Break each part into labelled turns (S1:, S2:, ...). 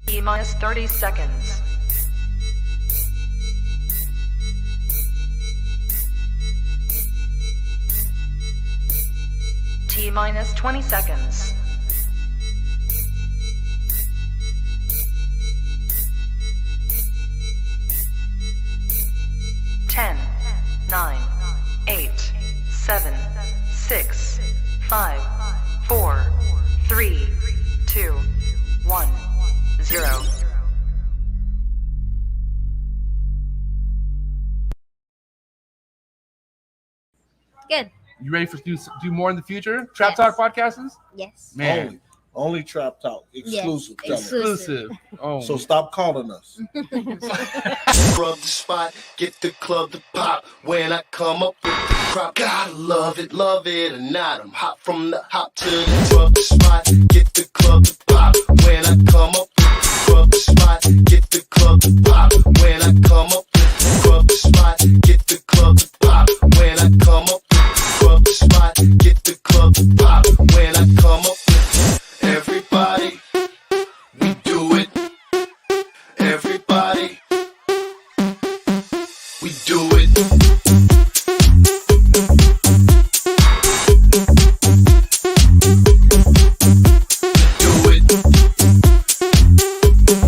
S1: T-minus 30 seconds. T-minus 20 seconds. 10, 9, 8, 7, 6, 5, 4, 3, 2, 1, 0.
S2: Good.
S3: You ready for do more in the future? Trap Talk podcasts?
S2: Yes.
S3: Man.
S4: Only Trap Talk. Exclusive.
S2: Yes.
S3: Exclusive. Oh.
S4: So stop calling us.
S5: Rub the spot, get the club to pop. When I come up with the crop, gotta love it or not. I'm hot from the hop to the rub the spot, get the club to pop. When I come up with the rub the spot, get the club to pop. When I come up with the rub the spot, get the club to pop. When I come up with the rub the spot, get the club to pop. When I come up with everybody, we do it. Everybody, we do it. Do it. Do it. Do it.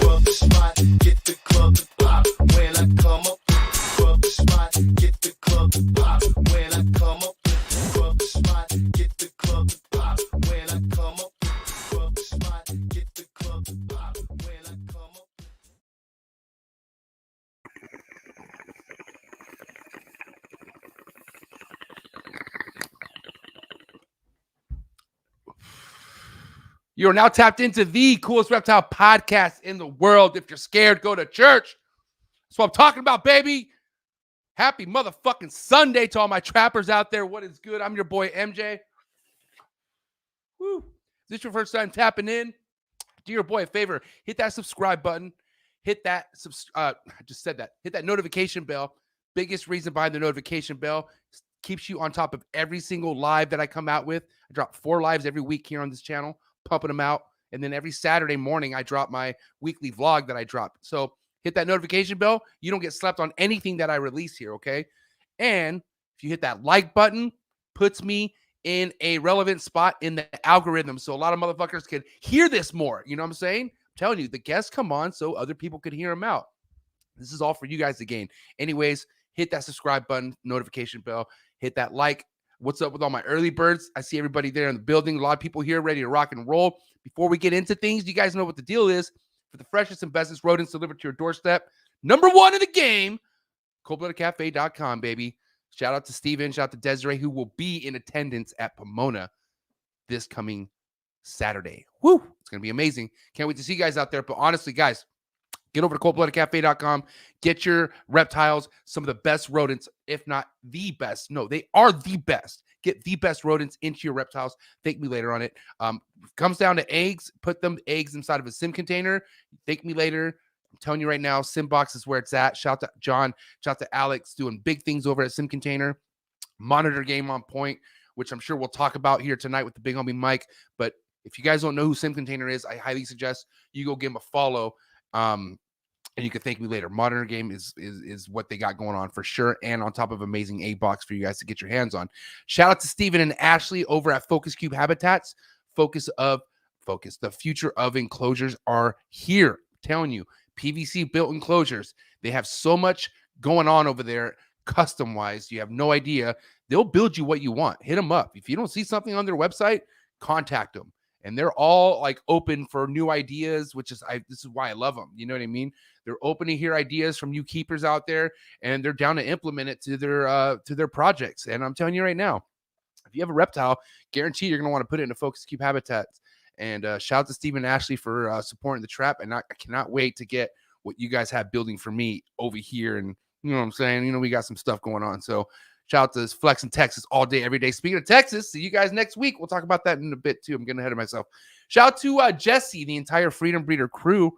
S5: Rub the spot, get the club to pop. When I come up with the rub the spot, get the club to pop. When I come up with the rub the spot, get the club to pop. When I come up with the rub the spot, get the club to pop. When I come up with
S3: You are now tapped into the coolest reptile podcast in the world. If you're scared, go to church. That's what I'm talking about, baby. Happy motherfucking Sunday to all my trappers out there. What is good? I'm your boy, MJ. Woo. Is this your first time tapping in? Do your boy a favor. Hit that subscribe button. Hit that, I just said that. Hit that notification bell. Biggest reason behind the notification bell keeps you on top of every single live that I come out with. I drop 4 lives every week here on this channel, pumping them out. And then every Saturday morning, I drop my weekly vlog that I drop. So hit that notification bell. You don't get slapped on anything that I release here, okay? And if you hit that like button, puts me in a relevant spot in the algorithm. So a lot of motherfuckers can hear this more. You know what I'm saying? I'm telling you, the guests come on so other people could hear them out. This is all for you guys to gain. Anyways, hit that subscribe button, notification bell, hit that like. What's up with all my early birds? I see everybody there in the building. A lot of people here ready to rock and roll. Before we get into things, you guys know what the deal is. For the freshest and bestest rodents delivered to your doorstep, number 1 in the game, coldbloodedcafe.com, baby. Shout out to Steven, shout out to Desiree, who will be in attendance at Pomona this coming Saturday. Woo! It's going to be amazing. Can't wait to see you guys out there. But honestly, guys, get over to coldbloodedcafe.com. Get your reptiles, some of the best rodents, if not the best. No, they are the best. Get the best rodents into your reptiles. Thank me later on it. Comes down to eggs. Put them eggs inside of a sim container. Thank me later. I'm telling you right now, Sim Box is where it's at. Shout out to John. Shout out to Alex doing big things over at Sim Container. Monitor game on point, which I'm sure we'll talk about here tonight with the big homie Mike. But if you guys don't know who Sim Container is, I highly suggest you go give him a follow. And you can thank me later. Monitor game is what they got going on for sure. And on top of amazing A-Box for you guys to get your hands on. Shout out to Steven and Ashley over at Focus Cube Habitats. The future of enclosures are here. I'm telling you, PVC built enclosures. They have so much going on over there custom-wise. You have no idea. They'll build you what you want. Hit them up. If you don't see something on their website, contact them. And they're all like open for new ideas, which is this is why I love them. You know what I mean? They're open to hear ideas from you keepers out there, and they're down to implement it to their projects. And I'm telling you right now, if you have a reptile, guarantee you're going to want to put it into Focus Cube Habitats. And shout out to Steve and Ashley for supporting the trap. And I cannot wait to get what you guys have building for me over here. And you know what I'm saying? You know, we got some stuff going on. So Shout out to Flex in Texas all day, every day. Speaking of Texas, see you guys next week. We'll talk about that in a bit too. I'm getting ahead of myself. Shout out to Jesse, the entire Freedom Breeder crew.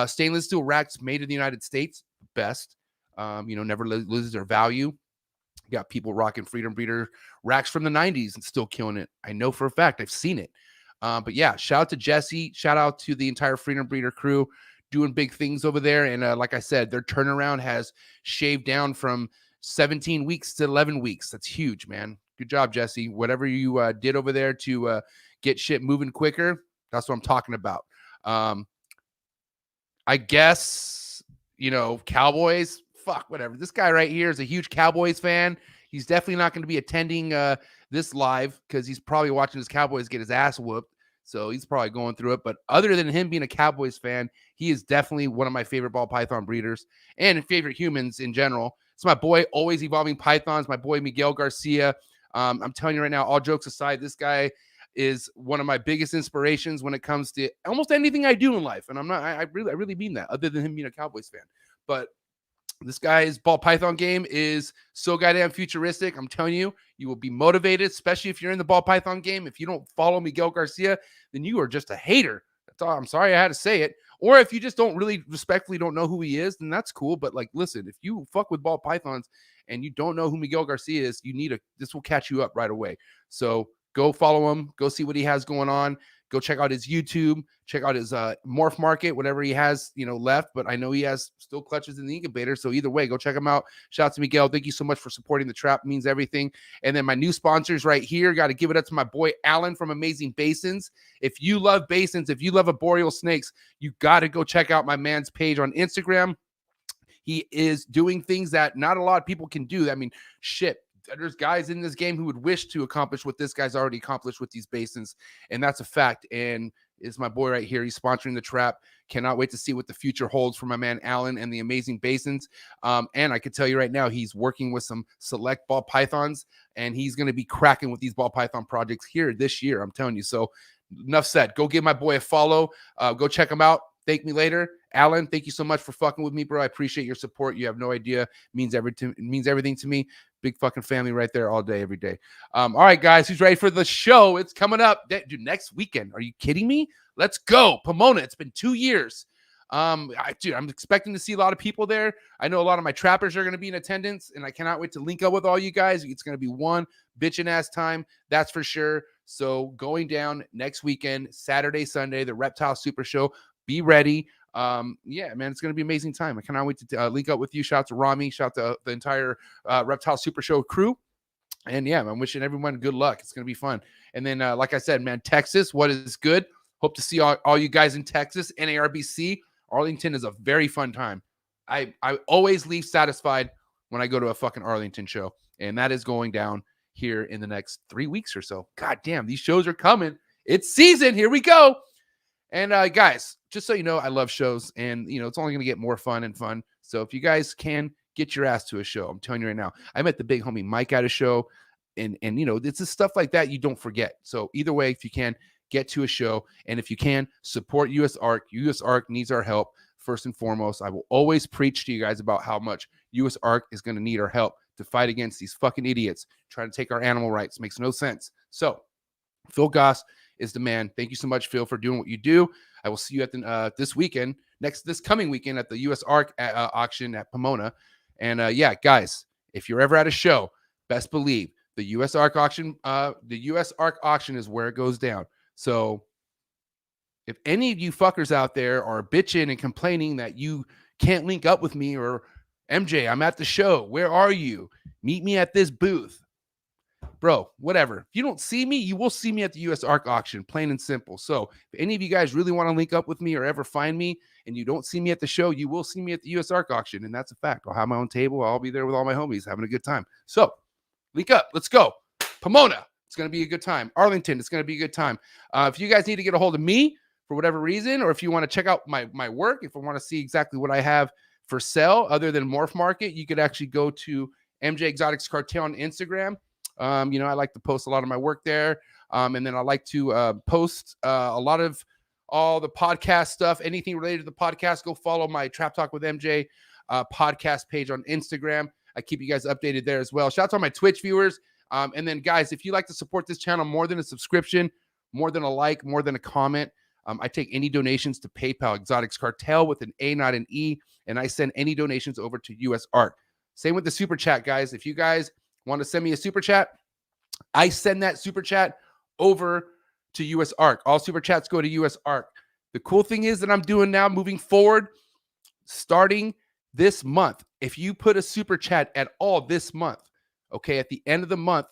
S3: Stainless steel racks made in the United States, best. Never loses their value. You got people rocking Freedom Breeder racks from the 90s and still killing it. I know for a fact. I've seen it. But yeah, shout out to Jesse. Shout out to the entire Freedom Breeder crew doing big things over there. And like I said, their turnaround has shaved down from 17 weeks to 11 weeks. That's huge, man. Good job, Jesse. Whatever you did over there to get shit moving quicker, that's what I'm talking about. I guess, Cowboys, fuck, whatever. This guy right here is a huge Cowboys fan. He's definitely not going to be attending this live because he's probably watching his Cowboys get his ass whooped. So he's probably going through it. But other than him being a Cowboys fan, he is definitely one of my favorite ball python breeders and favorite humans in general. It's my boy, always evolving pythons, my boy Miguel Garcia. I'm telling you right now, all jokes aside, this guy is one of my biggest inspirations when it comes to almost anything I do in life. And I really mean that, other than him being a Cowboys fan. But this guy's ball python game is so goddamn futuristic. I'm telling you, you will be motivated, especially if you're in the ball python game. If you don't follow Miguel Garcia, then you are just a hater. That's all. I'm sorry I had to say it. Or if you just respectfully don't know who he is, then that's cool. But like, listen, if you fuck with ball pythons and you don't know who Miguel Garcia is, this will catch you up right away. So go follow him. Go see what he has going on. Go check out his YouTube. Check out his morph market, whatever he has, left. But I know he has still clutches in the incubator. So either way, go check him out. Shout out to Miguel. Thank you so much for supporting the trap. It means everything. And then my new sponsors right here. Got to give it up to my boy Alan from Amazing Basins. If you love basins, if you love arboreal snakes, you got to go check out my man's page on Instagram. He is doing things that not a lot of people can do. I mean, shit. There's guys in this game who would wish to accomplish what this guy's already accomplished with these basins, and that's a fact. And it's my boy right here. He's sponsoring the trap. Cannot wait to see what the future holds for my man Alan and the Amazing Basins. And I can tell you right now, he's working with some select ball pythons, and he's going to be cracking with these ball python projects here this year. I'm telling you. So enough said. Go give my boy a follow. Go check him out. Thank me later. Alan, thank you so much for fucking with me, bro. I appreciate your support. You have no idea. It means everything to me. Big fucking family right there all day, every day. All right, guys, who's ready for the show? It's coming up. Dude, next weekend. Are you kidding me? Let's go. Pomona. It's been 2 years. I'm expecting to see a lot of people there. I know a lot of my trappers are going to be in attendance, and I cannot wait to link up with all you guys. It's going to be one bitchin' ass time. That's for sure. So going down next weekend, Saturday, Sunday, the Reptile Super Show. Be ready. Yeah, man, it's going to be an amazing time. I cannot wait to link up with you. Shout out to Rami. Shout out to the entire Reptile Super Show crew. And yeah, I'm wishing everyone good luck. It's going to be fun. And then, like I said, man, Texas, what is good? Hope to see all you guys in Texas. NARBC. Arlington is a very fun time. I always leave satisfied when I go to a fucking Arlington show. And that is going down here in the next 3 weeks or so. God damn, these shows are coming. It's season. Here we go. And guys, just so you know, I love shows, and it's only going to get more fun and fun. So if you guys can get your ass to a show, I'm telling you right now, I met the big homie Mike at a show, and it's just stuff like that you don't forget. So either way, if you can, get to a show, and if you can, support US ARC. US ARC needs our help first and foremost. I will always preach to you guys about how much US ARC is going to need our help to fight against these fucking idiots trying to take our animal rights. Makes no sense. So Phil Goss is the man. Thank you so much, Phil, for doing what you do. I will see you at the this coming weekend at the US ARC auction at Pomona. And yeah, guys, if you're ever at a show, best believe the US ARC auction, is where it goes down. So if any of you fuckers out there are bitching and complaining that you can't link up with me, or MJ, I'm at the show, where are you? Meet me at this booth. Bro, whatever. If you don't see me, you will see me at the US ARC auction, plain and simple. So if any of you guys really want to link up with me or ever find me and you don't see me at the show, you will see me at the US ARC auction. And that's a fact. I'll have my own table. I'll be there with all my homies having a good time. So link up. Let's go. Pomona. It's going to be a good time. Arlington. It's going to be a good time. If you guys need to get a hold of me for whatever reason, or if you want to check out my work, if I want to see exactly what I have for sale other than Morph Market, you could actually go to mjexoticscartal on Instagram. I like to post a lot of my work there. And then I like to post a lot of all the podcast stuff, anything related to the podcast. Go follow my Trap Talk with MJ podcast page on Instagram. I keep you guys updated there as well. Shout out to all my Twitch viewers. And then, guys, if you like to support this channel more than a subscription, more than a like, more than a comment, I take any donations to PayPal, Exotics Cartel with an A, not an E, and I send any donations over to US Art. Same with the super chat, guys. If you guys want to send me a super chat, I send that super chat over to US Art. All super chats go to US Art. The cool thing is that I'm doing now, moving forward, starting this month, if you put a super chat at all this month, okay, at the end of the month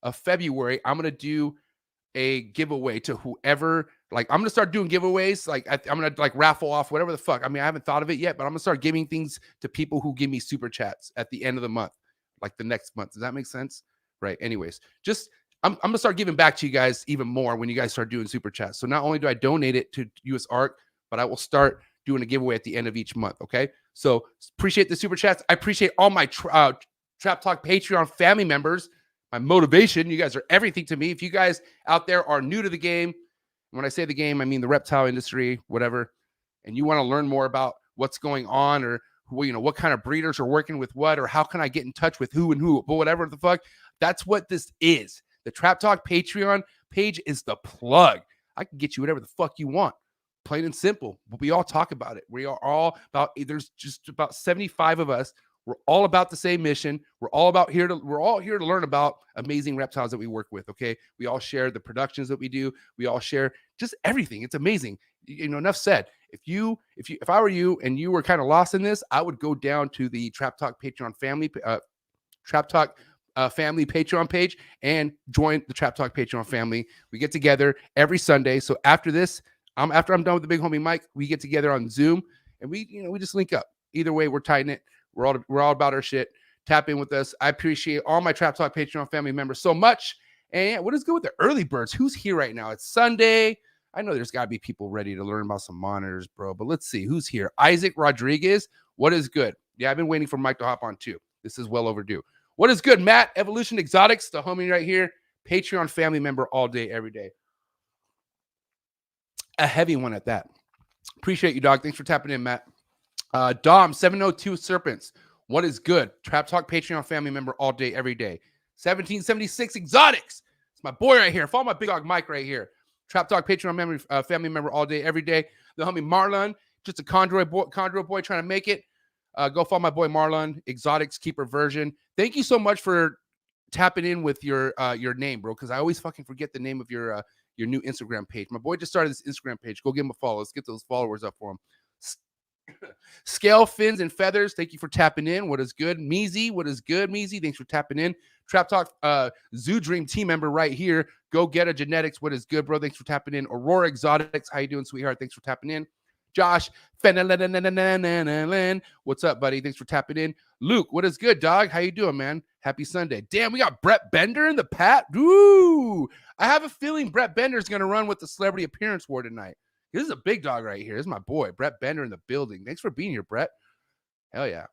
S3: of February, I'm going to do a giveaway to whoever. Like, I'm gonna start doing giveaways. Like, I'm gonna like raffle off whatever the fuck. I mean, I haven't thought of it yet, but I'm gonna start giving things to people who give me super chats at the end of the month, like the next month. Does that make sense? Right. Anyways, just I'm gonna start giving back to you guys even more when you guys start doing super chats. So not only do I donate it to US Art, but I will start doing a giveaway at the end of each month. Okay. So appreciate the super chats. I appreciate all my Trap Talk Patreon family members. My motivation. You guys are everything to me. If you guys out there are new to the game, when I say the game, I mean the reptile industry, whatever, and you want to learn more about what's going on, or what kind of breeders are working with what, or how can I get in touch with who and who, but whatever the fuck, that's what this is. The Trap Talk Patreon page is the plug. I can get you whatever the fuck you want, plain and simple. But we all talk about it. We are all about. There's just about 75 of us. We're all about the same mission. We're all here to learn about amazing reptiles that we work with. Okay. We all share the productions that we do. We all share just everything. It's amazing. Enough said. If I were you and you were kind of lost in this, I would go down to the Trap Talk Patreon family, family Patreon page and join the Trap Talk Patreon family. We get together every Sunday. So after this, after I'm done with the big homie Mike, we get together on Zoom and we just link up. Either way, we're tighten it. We're all about our shit. Tap in with us. I appreciate all my Trap Talk Patreon family members so much. And yeah, what is good with the early birds? Who's here right now? It's Sunday. I know there's got to be people ready to learn about some monitors, bro. But let's see who's here. Isaac Rodriguez. What is good? Yeah, I've been waiting for Mike to hop on too. This is well overdue. What is good, Matt? Evolution Exotics, the homie right here. Patreon family member all day, every day. A heavy one at that. Appreciate you, dog. Thanks for tapping in, Matt. Dom 702 Serpents. What is good? Trap Talk Patreon family member all day, every day. 1776 Exotics. It's my boy right here. Follow my big dog Mike right here. Trap Talk Patreon family member all day, every day. The homie Marlon, just a Condor boy trying to make it. Go follow my boy Marlon, Exotics Keeper version. Thank you so much for tapping in with your name, bro, because I always fucking forget the name of your new Instagram page. My boy just started this Instagram page. Go give him a follow. Let's get those followers up for him. Scale Fins and Feathers, thank you for tapping in. What is good? Meezy, what is good, Meezy? Thanks for tapping in. Trap Talk Zoo Dream team member right here. Go Get a Genetics, what is good, bro? Thanks for tapping in. Aurora Exotics, how you doing, sweetheart? Thanks for tapping in. Josh, what's up, buddy? Thanks for tapping in. Luke, what is good, dog? How you doing, man? Happy Sunday. Damn, we got Brett Bender in the pat. Ooh, I have a feeling Brett Bender's going to run with the Celebrity Appearance War tonight. This is a big dog right here. This is my boy, Brett Bender in the building. Thanks for being here, Brett. Hell yeah.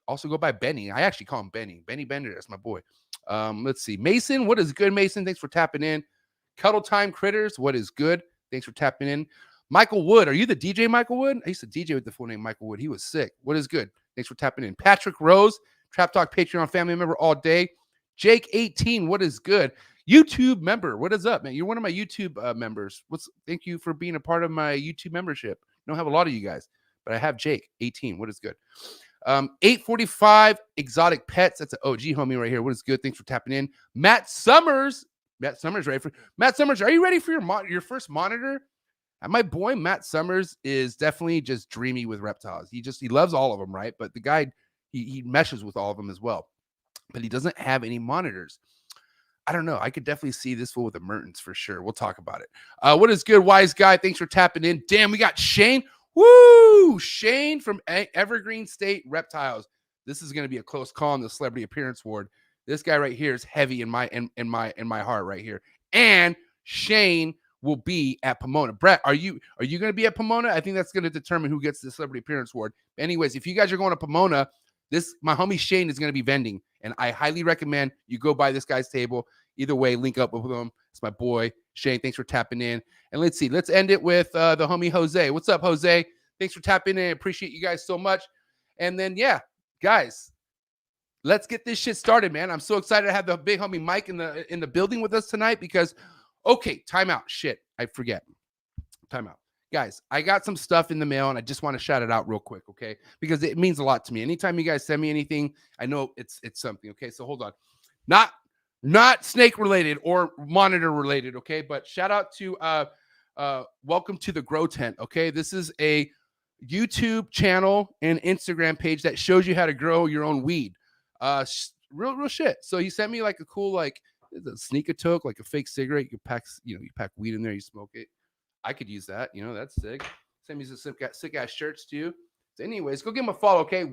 S3: Also go by Benny. I actually call him Benny. Benny Bender. That's my boy. Let's see. Mason, what is good, Mason? Thanks for tapping in. Cuddle Time Critters, what is good? Thanks for tapping in. Michael Wood, are you the DJ Michael Wood? I used to DJ with the full name Michael Wood. He was sick. What is good? Thanks for tapping in. Patrick Rose, Trap Talk Patreon family member all day. Jake 18, what is good? YouTube member, what is up, man? You're one of my YouTube members. Thank you for being a part of my YouTube membership. I don't have a lot of you guys, but I have Jake 18. What is good? 845 Exotic Pets. That's an OG homie right here. What is good? Thanks for tapping in. Matt Summers, ready for Matt Summers. Are you ready for your first monitor? My boy Matt Summers is definitely just dreamy with reptiles. He loves all of them, right? But the guy he meshes with all of them as well. But he doesn't have any monitors. I don't know. I could definitely see this fool with the Merten'S for sure. We'll talk about it. What is good, wise guy? Thanks for tapping in. Damn, we got Shane. Woo! Shane from Evergreen State Reptiles. This is going to be a close call in the Celebrity Appearance Award. This guy right here is heavy in my heart right here. And Shane will be at Pomona. Brett, are you going to be at Pomona? I think that's going to determine who gets the Celebrity Appearance Award. Anyways, if you guys are going to Pomona, my homie Shane is going to be vending, and I highly recommend you go by this guy's table. Either way, link up with him. It's my boy Shane. Thanks for tapping in. And let's see. Let's end it with the homie Jose. What's up, Jose? Thanks for tapping in. Appreciate you guys so much. And then, yeah, guys, let's get this shit started, man. I'm so excited to have the big homie Mike in the building with us tonight because, okay, time out. Shit, I forget. Time out. Guys, I got some stuff in the mail and I just want to shout it out real quick, okay? Because it means a lot to me. Anytime you guys send me anything, I know it's something, okay? So hold on. Not snake related or monitor related, okay? But shout out to welcome to the Grow Tent, okay? This is a YouTube channel and Instagram page that shows you how to grow your own weed. Real shit. So he sent me like a cool like a sneaker toke, like a fake cigarette. You pack weed in there, you smoke it. I could use that. That's sick. Send me some sick ass shirts too. So anyways, go give him a follow, okay?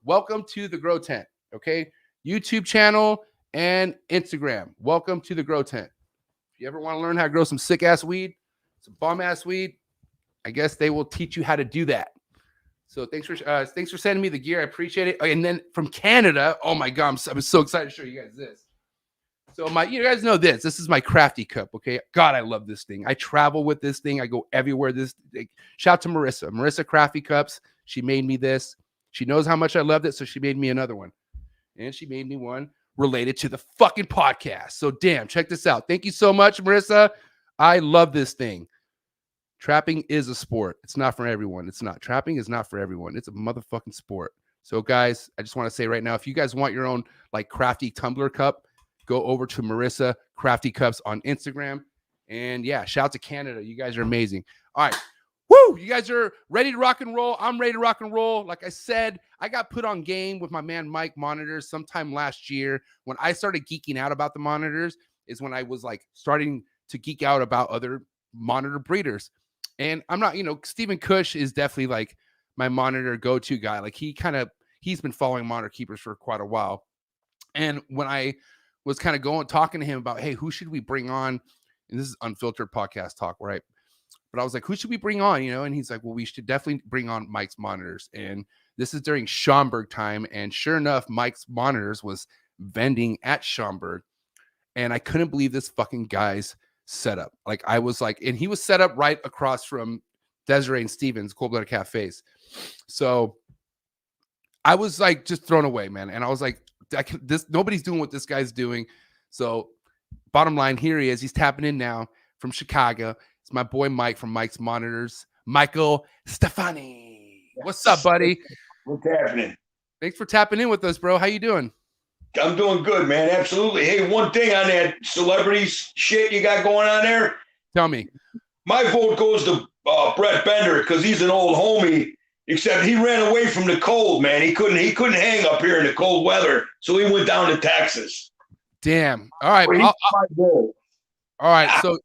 S3: Welcome to the Grow Tent, okay? YouTube channel and Instagram. Welcome to the Grow Tent. If you ever want to learn how to grow some sick ass weed, some bomb ass weed, I guess they will teach you how to do that. So thanks for sending me the gear. I appreciate it. And then from Canada, oh my God, I'm so excited to show you guys this. So you guys know this. This is my crafty cup, okay? God, I love this thing. I travel with this thing. I go everywhere. Shout out to Marissa. Marissa Crafty Cups. She made me this. She knows how much I loved it, so she made me another one. And she made me one related to the fucking podcast. So damn, check this out. Thank you so much, Marissa. I love this thing. Trapping is a sport. It's not for everyone. It's not. Trapping is not for everyone. It's a motherfucking sport. So guys, I just want to say right now, if you guys want your own like crafty tumbler cup, go over to Marissa Crafty Cups on Instagram. And yeah, shout out to Canada. You guys are amazing. All right. Woo! You guys are ready to rock and roll. I'm ready to rock and roll. Like I said, I got put on game with my man Mike monitors sometime last year. When I started geeking out about the monitors is when I was like starting to geek out about other monitor breeders. And I'm not, Stephen Cush is definitely like my monitor go-to guy. Like he's been following monitor keepers for quite a while. And when I was kind of talking to him about, hey, who should we bring on? And this is unfiltered podcast talk, right? But I was like, who should we bring on? And he's like, well, we should definitely bring on Mike's monitors. And this is during Schaumburg time. And sure enough, Mike's monitors was vending at Schaumburg. And I couldn't believe this fucking guy's setup. Like I was like, and he was set up right across from Desiree and Stevens, Cold Blooded Cafes. So I was like just thrown away, man. And I was like, nobody's doing what this guy's doing. So bottom line, here he is. He's tapping in now from Chicago. It's my boy Mike from Mike's Monitors, Michael Stefani. What's up, buddy?
S6: What's happening?
S3: Thanks for tapping in with us, bro. How you doing?
S6: I'm doing good, man. Absolutely. Hey, one thing on that celebrity shit you got going on there.
S3: Tell me.
S6: My vote goes to Brett Bender because he's an old homie. Except he ran away from the cold, man. He couldn't hang up here in the cold weather, so he went down to Texas.
S3: Damn. All right. All right. So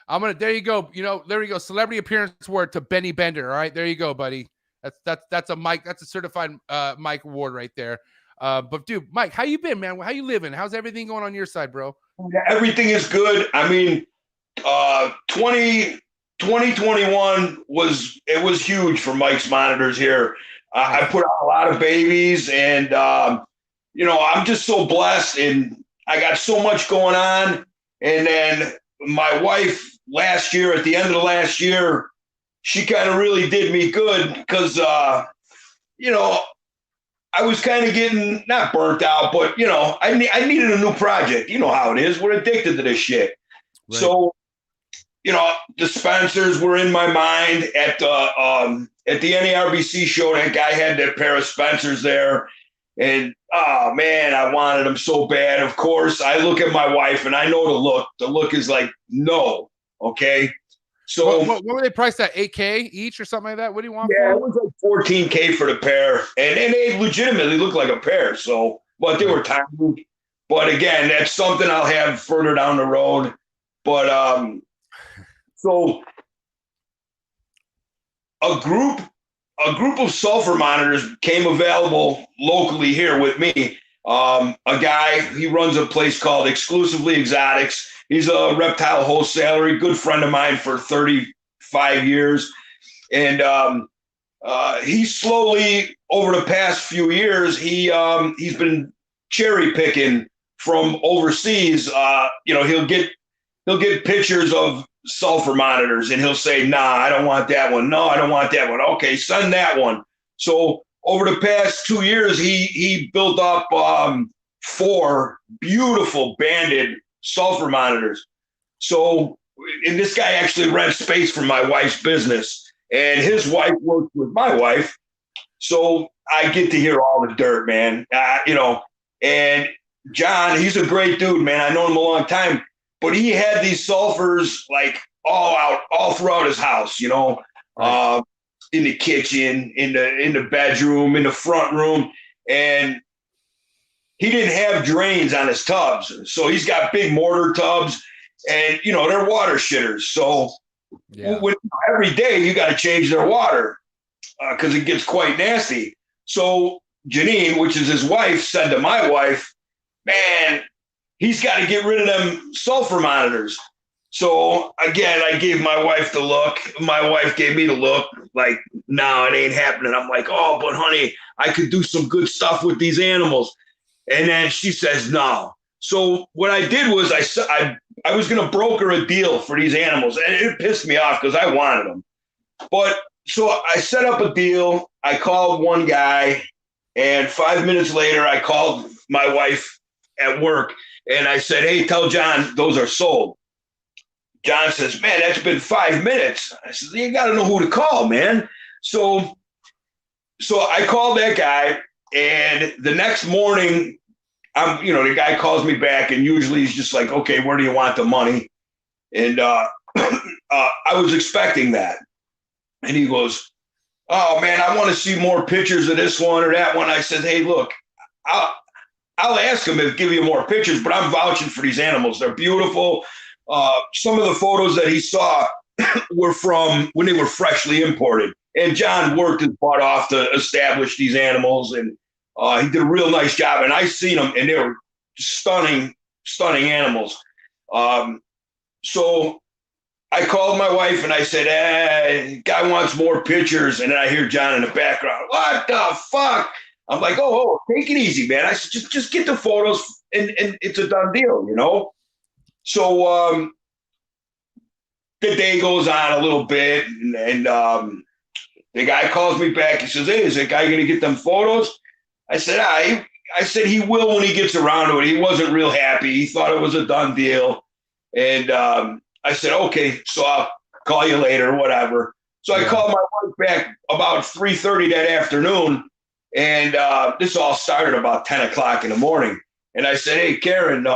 S3: I'm gonna. There you go. There you go. Celebrity appearance award to Benny Bender. All right. There you go, buddy. That's a Mike. That's a certified Mike award right there. But dude, Mike, how you been, man? How you living? How's everything going on your side, bro?
S6: Everything is good. I mean, 2021 was huge for Mike's Monitors here. I put out a lot of babies, and I'm just so blessed, and I got so much going on. And then my wife last year, at the end of the last year, she kind of really did me good because I was kind of getting not burnt out, but I needed a new project. You know how it is. We're addicted to this shit. Right. So. Dispensers were in my mind at the NARBC show. That guy had that pair of Spencers there, and oh man, I wanted them so bad. Of course, I look at my wife and I know the look. The look is like no, okay. So
S3: what were they priced at? $8K each or something like that? What do you want?
S6: Yeah, it was like $14K for the pair, and they legitimately look like a pair. So, but they were tiny. But again, that's something I'll have further down the road. But So a group of Sulphur monitors came available locally here with me. A guy, he runs a place called Exclusively Exotics. He's a reptile wholesaler, a good friend of mine for 35 years. And he slowly, over the past few years, he's been cherry picking from overseas. He'll get pictures of Sulphur monitors and he'll say, nah, I don't want that one. No, I don't want that one. Okay, send that one. So over the past 2 years, he built up 4 beautiful banded sulfur monitors. So, and this guy actually rents space for my wife's business, and his wife works with my wife. So I get to hear all the dirt, man. And John, he's a great dude, man. I know him a long time, but he had these sulfurs like all throughout his house,
S3: Right.
S6: In the kitchen, in the bedroom, in the front room, and he didn't have drains on his tubs. So he's got big mortar tubs, and they're water shitters. So every day you got to change their water because it gets quite nasty. So Janine, which is his wife, said to my wife, man, he's got to get rid of them sulfur monitors. So again, I gave my wife the look. My wife gave me the look like, no, it ain't happening. I'm like, oh, but honey, I could do some good stuff with these animals. And then she says, no. So what I did was I was going to broker a deal for these animals, and it pissed me off because I wanted them. But so I set up a deal. I called one guy, and 5 minutes later, I called my wife at work, and I said, hey, tell John those are sold. John says, man, that's been 5 minutes. I said, you got to know who to call, man. So I called that guy, and the next morning, the guy calls me back, and usually he's just like, okay, where do you want the money? And I was expecting that. And he goes, oh, man, I want to see more pictures of this one or that one. I said, hey, look, I'll ask him to give you more pictures, but I'm vouching for these animals. They're beautiful. Some of the photos that he saw were from when they were freshly imported. And John worked his butt off to establish these animals, and he did a real nice job. And I seen them, and they were stunning, stunning animals. So I called my wife, and I said, guy wants more pictures. And then I hear John in the background. What the fuck? I'm like, oh, take it easy, man. I said, just get the photos, and it's a done deal, So the day goes on a little bit, and the guy calls me back. He says, hey, is that guy going to get them photos? I said, I said he will when he gets around to it. He wasn't real happy. He thought it was a done deal. And I said, okay, so I'll call you later, whatever. So I called my wife back about 3:30 that afternoon, and this all started about 10 o'clock in the morning. And I said, hey, Karen, is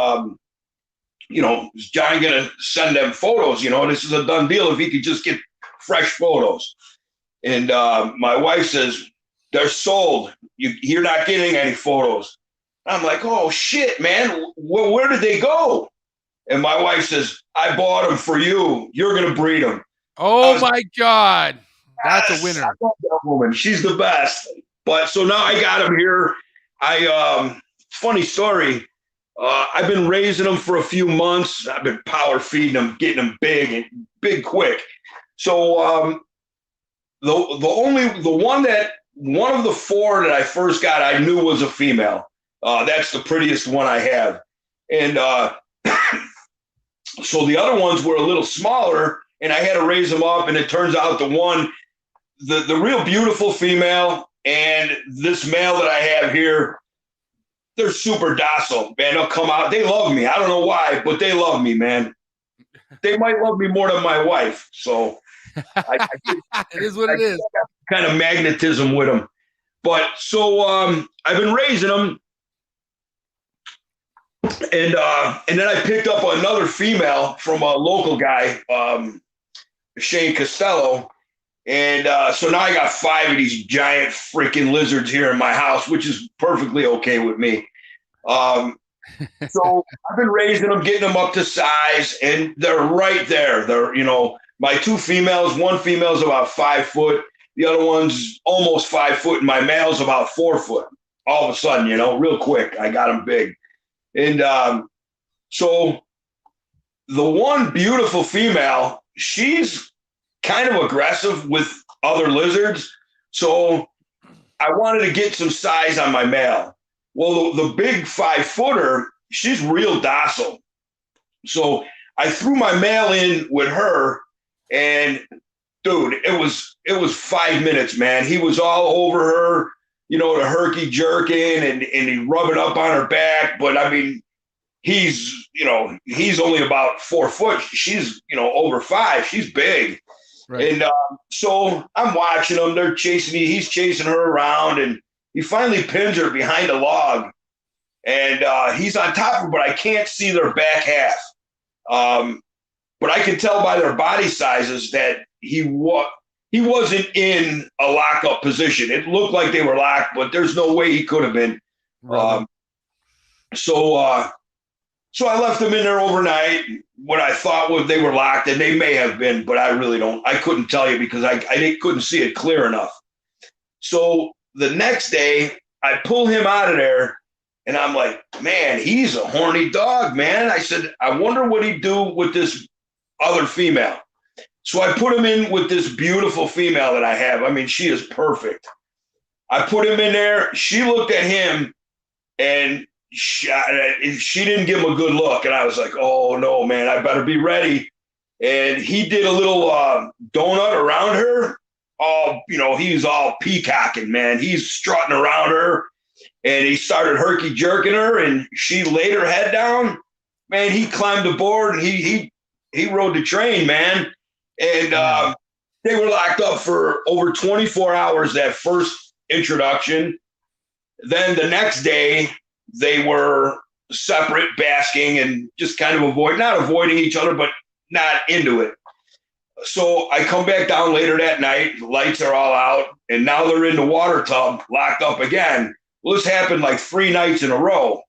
S6: John going to send them photos? This is a done deal if he could just get fresh photos. And my wife says, they're sold. You're not getting any photos. I'm like, oh, shit, man. Where did they go? And my wife says, I bought them for you. You're going to breed them.
S3: Oh, my God. That's a winner.
S6: I love that woman. She's the best. But so now I got them here. Funny story. I've been raising them for a few months. I've been power feeding them, getting them big quick. So one of the 4 that I first got, I knew was a female. That's the prettiest one I have. And so the other ones were a little smaller, and I had to raise them up. And it turns out the real beautiful female and this male that I have here, they're super docile, man. They'll come out. They love me. I don't know why, but they love me, man. They might love me more than my wife. So
S3: it is what it is.
S6: Kind of magnetism with them. But so I've been raising them. And then I picked up another female from a local guy, Shane Costello. And so now I got 5 of these giant freaking lizards here in my house, which is perfectly okay with me. So I've been raising them, getting them up to size, and they're right there. They're, my 2 females, one female's about 5 foot. The other one's almost 5 foot, and my male's about 4 foot. All of a sudden, real quick, I got them big. And so the one beautiful female, she's kind of aggressive with other lizards. So I wanted to get some size on my male. Well, the big 5-footer, she's real docile. So I threw my male in with her, and dude, it was 5 minutes, man. He was all over her. the herky jerking and he rub it up on her back. But I mean, he's only about 4 foot. She's, over 5. She's big. Right. And so I'm watching them. They're chasing me. He's chasing her around, and he finally pins her behind a log. And he's on top of her, but I can't see their back half. But I can tell by their body sizes that he wasn't in a lockup position. It looked like they were locked, but there's no way he could have been. Right. So I left them in there overnight when I thought they were locked, and they may have been, but I couldn't tell you because I couldn't see it clear enough. So the next day I pull him out of there, and I'm like, man, he's a horny dog, man. I said, I wonder what he'd do with this other female. So I put him in with this beautiful female that I have. I mean, she is perfect. I put him in there. She looked at him, and she didn't give him a good look. And I was like, oh, no, man, I better be ready. And he did a little donut around her. Oh, he's all peacocking, man. He's strutting around her. And he started herky jerking her, and she laid her head down. Man, he climbed aboard, and he rode the train, man. And they were locked up for over 24 hours that first introduction. Then the next day, they were separate, basking, and just kind of not avoiding each other, but not into it. So I come back down later that night. The lights are all out, and now they're in the water tub, locked up again. Well, this happened like 3 nights in a row.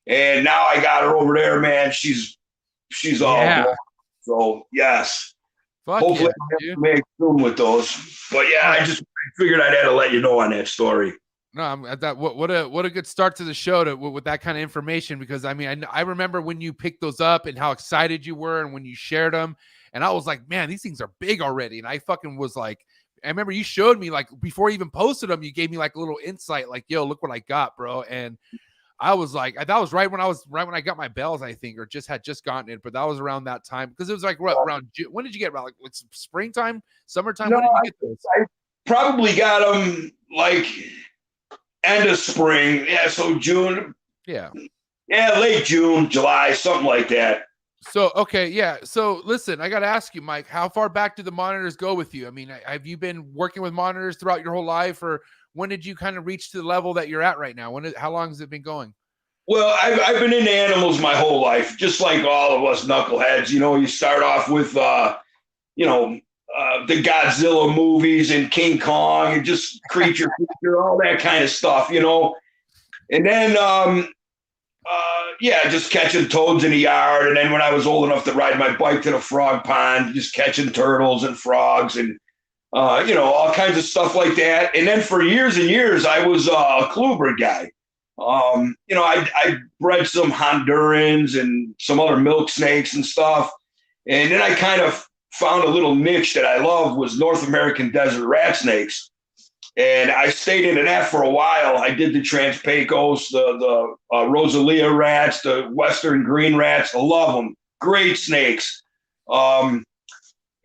S6: And now I got her over there, man. She's all blown. So, yes.
S3: Fuck
S6: hopefully I make soon with those. But, yeah, I just figured I'd have to let you know on that story.
S3: No, I'm at that. What a good start to the show with that kind of information, because I mean, I remember when you picked those up and how excited you were and when you shared them, and I was like, man, these things are big already. And I fucking was like, I remember you showed me, like, before you even posted them, you gave me like a little insight, like, yo, look what I got, bro. And I was like, that was right when I got my bells, I think, or had just gotten it, but that was around that time, because it was like around June. When did you get like springtime, summertime?
S6: No,
S3: when did you get those?
S6: I probably got them like end of spring. Yeah, so June. Yeah, late June, July, something like that.
S3: So, okay, yeah. So, listen, I got to ask you, Mike, how far back do the monitors go with you? I mean, have you been working with monitors throughout your whole life, or when did you kind of reach to the level that you're at right now? How long has it been going?
S6: Well, I've been into animals my whole life, just like all of us knuckleheads. You start off with, the Godzilla movies and King Kong and just creature, all that kind of stuff, And then, just catching toads in the yard. And then when I was old enough to ride my bike to the frog pond, just catching turtles and frogs and, all kinds of stuff like that. And then for years and years, I was a Kluber guy. I bred some Hondurans and some other milk snakes and stuff. And then I kind of found a little niche that I loved was North American desert rat snakes. And I stayed into that for a while. I did the Trans-Pecos, the Rosalia rats, the Western green rats. I love them. Great snakes. And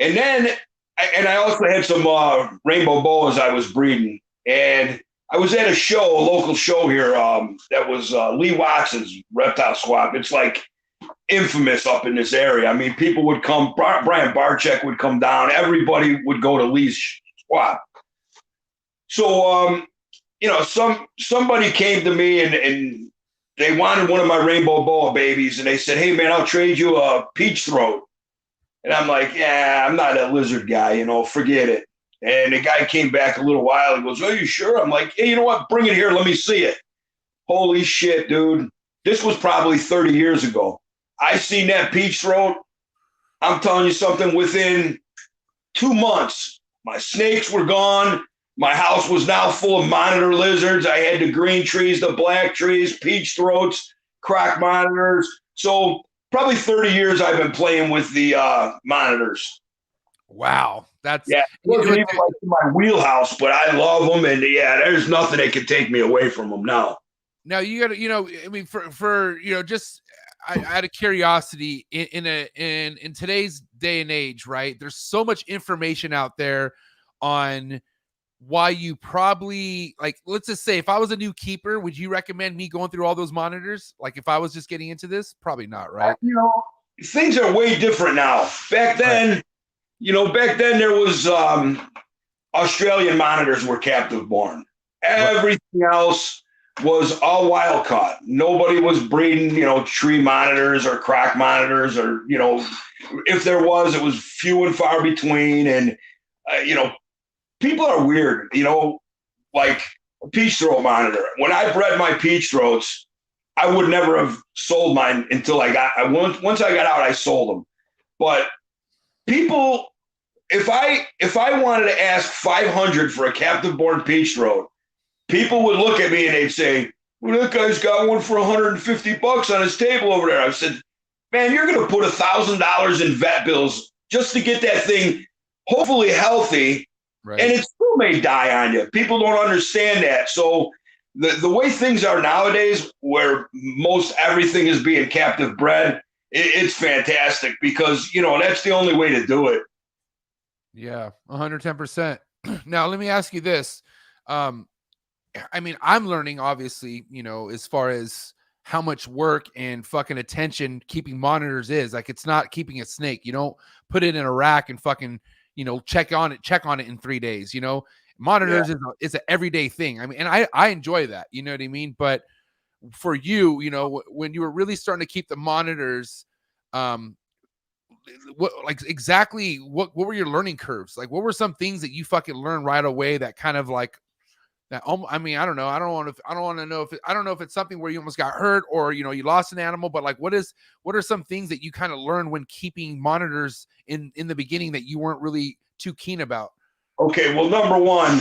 S6: I also had some rainbow boas I was breeding. And I was at a local show here that was Lee Watson's Reptile Squad. It's like infamous up in this area. I mean, people would come. Brian Barczyk would come down. Everybody would go to Lee's squad. So, somebody came to me and they wanted one of my rainbow boa babies. And they said, hey, man, I'll trade you a peach throat. And I'm like, yeah, I'm not a lizard guy, forget it. And the guy came back a little while. He goes, are you sure? I'm like, hey, you know what? Bring it here. Let me see it. Holy shit, dude. This was probably 30 years ago. I seen that peach throat. I'm telling you something, within 2 months, my snakes were gone. My house was now full of monitor lizards. I had the green trees, the black trees, peach throats, croc monitors. So probably 30 years I've been playing with the monitors.
S3: Wow. It
S6: wasn't even like my wheelhouse, but I love them. And there's nothing that can take me away from them now.
S3: Now you got to, I mean, for just out of curiosity, in today's day and age, right? There's so much information out there on why you probably, like, let's just say if I was a new keeper, would you recommend me going through all those monitors? Like if I was just getting into this, probably not, right?
S6: You know, things are way different now. Back then, back then there was Australian monitors were captive born. Everything else was all wild caught. Nobody was breeding, tree monitors or croc monitors, or, if there was, it was few and far between. And, people are weird, like a peach throat monitor. When I bred my peach throats, I would never have sold mine until once I got out, I sold them. But people, if I wanted to ask 500 for a captive born peach throat, people would look at me and they'd say, well, that guy's got one for $150 on his table over there. I said, man, you're going to put $1,000 in vet bills just to get that thing hopefully healthy. Right. And it still may die on you. People don't understand that. So the way things are nowadays, where most everything is being captive bred, it's fantastic because, that's the only way to do it.
S3: Yeah, 110%. Now, let me ask you this. I mean, I'm learning, obviously, as far as how much work and fucking attention keeping monitors is. Like, it's not keeping a snake. You don't put it in a rack and fucking, check on it in 3 days. Monitors is an everyday thing. I mean, and I enjoy that. You know what I mean? But for you, when you were really starting to keep the monitors, what were your learning curves? Like, what were some things that you fucking learned right away that kind of like that? I mean, I don't know. I don't know if it's something where you almost got hurt or, you lost an animal, but like, what are some things that you kind of learned when keeping monitors in the beginning that you weren't really too keen about?
S6: Okay. Well, number one,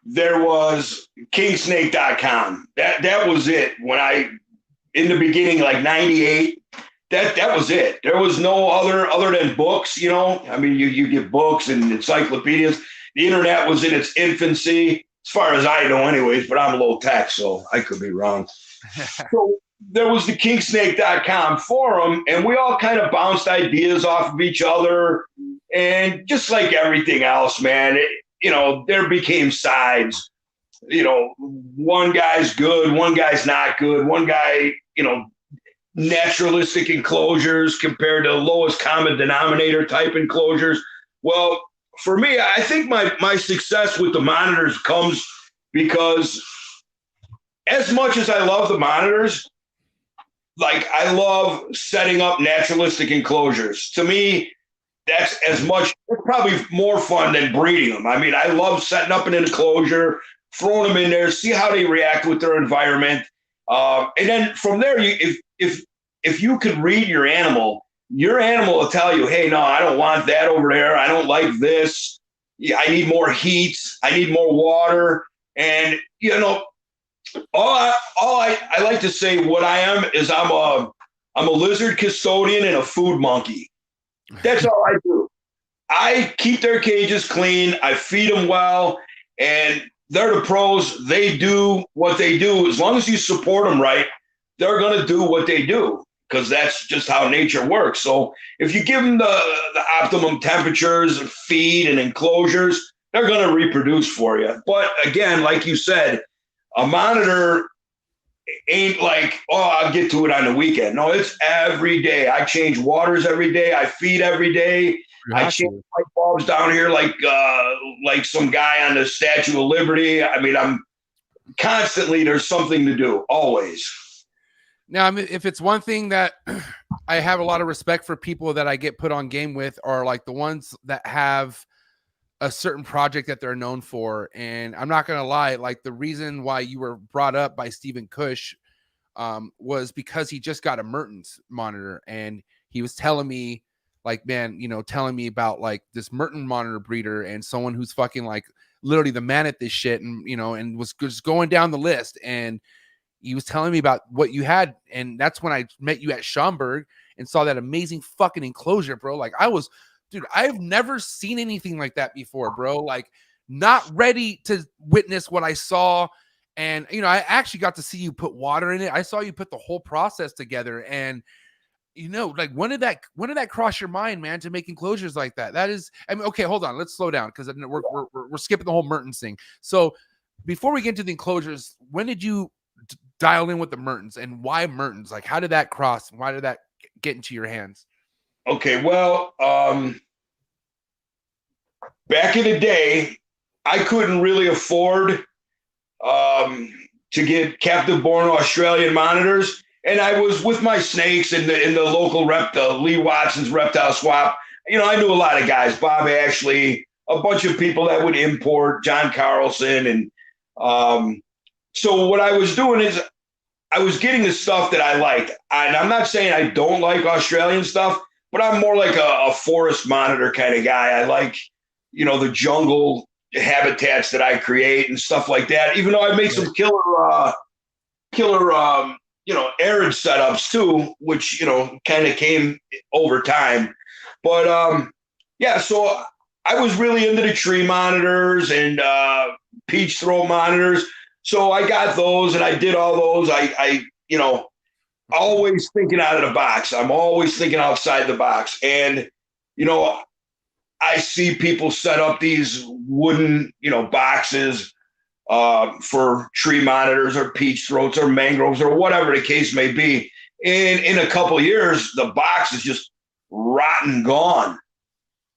S6: there was kingsnake.com. That was it. When in the beginning, like 98, that was it. There was no other than books, I mean, you get books and encyclopedias. The internet was in its infancy, as far as I know anyways, but I'm a low tech, so I could be wrong. So there was the kingsnake.com forum, and we all kind of bounced ideas off of each other. And just like everything else, man, there became sides. One guy's good, one guy's not good. One guy, naturalistic enclosures compared to lowest common denominator type enclosures. Well, for me, I think my success with the monitors comes because as much as I love the monitors, like I love setting up naturalistic enclosures. To me, that's it's probably more fun than breeding them. I mean, I love setting up an enclosure, throwing them in there, see how they react with their environment. And then from there, if you could read your animal will tell you, hey, no, I don't want that over there. I don't like this. I need more heat. I need more water. And, all I like to say what I am is I'm a lizard custodian and a food monkey. That's all I do. I keep their cages clean. I feed them well. And they're the pros. They do what they do. As long as you support them right, they're going to do what they do, because that's just how nature works. So if you give them the optimum temperatures, feed, and enclosures, they're going to reproduce for you. But again, like you said, a monitor ain't like, oh, I'll get to it on the weekend. No, it's every day. I change waters every day. I feed every day. I change light bulbs down here like some guy on the Statue of Liberty. I mean, I'm constantly, there's something to do, always.
S3: Now, I mean, if it's one thing that I have a lot of respect for, people that I get put on game with are like the ones that have a certain project that they're known for. And I'm not going to lie, like the reason why you were brought up by Stephen Cush was because he just got a Merten'S monitor, and he was telling me like, man, telling me about like this Merten monitor breeder and someone who's fucking like literally the man at this shit. And, and was just going down the list, and he was telling me about what you had. And that's when I met you at Schaumburg and saw that amazing fucking enclosure, bro. Like dude, I've never seen anything like that before, bro. Like, not ready to witness what I saw. And, I actually got to see you put water in it. I saw you put the whole process together. And, like when did that cross your mind, man, to make enclosures like that? That is, I mean, okay, hold on, let's slow down because we're skipping the whole Merten'S thing. So before we get into the enclosures, when did you dial in with the Merten'S, and why Merten'S? Like, how did that cross? Why did that get into your hands?
S6: Okay, well, back in the day, I couldn't really afford to get captive born Australian monitors. And I was with my snakes in the local reptile, Lee Watson's reptile swap. I knew a lot of guys, Bob Ashley, a bunch of people that would import, John Carlson. And so what I was doing is I was getting the stuff that I liked. And I'm not saying I don't like Australian stuff, but I'm more like a forest monitor kind of guy. I like, the jungle habitats that I create and stuff like that, even though I make some killer arid setups too, which, kind of came over time. But so I was really into the tree monitors and peach throat monitors. So I got those and I did all those. I always thinking out of the box. I'm always thinking outside the box. And, I see people set up these wooden, boxes for tree monitors or peach throats or mangroves or whatever the case may be. And in a couple of years, the box is just rotten gone.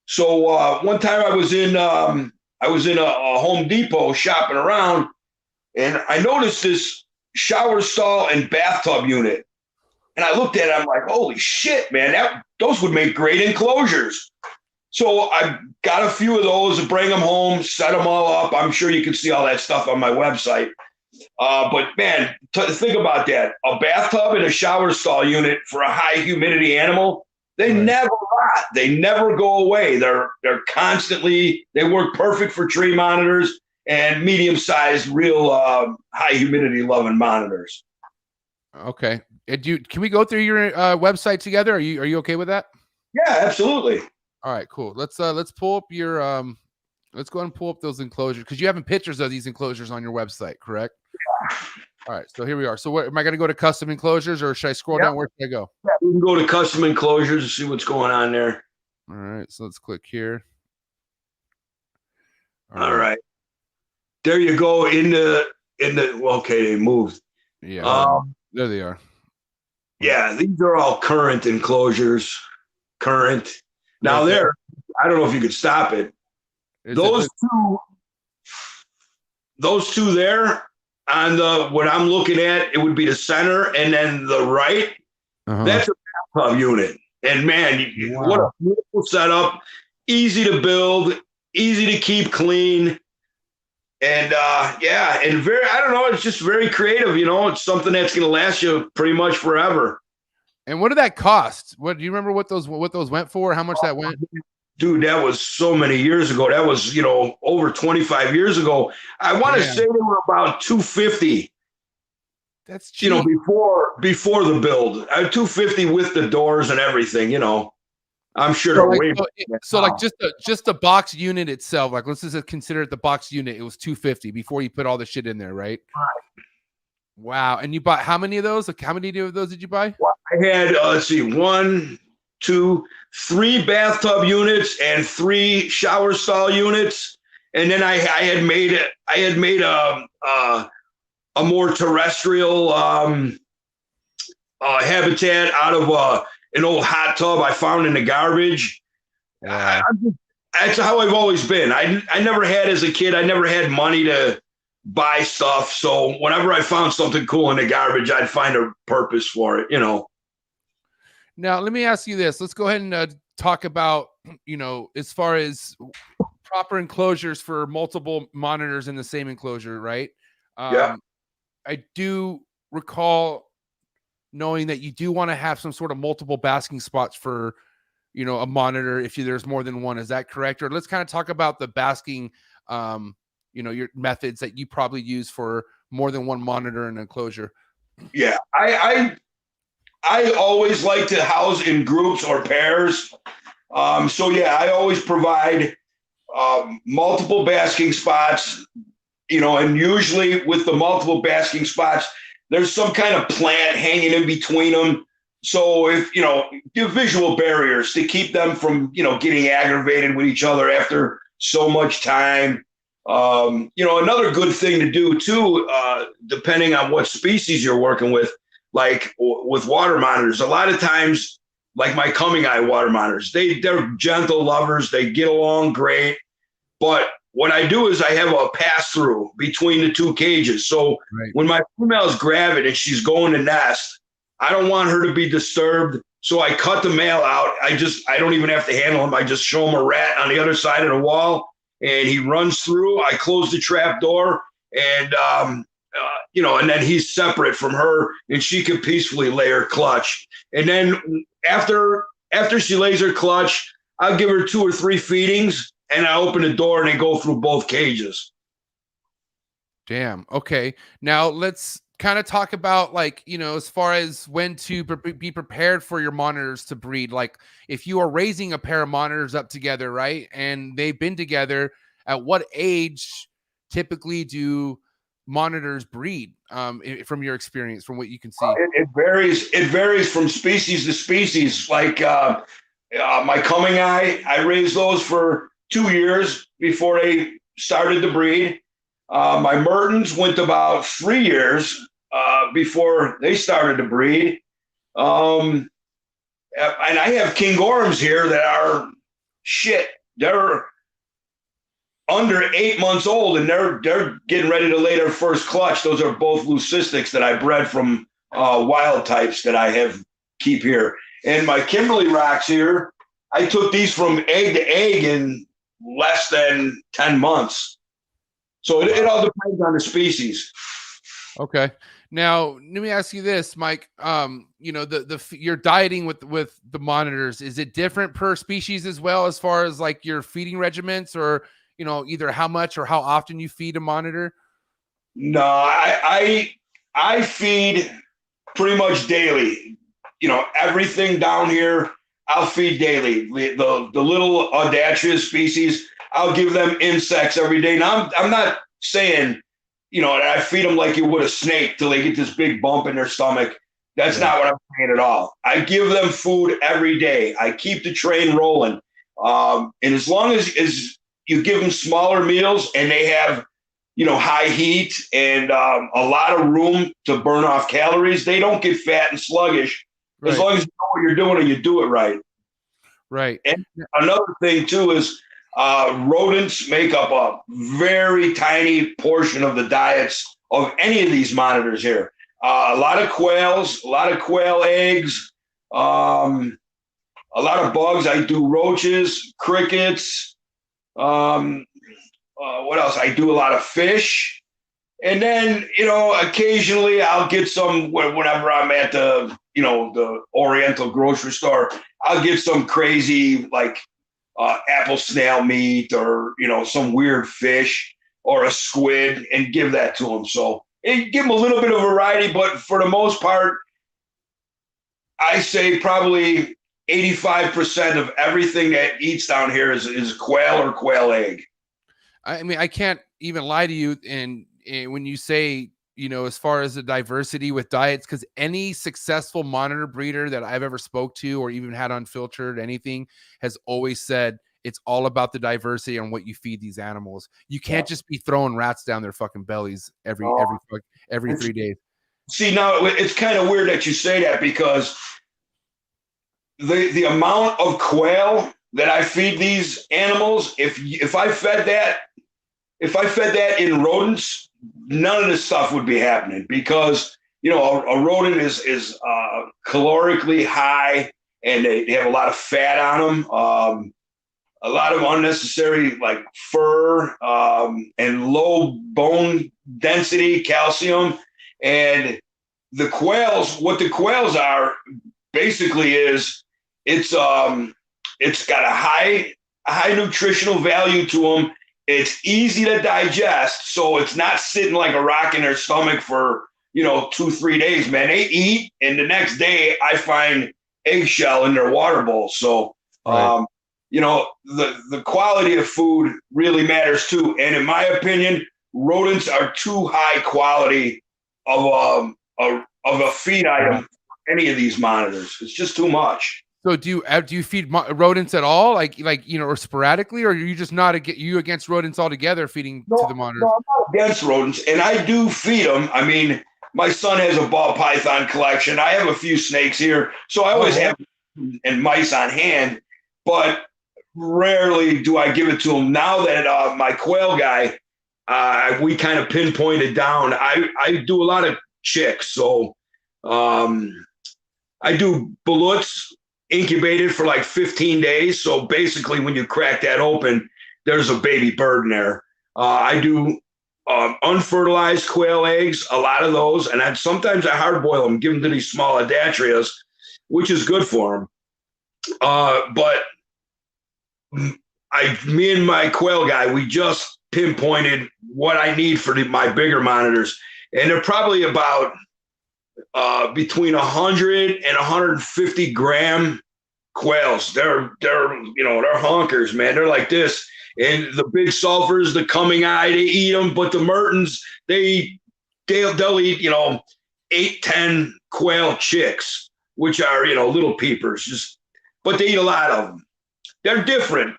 S6: So one time I was in a Home Depot shopping around, and I noticed this shower stall and bathtub unit. And I looked at it, I'm like, holy shit, man, those would make great enclosures. So I got a few of those and bring them home, set them all up. I'm sure you can see all that stuff on my website. But man, think about that. A bathtub and a shower stall unit for a high humidity animal, they never rot. They never go away. They're constantly, they work perfect for tree monitors and medium-sized, real high humidity loving monitors.
S3: Okay. Can we go through your website together? Are you okay with that?
S6: Yeah, absolutely.
S3: All right, cool. Let's pull up your let's go ahead and pull up those enclosures, because you have pictures of these enclosures on your website, correct? Yeah. All right, so here we are. So am I going to go to custom enclosures, or should I scroll down? Where should I go?
S6: Yeah, we can go to custom enclosures and see what's going on there.
S3: All right, so let's click here.
S6: All right. There you go. Okay, they moved.
S3: Yeah. There they are.
S6: Yeah, these are all current enclosures. Current. Now I don't know if you could stop it. Those two there on what I'm looking at, it would be the center, and then the right. That's a bathtub unit. And man, what a beautiful setup! Easy to build, easy to keep clean, and and very. I don't know. It's just very creative. It's something that's going to last you pretty much forever.
S3: And what did that cost? Do you remember what those went for? How much that went?
S6: Dude, that was so many years ago. That was, over 25 years ago. I want to say they were about $250. That's cheap. Before the build. $250 with the doors and everything, I'm sure
S3: just the box unit itself, like let's just consider it the box unit, it was $250 before you put all the shit in there, right? Wow. And you bought how many of those? Like, how many of those did you buy?
S6: Well, I had, 1, 2, 3 bathtub units and 3 shower stall units. And then I had made a more terrestrial habitat out of an old hot tub I found in the garbage. That's how I've always been. I never had, as a kid, I never had money to buy stuff. So whenever I found something cool in the garbage, I'd find a purpose for it,
S3: Now, let me ask you this. Let's go ahead and talk about, as far as proper enclosures for multiple monitors in the same enclosure, right? I do recall knowing that you do want to have some sort of multiple basking spots for, a monitor if there's more than one. Is that correct? Or let's kind of talk about the basking, your methods that you probably use for more than one monitor and enclosure.
S6: Yeah, I always like to house in groups or pairs. I always provide multiple basking spots, and usually with the multiple basking spots, there's some kind of plant hanging in between them So if, give visual barriers to keep them from, getting aggravated with each other after so much time. Another good thing to do too, depending on what species you're working with, like with water monitors, a lot of times, like my coming eye water monitors, they're gentle lovers. They get along great. But what I do is I have a pass through between the two cages. So when my female is gravid and she's going to nest, I don't want her to be disturbed. So I cut the male out. I don't even have to handle him. I just show him a rat on the other side of the wall and he runs through. I close the trap door and, and then he's separate from her and she can peacefully lay her clutch. And then after she lays her clutch, I'll give her 2 or 3 feedings and I open the door and they go through both cages.
S3: Damn. Okay. Now let's kind of talk about as far as when to be prepared for your monitors to breed. Like if you are raising a pair of monitors up together, right? And they've been together, at what age typically do monitors breed from your experience, from what you can see?
S6: It varies from species to species. Like my coming eye, I raised those for 2 years before they started to breed. My Merten'S went about 3 years before they started to breed. And I have King Gorhams here that are they're under 8 months old and they're getting ready to lay their first clutch. Those are both leucistics that I bred from wild types that I keep here. And my Kimberly rocks here, I took these from egg to egg in less than 10 months. So it all depends on the species.
S3: Okay. Now, let me ask you this, Mike. You're dieting with the monitors. Is it different per species as well, as far as like your feeding regimens, or either how much or how often you feed a monitor?
S6: No, I feed pretty much daily. Everything down here I'll feed daily. The little audacious species, I'll give them insects every day. Now I'm not saying, I feed them like you would a snake till they get this big bump in their stomach. That's not what I'm saying at all. I give them food every day. I keep the train rolling. And as long as you give them smaller meals and they have, high heat and a lot of room to burn off calories, they don't get fat and sluggish. Right. As long as you know what you're doing and you do it right.
S3: Right.
S6: And another thing too is rodents make up a very tiny portion of the diets of any of these monitors here. A lot of quails, a lot of quail eggs, a lot of bugs. I do roaches, crickets. What else? I do a lot of fish. And then, occasionally I'll get some whenever I'm at the Oriental grocery store, I'll get some crazy like apple snail meat or, some weird fish or a squid and give that to them. So give them a little bit of variety, but for the most part, I say probably 85% of everything that eats down here is quail or quail egg.
S3: I mean, I can't even lie to you. And when you say, as far as the diversity with diets, because any successful monitor breeder that I've ever spoke to or even had unfiltered anything has always said it's all about the diversity on what you feed these animals. You can't just be throwing rats down their fucking bellies every 3 days. See,
S6: now it's kind of weird that you say that, because the amount of quail that I feed these animals, if I fed that in rodents, none of this stuff would be happening, because a rodent is calorically high and they have a lot of fat on them, a lot of unnecessary like fur and low bone density, calcium. And the quails, what the quails are basically is it's got a high nutritional value to them. It's easy to digest, so it's not sitting like a rock in their stomach for 2-3 days, man. They eat, and the next day I find eggshell in their water bowl. So, right. The quality of food really matters too. And in my opinion, rodents are too high quality of a feed item for any of these monitors. It's just too much.
S3: So do you feed rodents at all, like or sporadically, or are you just not against rodents altogether feeding to the monitors?
S6: No, I'm not against rodents, and I do feed them. I mean, my son has a ball python collection. I have a few snakes here, so I always have and mice on hand, but rarely do I give it to them. Now that my quail guy, we kind of pinpointed down. I do a lot of chicks, so I do bullets incubated for like 15 days. So basically, when you crack that open, there's a baby bird in there. I do unfertilized quail eggs, a lot of those, and sometimes I hard boil them, give them to these small adatrias, which is good for them. But me and my quail guy, we just pinpointed what I need for my bigger monitors, and they're probably about between 100 and 150 gram quails. They're honkers, man. They're like this. And the big sulphurs, the coming eye, they eat them. But the Merten'S, they'll eat 8-10 quail chicks, which are little peepers. But they eat a lot of them. They're different.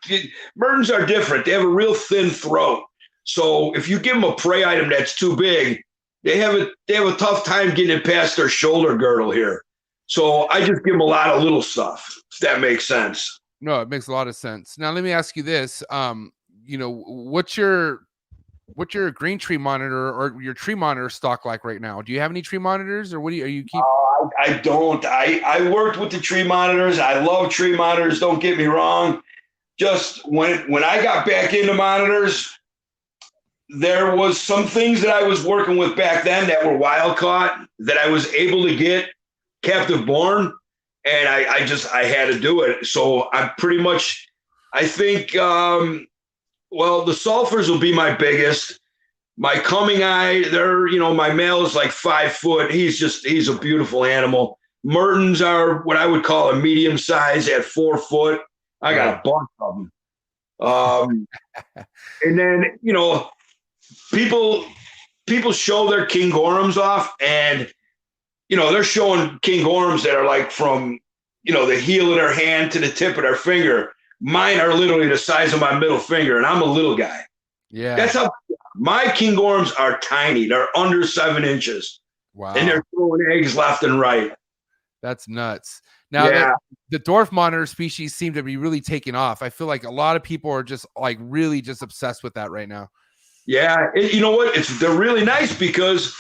S6: Merten'S are different. They have a real thin throat. So if you give them a prey item that's too big, they have a tough time getting it past their shoulder girdle here. So I just give them a lot of little stuff, if that makes sense.
S3: No, it makes a lot of sense. Now let me ask you this: what's your green tree monitor or your tree monitor stock like right now? Do you have any tree monitors, or what are you keep?
S6: I don't. I worked with the tree monitors. I love tree monitors. Don't get me wrong. Just when I got back into monitors, there was some things that I was working with back then that were wild caught that I was able to get captive born, and I had to do it. So I think the sulphurs will be my biggest. My coming eye, my male is like 5 foot. He's a beautiful animal. Merten'S are what I would call a medium size at 4 foot. I got a bunch of them. And then, people show their king gorhams off, and they're showing king gorhams that are like from the heel of their hand to the tip of their finger. Mine are literally the size of my middle finger, and I'm a little guy.
S3: Yeah,
S6: that's how my king gorhams are tiny. They're under 7 inches.
S3: Wow.
S6: And they're throwing eggs left and right.
S3: That's nuts. Now, the dwarf monitor species seem to be really taking off. I feel like a lot of people are just like really just obsessed with that right now.
S6: Yeah. You know what? They're really nice because,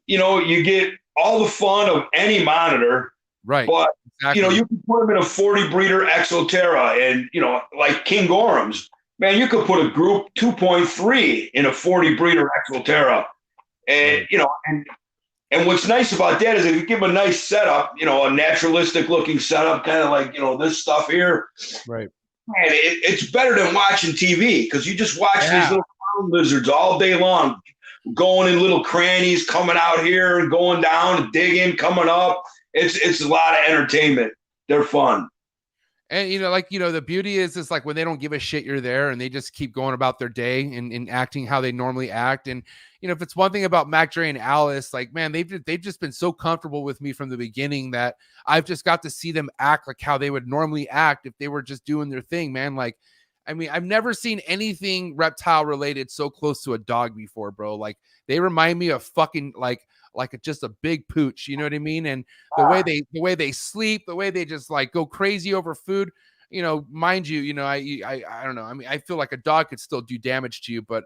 S6: you get all the fun of any monitor.
S3: Right.
S6: But, you can put them in a 40 breeder Exoterra and, like king gorhams. Man, you could put a group 2.3 in a 40 breeder Exoterra. And, and what's nice about that is if you give them a nice setup, a naturalistic looking setup, kind of like, this stuff here.
S3: Right.
S6: Man, it's better than watching TV because you just watch these little ground lizards all day long, going in little crannies, coming out here and going down, digging, coming up. It's a lot of entertainment. They're fun.
S3: And, the beauty is like when they don't give a shit, you're there and they just keep going about their day and acting how they normally act. And, if it's one thing about Mac, Dre, and Alice, like, man, they've just been so comfortable with me from the beginning that I've just got to see them act like how they would normally act if they were just doing their thing, man. Like, I mean, I've never seen anything reptile related so close to a dog before, bro. Like, they remind me of fucking just a big pooch, you know what I mean? And the way they sleep, the way they just like go crazy over food, mind you, I don't know. I mean, I feel like a dog could still do damage to you, but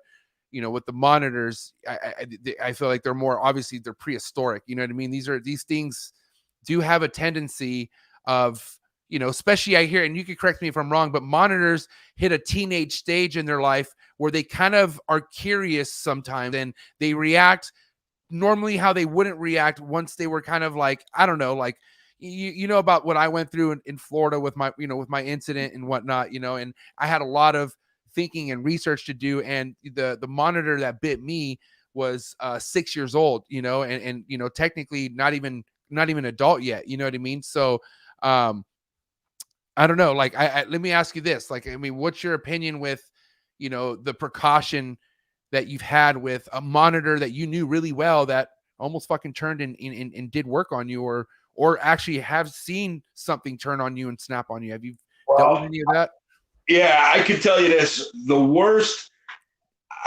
S3: with the monitors, I feel like they're more, obviously they're prehistoric, you know what I mean? These things do have a tendency of, especially I hear, and you can correct me if I'm wrong, but monitors hit a teenage stage in their life where they kind of are curious sometimes and they react normally how they wouldn't react once they were kind of like, I don't know, like, about what I went through in Florida with my, with my incident and whatnot, and I had a lot of thinking and research to do. And the monitor that bit me was 6 years old, and technically not even adult yet. You know what I mean? So, I don't know. Like, let me ask you this. Like, I mean, what's your opinion with, the precaution that you've had with a monitor that you knew really well that almost fucking turned and did work on you, or or actually have seen something turn on you and snap on you? Have you dealt with any of that?
S6: Yeah, I can tell you this. The worst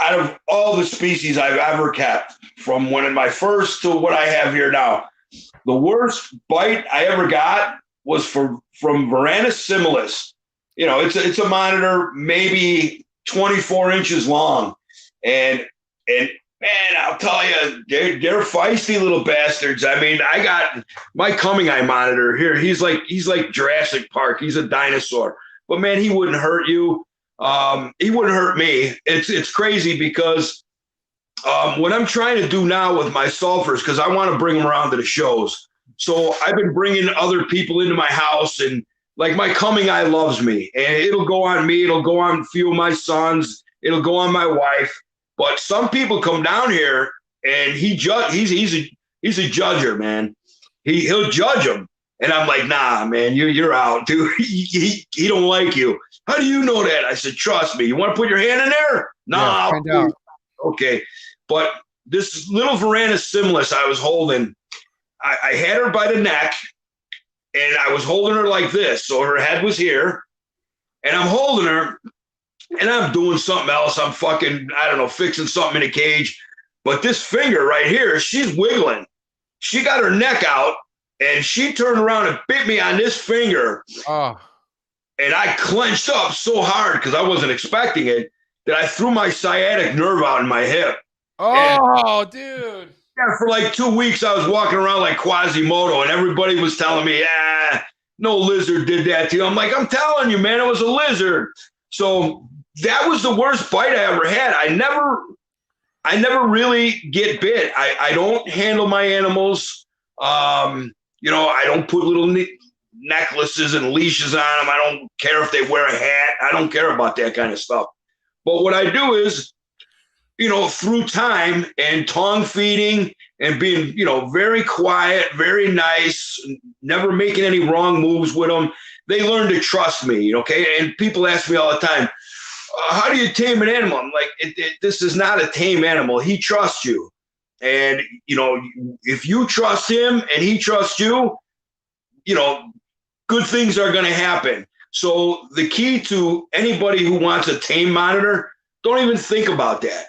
S6: out of all the species I've ever kept, from one of my first to what I have here now, the worst bite I ever got was from Varanus similis. You know, it's a monitor, maybe 24 inches long. And man, I'll tell you, they're feisty little bastards. I mean, I got my coming eye monitor here. He's like Jurassic Park. He's a dinosaur. But man, he wouldn't hurt you. He wouldn't hurt me. It's crazy because what I'm trying to do now with my sulfurs, because I want to bring them around to the shows. So I've been bringing other people into my house, and like my coming eye loves me, and it'll go on me. It'll go on a few of my sons. It'll go on my wife. But some people come down here, and he's a judger, man. He'll judge them. And I'm like, nah, man, you're out, dude. He don't like you. How do you know that? I said, trust me. You want to put your hand in there? Nah.
S3: Yeah,
S6: okay. But this little Varanus similis I was holding, I had her by the neck, and I was holding her like this. So her head was here, and I'm holding her, and I'm doing something else. I'm fucking, I don't know, fixing something in a cage. But this finger right here, she's wiggling. She got her neck out, and she turned around and bit me on this finger.
S3: Oh.
S6: And I clenched up so hard because I wasn't expecting it that I threw my sciatic nerve out in my hip.
S3: Oh, dude.
S6: Yeah, for like 2 weeks, I was walking around like Quasimodo, and everybody was telling me, no lizard did that to you. I'm like, I'm telling you, man, it was a lizard. So that was the worst bite I ever had. I never really get bit. I don't handle my animals. I don't put little necklaces and leashes on them. I don't care if they wear a hat. I don't care about that kind of stuff. But what I do is, through time and tongue feeding and being, very quiet, very nice, never making any wrong moves with them, they learn to trust me, okay? And people ask me all the time, how do you tame an animal? I'm like, this is not a tame animal. He trusts you. And, if you trust him and he trusts you, good things are going to happen. So the key to anybody who wants a tame monitor, don't even think about that.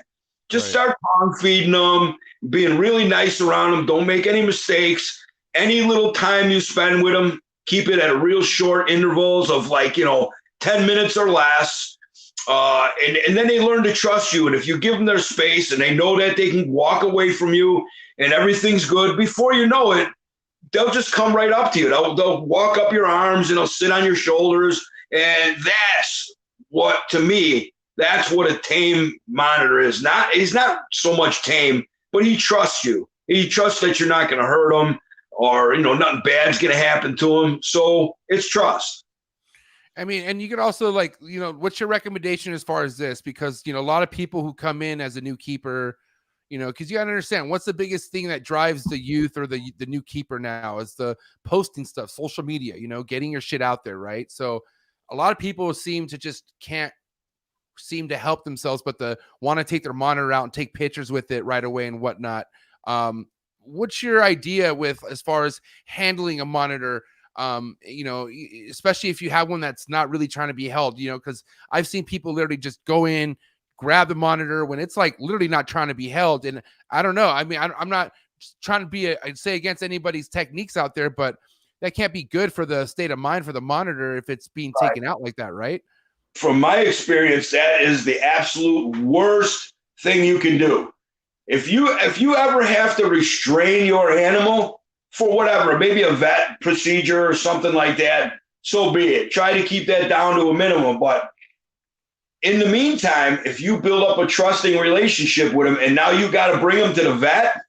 S6: Just start tongue feeding them, being really nice around them. Don't make any mistakes. Any little time you spend with them, keep it at real short intervals of 10 minutes or less. And then they learn to trust you. And if you give them their space and they know that they can walk away from you and everything's good, before you know it, they'll just come right up to you. They'll walk up your arms and they'll sit on your shoulders. And that's what, to me, that's what a tame monitor is. He's not so much tame, but he trusts you. He trusts that you're not going to hurt him or, nothing bad's going to happen to him. So it's trust.
S3: I mean, and you could also what's your recommendation as far as this? Because, a lot of people who come in as a new keeper, because you got to understand what's the biggest thing that drives the youth or the new keeper now is the posting stuff, social media, getting your shit out there. Right. So a lot of people seem to just can't seem to help themselves, but want to take their monitor out and take pictures with it right away and whatnot. What's your idea with as far as handling a monitor? Especially if you have one that's not really trying to be held, because I've seen people literally just go in, grab the monitor when it's like literally not trying to be held. And I don't know. I mean, I'm not trying to be I'd say against anybody's techniques out there, but that can't be good for the state of mind for the monitor if it's being taken out like that, right?
S6: From my experience, that is the absolute worst thing you can do. If you ever have to restrain your animal for whatever, maybe a vet procedure or something like that, so be it. Try to keep that down to a minimum. But in the meantime, if you build up a trusting relationship with them and now you got to bring them to the vet,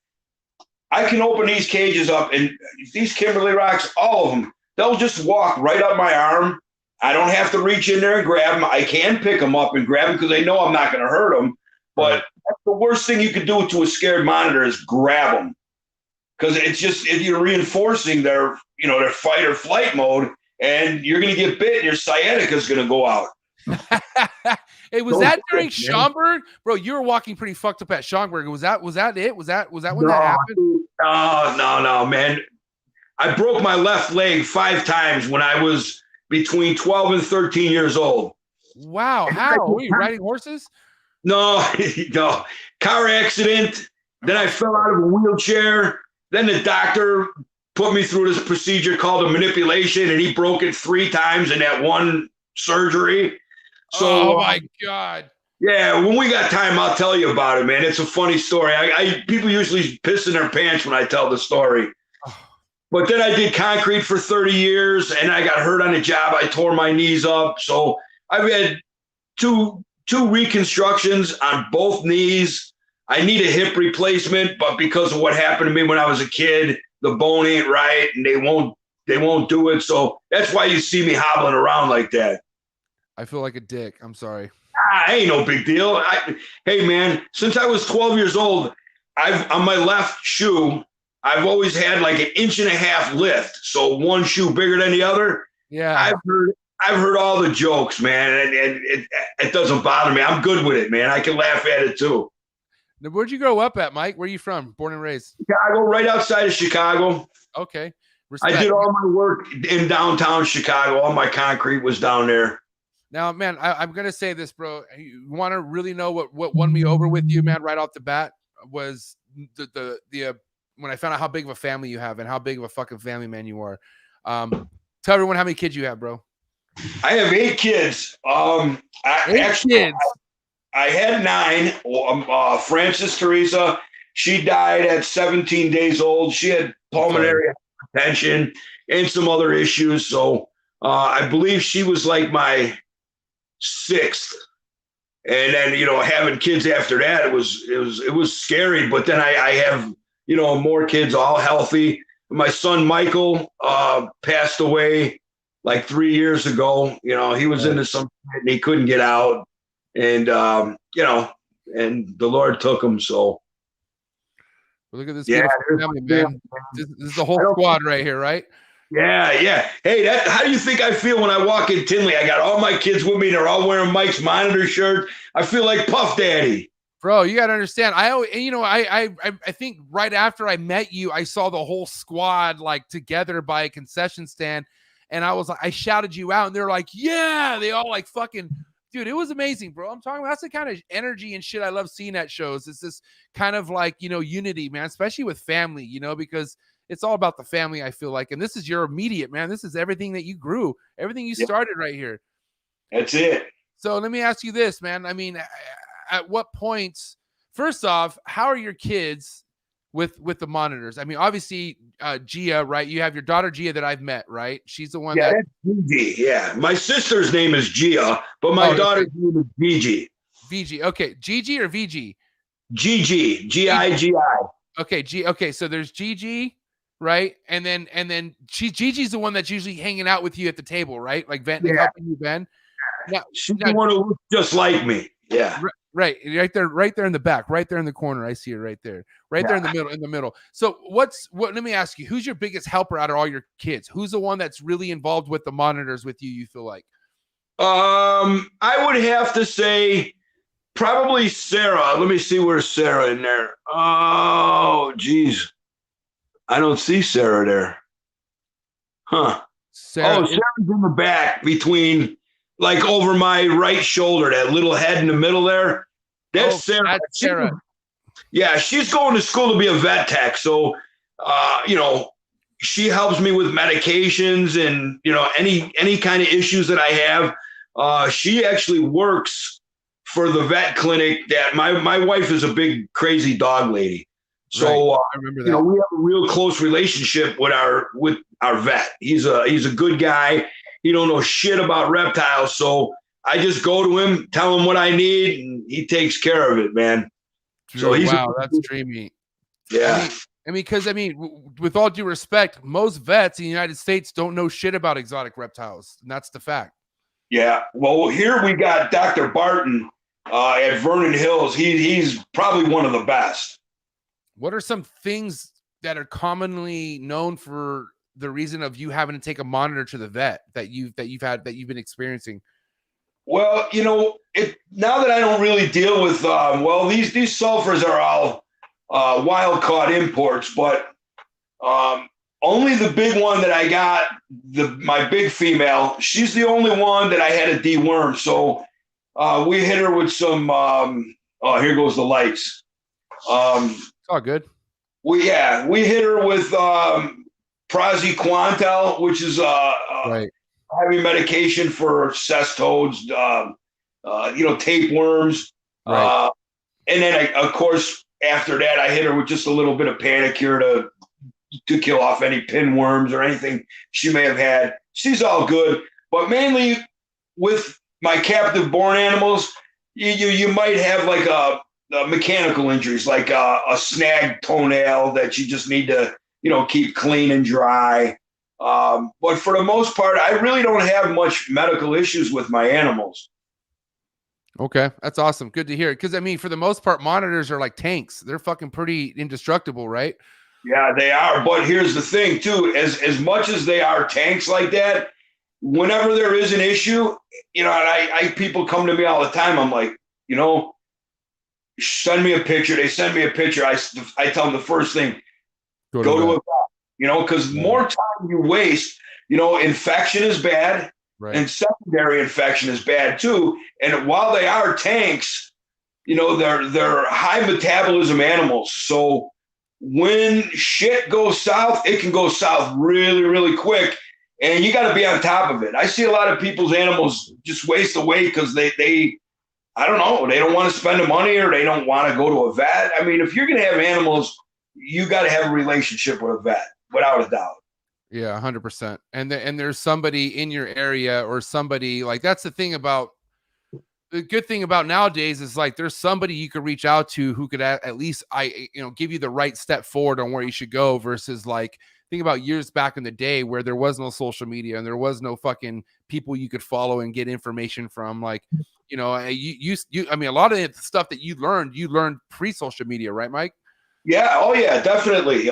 S6: I can open these cages up and these Kimberly Rocks, all of them, they'll just walk right up my arm. I don't have to reach in there and grab them. I can pick them up and grab them because they know I'm not going to hurt them. But that's the worst thing you could do to a scared monitor is grab them. Because it's just, you're reinforcing their fight or flight mode, and you're going to get bit and your sciatica is going to go out.
S3: Hey, was that during Schaumburg? Bro, you were walking pretty fucked up at Schaumburg. Was that it? Was that when that happened?
S6: No, man. I broke my left leg 5 times when I was between 12 and 13 years old.
S3: Wow. How? Were you riding horses?
S6: No, no. Car accident. Then I fell out of a wheelchair. Then the doctor put me through this procedure called a manipulation, and he broke it 3 times in that one surgery. So,
S3: oh my God.
S6: Yeah, when we got time, I'll tell you about it, man. It's a funny story. People usually piss in their pants when I tell the story. But then I did concrete for 30 years, and I got hurt on the job. I tore my knees up. So I've had two reconstructions on both knees. I need a hip replacement, but because of what happened to me when I was a kid, the bone ain't right, and they won't do it. So that's why you see me hobbling around like that.
S3: I feel like a dick. I'm sorry.
S6: Ain't no big deal. Hey, man, since I was 12 years old, on my left shoe, I've always had like an 1.5 inch lift. So one shoe bigger than the other.
S3: Yeah.
S6: I've heard all the jokes, man, and it doesn't bother me. I'm good with it, man. I can laugh at it too.
S3: Now, where'd you grow up at, Mike? Where are you from? Born and raised?
S6: Chicago, right outside of Chicago.
S3: Okay. Respect.
S6: I did all my work in downtown Chicago. All my concrete was down there.
S3: Now, man, I'm going to say this, bro. You want to really know what won me over with you, man, right off the bat was the when I found out how big of a family you have and how big of a fucking family man you are. Tell everyone how many kids you have, bro.
S6: I have 8 kids.
S3: Kids.
S6: I had 9. Frances Teresa, she died at 17 days old. She had pulmonary hypertension and some other issues. So I believe she was like my 6th. And then, having kids after that, it was scary. But then I have, more kids, all healthy. My son, Michael, passed away like 3 years ago. He was into some and he couldn't get out. And, and the Lord took him. So.
S3: Well, look at this beautiful family, man. This is the whole squad right here, right?
S6: Yeah. Hey, how do you think I feel when I walk in Tinley? I got all my kids with me. They're all wearing Mike's Monitor shirt. I feel like Puff Daddy.
S3: Bro, you got to understand. I think right after I met you, I saw the whole squad like together by a concession stand. And I shouted you out and they're like, yeah, they all like fucking, dude, it was amazing, bro. I'm talking about that's the kind of energy and shit I love seeing at shows. It's this kind of like, unity, man, especially with family, because it's all about the family, I feel like. And this is your immediate, man. This is everything that you grew, everything you started right here.
S6: That's it. So
S3: let me ask you this, man. I mean, at what points, first off, how are your kids with the monitors? I mean, obviously, Gia, right? You have your daughter, Gia, that I've met, right? She's the one
S6: that's Gigi. Yeah. My sister's name is Gia, but my daughter's name is Gigi.
S3: Gigi. Okay. Gigi or VG?
S6: Gigi. G-I-G-I.
S3: Okay. Okay. So there's Gigi. Right. And then Gigi's the one that's usually hanging out with you at the table, right? Like helping you bend.
S6: She's the one who looks just like me. Yeah.
S3: Right there in the back, right there in the corner. I see her right there, there in the middle. So let me ask you, who's your biggest helper out of all your kids? Who's the one that's really involved with the monitors with you? You feel like?
S6: I would have to say probably Sarah. Let me see where's Sarah in there. Oh, geez. I don't see Sarah there. Huh. Sarah's in the back between, like over my right shoulder, that little head in the middle there. That's Sarah.
S3: That's Sarah.
S6: She's going to school to be a vet tech. So, she helps me with medications and, any kind of issues that I have. She actually works for the vet clinic that my wife is a big, crazy dog lady. So
S3: I remember that.
S6: We have a real close relationship with our vet. He's a good guy. He don't know shit about reptiles, so I just go to him, tell him what I need, and he takes care of it, man.
S3: So that's dreamy.
S6: Yeah.
S3: Because with all due respect, most vets in the United States don't know shit about exotic reptiles, and that's the fact.
S6: Yeah. Well, here we got Dr. Barton at Vernon Hills. He's probably one of the best.
S3: What are some things that are commonly known for the reason of you having to take a monitor to the vet that you've been experiencing?
S6: Well, now that I don't really deal with these sulfurs are all wild caught imports, but only the big one that I got, my big female, she's the only one that I had to deworm. So we hit her with some, here goes the lights.
S3: It's all good.
S6: We hit her with praziquantel, which is
S3: Right.
S6: heavy medication for cestodes, tapeworms.
S3: Right.
S6: And then, of course, after that, I hit her with just a little bit of Panicure to kill off any pinworms or anything she may have had. She's all good. But mainly with my captive born animals, you might have like a mechanical injuries, like a snagged toenail that you just need to, keep clean and dry. But for the most part, I really don't have much medical issues with my animals.
S3: Okay, that's awesome. Good to hear. Because I mean, for the most part, monitors are like tanks. They're fucking pretty indestructible, right?
S6: Yeah, they are. But here's the thing, too. As much as they are tanks like that, whenever there is an issue, and I people come to me all the time. I'm like, send me a picture. They send me a picture. I tell them the first thing, go to a vet, because more time you waste, infection is bad. Right. And secondary infection is bad too. And while they are tanks, they're high metabolism animals. So when shit goes south, it can go south really, really quick. And you got to be on top of it. I see a lot of people's animals just waste away because they I don't know, they don't want to spend the money or they don't want to go to a vet. I mean, if you're going to have animals, you got to have a relationship with a vet, without a doubt.
S3: Yeah, 100%. And there's somebody in your area or somebody like that's the thing about the good thing about nowadays is like there's somebody you could reach out to who could at least give you the right step forward on where you should go versus like think about years back in the day where there was no social media and there was no fucking people you could follow and get information from. Like, I mean, a lot of the stuff that you learned pre-social media, right, Mike?
S6: Yeah. Oh yeah, definitely.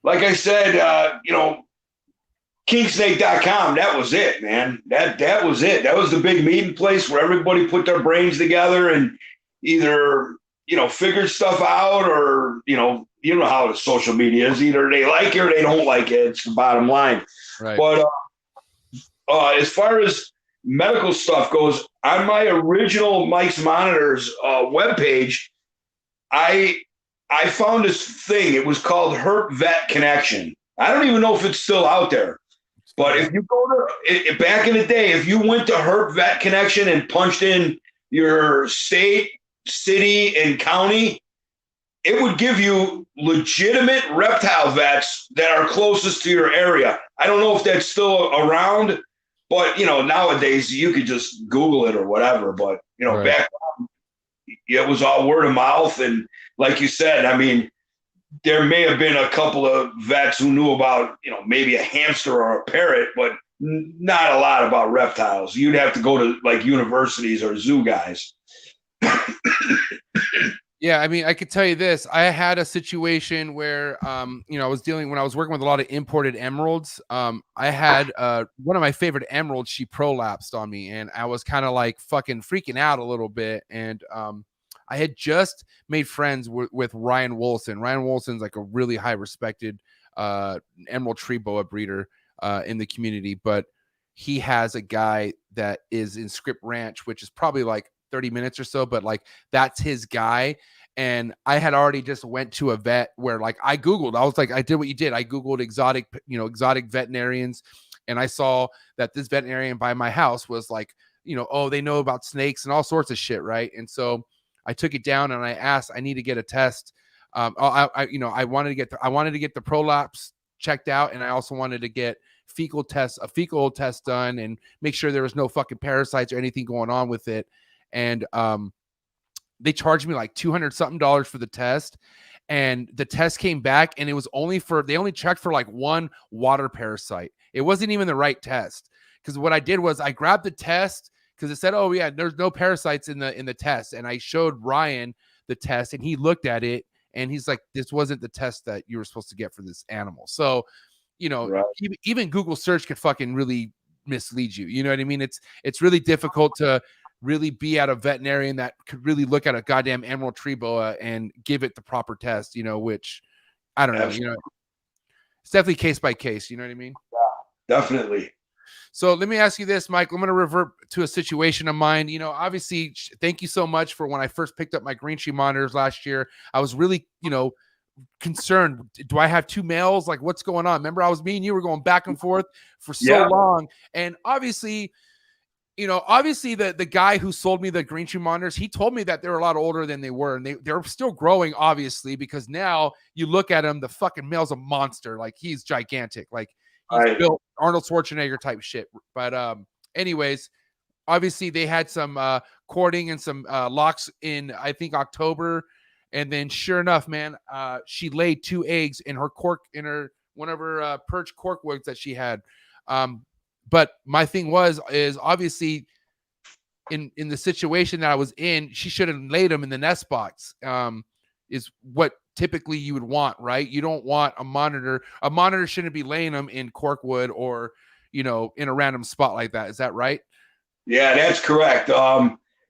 S6: Like I said, kingsnake.com, that was it, man. That was it. That was the big meeting place where everybody put their brains together and either, figured stuff out or, you know how the social media is. Either they like it or they don't like it. It's the bottom line. Right. But as far as medical stuff goes, on my original Mike's Monitors webpage, I found this thing. It was called Herp Vet Connection. I don't even know if it's still out there. But if you go to back in the day, if you went to Herp Vet Connection and punched in your state, city, and county, it would give you legitimate reptile vets that are closest to your area. I don't know if that's still around, but nowadays you could just Google it or whatever. But right. Back then, it was all word of mouth, and like you said, I mean, there may have been a couple of vets who knew about, maybe a hamster or a parrot, but not a lot about reptiles. You'd have to go to like universities or zoo guys.
S3: Yeah, I mean, I could tell you this. I had a situation where, I was when I was working with a lot of imported emeralds. I had one of my favorite emeralds. She prolapsed on me, and I was kind of like fucking freaking out a little bit. And I had just made friends with Ryan Wolson. Ryan Wolson's like a really high respected emerald tree boa breeder in the community, but he has a guy that is in Script Ranch, which is probably like 30 minutes or so, but like that's his guy. And I had already just went to a vet where like I Googled, I was like, I did what you did. I Googled exotic veterinarians. And I saw that this veterinarian by my house was like, they know about snakes and all sorts of shit. Right. And so I took it down and I asked, I need to get a test. I wanted to get the prolapse checked out. And I also wanted to get a fecal test done and make sure there was no fucking parasites or anything going on with it. And they charged me like $200 something for the test. And the test came back and it was they only checked for like one water parasite. It wasn't even the right test. Because what I did was I grabbed the test because it said, oh yeah, there's no parasites in the test. And I showed Ryan the test and he looked at it and he's like, this wasn't the test that you were supposed to get for this animal. So, right. even Google search could fucking really mislead you. You know what I mean? It's really difficult to really be at a veterinarian that could really look at a goddamn emerald tree boa and give it the proper test, which I don't know, it's definitely case by case. You know what I mean?
S6: Definitely.
S3: So let me ask you this, Mike. I'm going to revert to a situation of mine. You know, obviously, thank you so much for when I first picked up my green tree monitors last year. I was really, you know, concerned. Do I have 2 males? Like, what's going on? Remember, me and you were going back and forth for so long. And obviously, you know, the guy who sold me the green tree monitors, he told me that they're a lot older than they were. And they're still growing, obviously, because now you look at him, the fucking male's a monster. Like, he's gigantic. Like, he's built Arnold Schwarzenegger type shit. But anyways, obviously they had some courting and some locks in, I think, October. And then sure enough, man, she laid 2 eggs in her one of her perch corkwoods that she had. But my thing is obviously in the situation that I was in, she should have laid them in the nest box. Is what typically you would want, right? You don't want a monitor. A monitor shouldn't be laying them in corkwood or, you know, in a random spot like that. Is that right?
S6: Yeah, that's correct.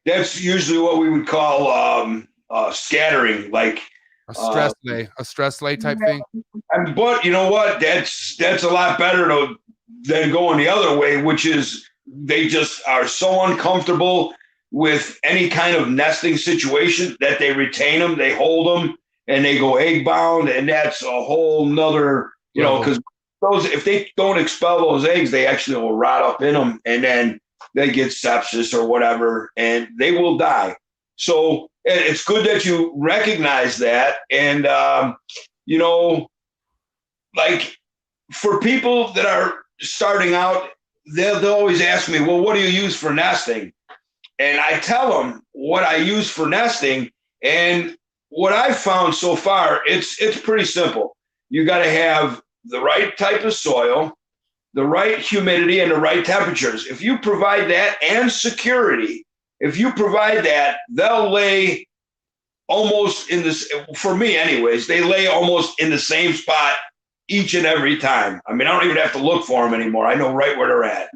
S6: That's usually what we would call scattering, like
S3: a stress lay type thing.
S6: But you know what? That's a lot better than going the other way, which is they just are so uncomfortable with any kind of nesting situation that they retain them, they hold them, and they go egg bound, and that's a whole nother, you know, because if they don't expel those eggs, they actually will rot up in them, and then they get sepsis or whatever, and they will die. So it's good that you recognize that, and you know, like for people that are starting out, they'll always ask me, well, what do you use for nesting? And I tell them what I use for nesting. And what I've found so far, it's pretty simple. You got to have the right type of soil, the right humidity, and the right temperatures. If you provide that and security, if you provide that, they'll lay almost in this, for me anyways, they lay almost in the same spot each and every time. I mean, I don't even have to look for them anymore. I know right where they're at.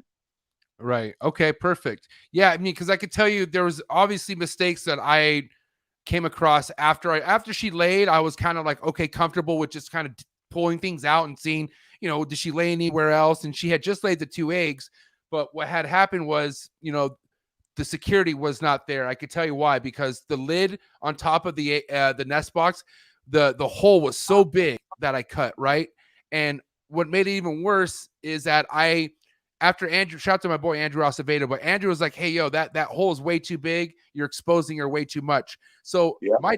S3: Right. Okay, perfect. Yeah, I mean, because I could tell you there was obviously mistakes that I came across after she laid. I was kind of like, okay, comfortable with just kind of pulling things out and seeing, you know, did she lay anywhere else? And she had just laid the 2 eggs. But what had happened was, you know, the security was not there. I could tell you why, because the lid on top of the nest box, the hole was so big that I cut, right? And what made it even worse is that after Andrew, shout out to my boy Andrew Acevedo, but Andrew was like, hey, yo, that hole is way too big. You're exposing her way too much. So my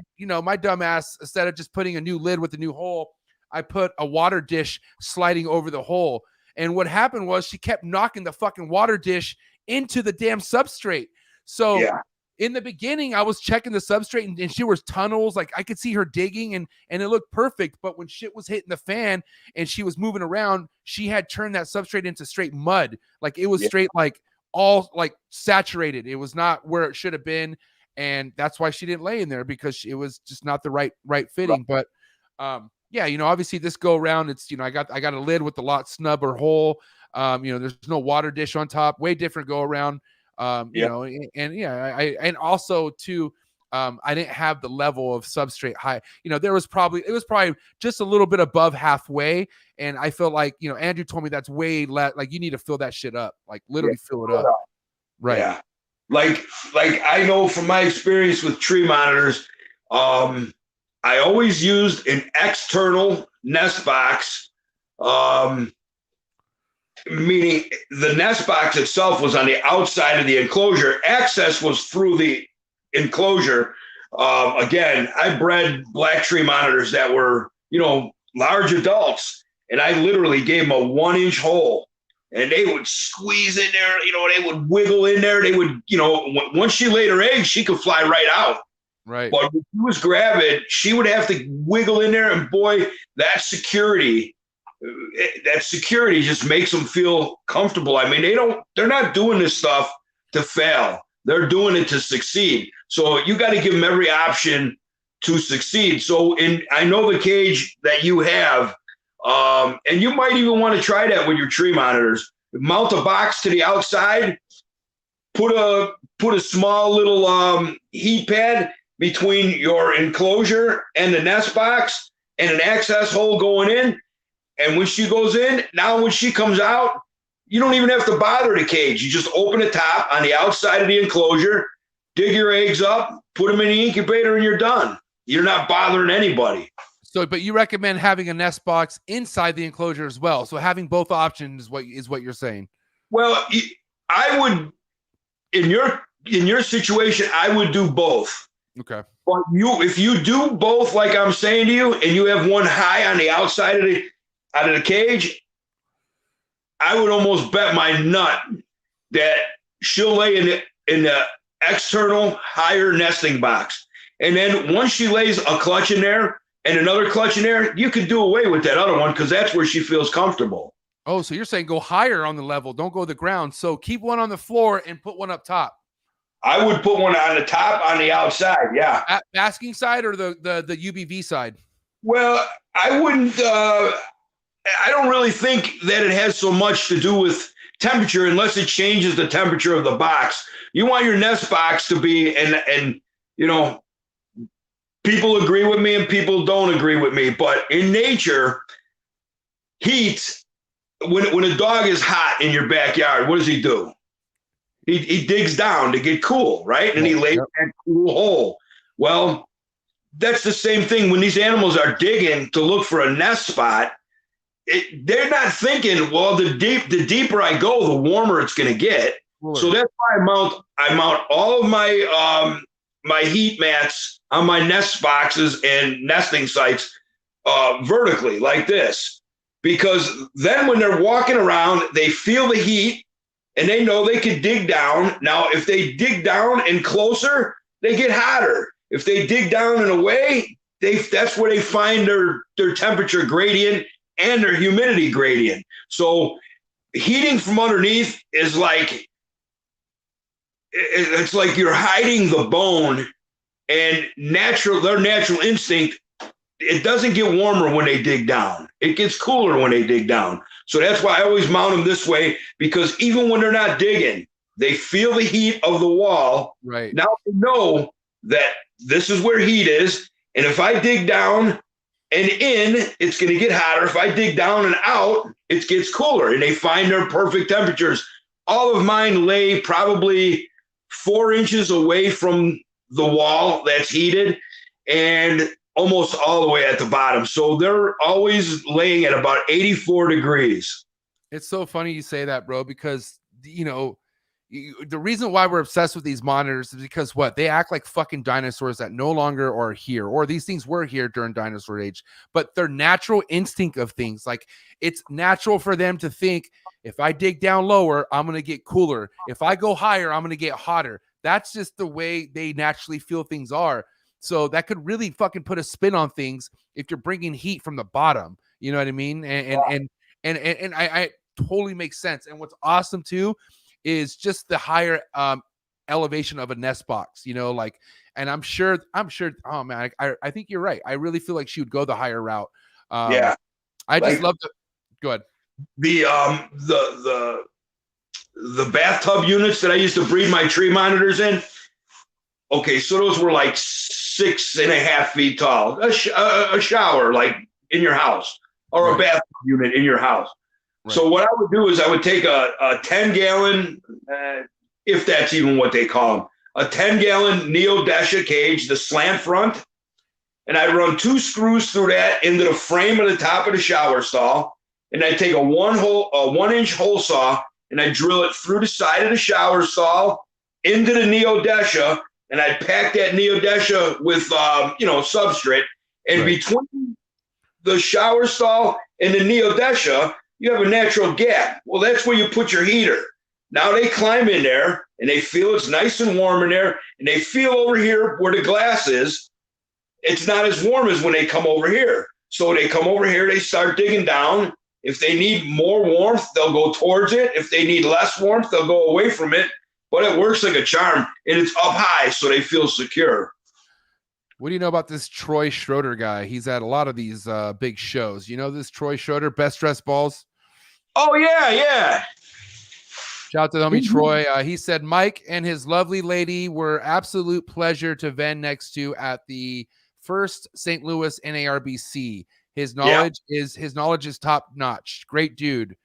S3: dumb ass, instead of just putting a new lid with a new hole, I put a water dish sliding over the hole. And what happened was she kept knocking the fucking water dish into the damn substrate. So in the beginning, I was checking the substrate and she was tunnels. Like I could see her digging and it looked perfect. But when shit was hitting the fan and she was moving around, she had turned that substrate into straight mud. Like it was straight, like all like saturated. It was not where it should have been. And that's why she didn't lay in there, because it was just not the right fitting. But yeah, you know, obviously this go around, it's, you know, I got a lid with a lot snub or hole. You know, there's no water dish on top, way different go around. You know, and also too, I didn't have the level of substrate high. You know, it was probably just a little bit above halfway. And I feel like, you know, Andrew told me that's way less. Like you need to fill that shit up, like literally fill it up. Right.
S6: Yeah. Like I know from my experience with tree monitors, I always used an external nest box, meaning the nest box itself was on the outside of the enclosure. Access was through the enclosure. Again, I bred black tree monitors that were, you know, large adults, and I literally gave them a 1-inch hole, and they would squeeze in there, you know, they would wiggle in there. They would, you know, once she laid her eggs, she could fly right out.
S3: Right.
S6: But when she was gravid, she would have to wiggle in there, and boy, that security just makes them feel comfortable. I mean, they're not doing this stuff to fail. They're doing it to succeed. So you got to give them every option to succeed. So I know the cage that you have, and you might even want to try that with your tree monitors. Mount a box to the outside, put a small little heat pad between your enclosure and the nest box, and an access hole going in. And when she goes in, now when she comes out, you don't even have to bother the cage. You just open the top on the outside of the enclosure, dig your eggs up, put them in the incubator, and you're done. You're not bothering anybody.
S3: So, but you recommend having a nest box inside the enclosure as well. So having both options is what you're saying.
S6: Well, I would, in your situation, I would do both.
S3: Okay.
S6: But if you do both, like I'm saying to you, and you have one high on the outside of the cage, I would almost bet my nut that she'll lay in the external higher nesting box. And then once she lays a clutch in there and another clutch in there, you can do away with that other one because that's where she feels comfortable.
S3: Oh, so you're saying go higher on the level. Don't go to the ground. So keep one on the floor and put one up top.
S6: I would put one on the top on the outside. Yeah.
S3: Basking side or the UBV side?
S6: Well, I wouldn't, I don't really think that it has so much to do with temperature unless it changes the temperature of the box. You want your nest box to be, and you know, people agree with me and people don't agree with me, but in nature, heat, when a dog is hot in your backyard, what does he do? He digs down to get cool, right? And he lays that cool hole. Well, that's the same thing when these animals are digging to look for a nest spot. They're not thinking, well, the deeper I go, the warmer it's going to get. Cooler. So that's why I mount all of my my heat mats on my nest boxes and nesting sites vertically like this, because then when they're walking around, they feel the heat and they know they can dig down. Now, if they dig down and closer, they get hotter. If they dig down and away, that's where they find their temperature gradient and their humidity gradient. So heating from underneath is like, it's like you're hiding the bone, and their natural instinct, it doesn't get warmer when they dig down. It gets cooler when they dig down. So that's why I always mount them this way, because even when they're not digging, they feel the heat of the wall.
S3: Right.
S6: Now they know that this is where heat is. And if I dig down and in, it's going to get hotter. If I dig down and out, it gets cooler, and they find their perfect temperatures. All of mine lay probably 4 inches away from the wall that's heated and almost all the way at the bottom. So they're always laying at about 84 degrees.
S3: It's so funny you say that, bro, because, you know, the reason why we're obsessed with these monitors is because they act like fucking dinosaurs that no longer are here, or these things were here during dinosaur age, but their natural instinct of things, like it's natural for them to think, if I dig down lower, I'm going to get cooler. If I go higher, I'm going to get hotter. That's just the way they naturally feel things are. So that could really fucking put a spin on things if you're bringing heat from the bottom. You know what I mean? And I totally makes sense. And what's awesome too is just the higher elevation of a nest box, you know, like, and I'm sure, oh man, I think you're right. I really feel like she would go the higher route.
S6: Yeah.
S3: I just love go ahead.
S6: The bathtub units that I used to breed my tree monitors in. Okay. So those were like 6.5 feet tall, a shower, like in your house, or a bathtub unit in your house. Right. So what I would do is I would take a 10-gallon, if that's even what they call them, a 10-gallon Neodesha cage, the slant front, and I'd run 2 screws through that into the frame of the top of the shower stall, and I'd take a 1-inch hole saw, and I'd drill it through the side of the shower stall into the Neodesha, and I'd pack that Neodesha with substrate, and between the shower stall and the Neodesha, you have a natural gap. Well, that's where you put your heater. Now they climb in there and they feel it's nice and warm in there, and they feel over here where the glass is, it's not as warm as when they come over here. So they come over here, they start digging down. If they need more warmth, they'll go towards it. If they need less warmth, they'll go away from it. But it works like a charm, and it's up high, so they feel secure.
S3: What do you know about this Troy Schroeder guy? He's at a lot of these big shows. You know this Troy Schroeder, Best Dressed Balls?
S6: Oh, yeah.
S3: Shout out to the homie Troy. He said Mike and his lovely lady were absolute pleasure to vend next to at the first St. Louis NARBC. His knowledge is top notch. Great dude.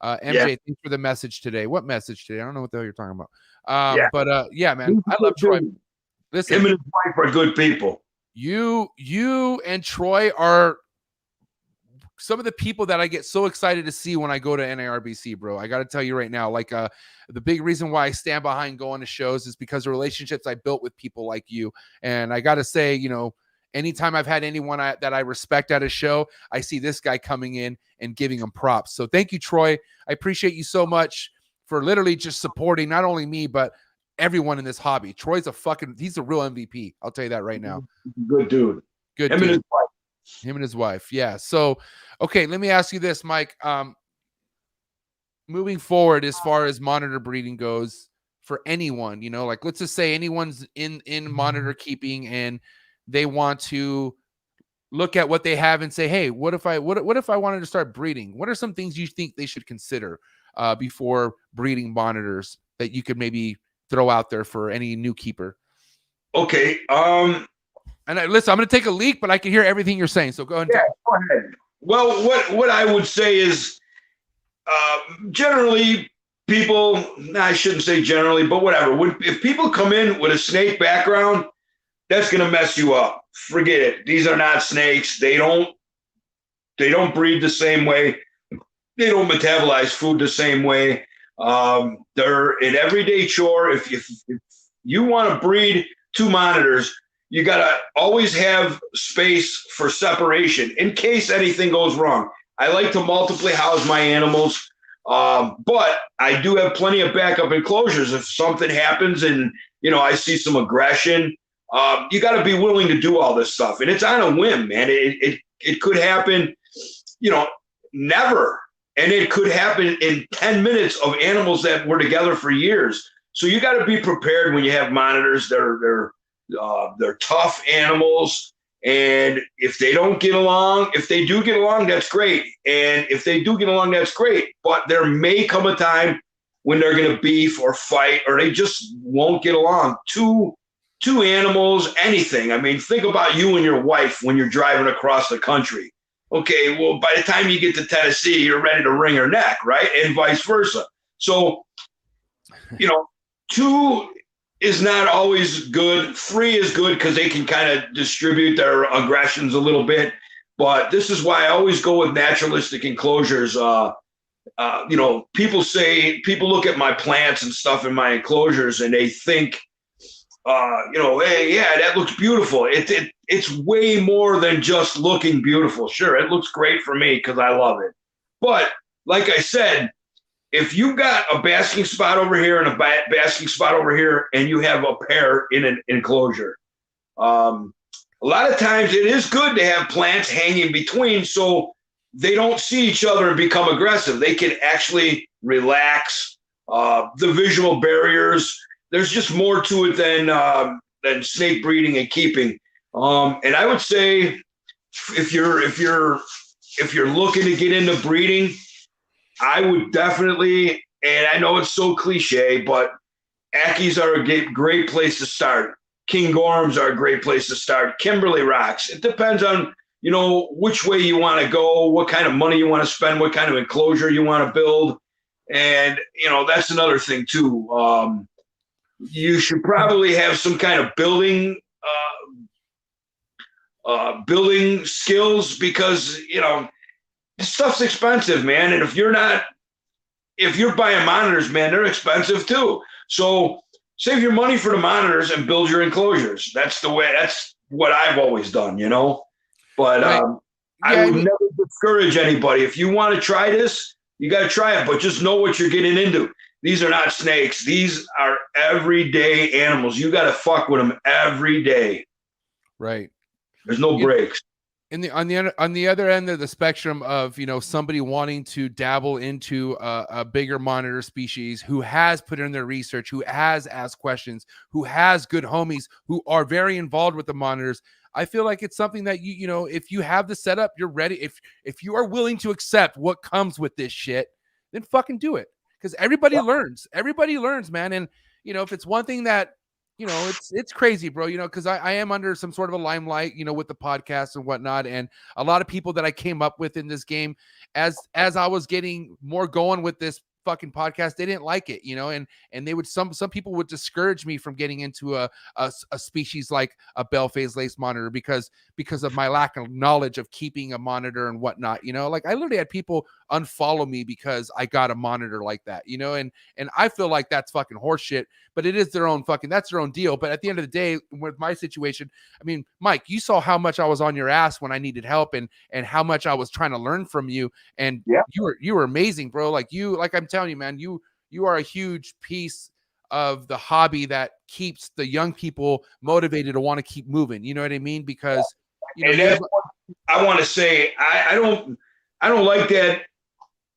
S3: MJ, thanks for the message today. What message today? I don't know what the hell you're talking about. But yeah, man, I love Troy. Listen,
S6: him and his wife are good people.
S3: You and Troy are some of the people that I get so excited to see when I go to NARBC, bro. I got to tell you right now, like the big reason why I stand behind going to shows is because of relationships I built with people like you. And I got to say, you know, anytime I've had anyone that I respect at a show, I see this guy coming in and giving him props. So thank you, Troy. I appreciate you so much for literally just supporting not only me, but everyone in this hobby. Troy's he's a real MVP. I'll tell you that right now.
S6: Good dude.
S3: Good
S6: Him
S3: dude.
S6: and his wife.
S3: Him and his wife. Yeah. So, okay, let me ask you this, Mike. Moving forward, as far as monitor breeding goes, for anyone, you know, like let's just say anyone's in monitor keeping and they want to look at what they have and say, hey, what if I wanted to start breeding? What are some things you think they should consider before breeding monitors that you could maybe throw out there for any new keeper?
S6: Okay.
S3: And listen, I'm going to take a leak, but I can hear everything you're saying. So go ahead.
S6: Yeah, go ahead. Well, what I would say is generally people, I shouldn't say generally, but whatever. If people come in with a snake background, that's going to mess you up. Forget it. These are not snakes. They don't breed the same way. They don't metabolize food the same way. They're an everyday chore. If you want to breed two monitors, you got to always have space for separation in case anything goes wrong. I like to multiply house my animals, but I do have plenty of backup enclosures. If something happens and, you know, I see some aggression, you got to be willing to do all this stuff. And it's on a whim, man. It could happen, you know, never. And it could happen in 10 minutes of animals that were together for years. So you got to be prepared when you have monitors. They're tough animals, and if they don't get along, if they do get along, that's great. And if they do get along, that's great. But there may come a time when they're going to beef or fight, or they just won't get along. Two animals, anything. I mean, think about you and your wife when you're driving across the country. Okay, well, by the time you get to Tennessee, you're ready to wring her neck, right? And vice versa. So, you know, two is not always good. Three is good because they can kind of distribute their aggressions a little bit. But this is why I always go with naturalistic enclosures. You know, people look at my plants and stuff in my enclosures and they think, you know, hey, yeah, that looks beautiful. It's way more than just looking beautiful. Sure, it looks great for me because I love it. But like I said, if you got a basking spot over here and a basking spot over here, and you have a pair in an enclosure, a lot of times it is good to have plants hanging between so they don't see each other and become aggressive. They can actually relax the visual barriers. There's just more to it than snake breeding and keeping. And I would say if you're looking to get into breeding, I would definitely, and I know it's so cliche, but Ackies are a great place to start. King Gorms are a great place to start. Kimberly Rocks. It depends on, you know, which way you want to go, what kind of money you want to spend, what kind of enclosure you want to build. And, you know, that's another thing too. You should probably have some kind of building skills because, you know, this stuff's expensive, man. And if you're buying monitors, man, they're expensive too. So save your money for the monitors and build your enclosures. That's what I've always done, you know? But I would never discourage anybody. If you want to try this, you got to try it, but just know what you're getting into. These are not snakes. These are everyday animals. You got to fuck with them every day.
S3: Right.
S6: There's no breaks.
S3: On the other end of the spectrum of, you know, somebody wanting to dabble into a bigger monitor species who has put in their research, who has asked questions, who has good homies who are very involved with the monitors, I feel like it's something that you know, if you have the setup, you're ready. If you are willing to accept what comes with this shit, then fucking do it. Because everybody learns, man. And, you know, if it's one thing that it's crazy, bro, because I am under some sort of a limelight, with the podcast and whatnot. And a lot of people that I came up with in this game, as I was getting more going with this fucking podcast, they didn't like it, and they would, some people would discourage me from getting into a species like a bell phase lace monitor because of my lack of knowledge of keeping a monitor and whatnot. Like I literally had people unfollow me because I got a monitor like that, and I feel like that's fucking horseshit, but it is that's their own deal. But at the end of the day, with my situation, I mean, Mike, you saw how much I was on your ass when I needed help and how much I was trying to learn from you. And you were amazing, bro. Like I'm telling you, man, you are a huge piece of the hobby that keeps the young people motivated to want to keep moving. You know what I mean? Because
S6: I want to say, I don't like that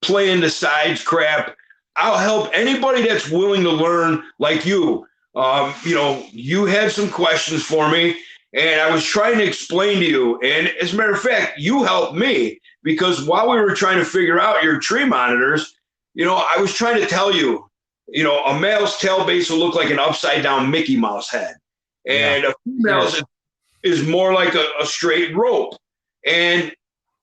S6: playing the sides crap. I'll help anybody that's willing to learn, like you. You had some questions for me, and I was trying to explain to you. And as a matter of fact, you helped me, because while we were trying to figure out your tree monitors, I was trying to tell you, a male's tail base will look like an upside down Mickey Mouse head, and a female's is more like a straight rope. And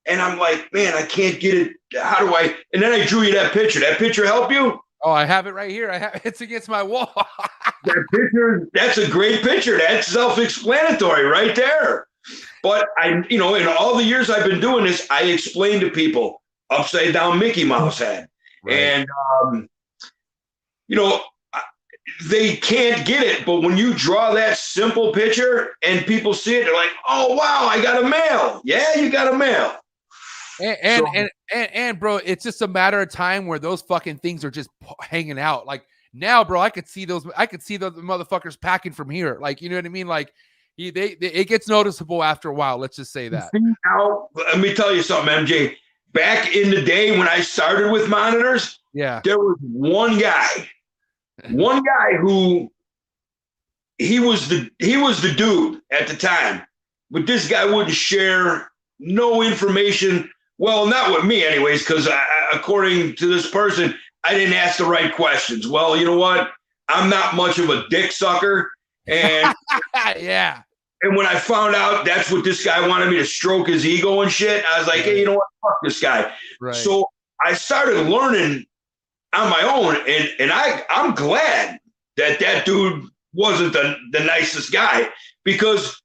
S6: I'm like, man, I can't get it. How do I? And then I drew you that picture. That picture help you?
S3: Oh, I have it right here. It's against my wall.
S6: That picture, that's a great picture. That's self-explanatory right there. But in all the years I've been doing this, I explain to people upside down Mickey Mouse head. Right. And, they can't get it. But when you draw that simple picture and people see it, they're like, oh, wow, I got a male. Yeah, you got a male.
S3: And bro, it's just a matter of time where those fucking things are just hanging out. Like now, bro, I could see those motherfuckers packing from here. Like, you know what I mean? Like it gets noticeable after a while. Let's just say that.
S6: Now, let me tell you something, MJ. Back in the day when I started with monitors, there was one guy who he was the dude at the time, but this guy wouldn't share no information. Well, not with me anyways, because according to this person, I didn't ask the right questions. Well, you know what? I'm not much of a dick sucker. And
S3: yeah.
S6: And when I found out that's what this guy wanted me to stroke his ego and shit, I was like, hey, you know what? Fuck this guy. Right. So I started learning on my own. And I'm glad that dude wasn't the nicest guy, because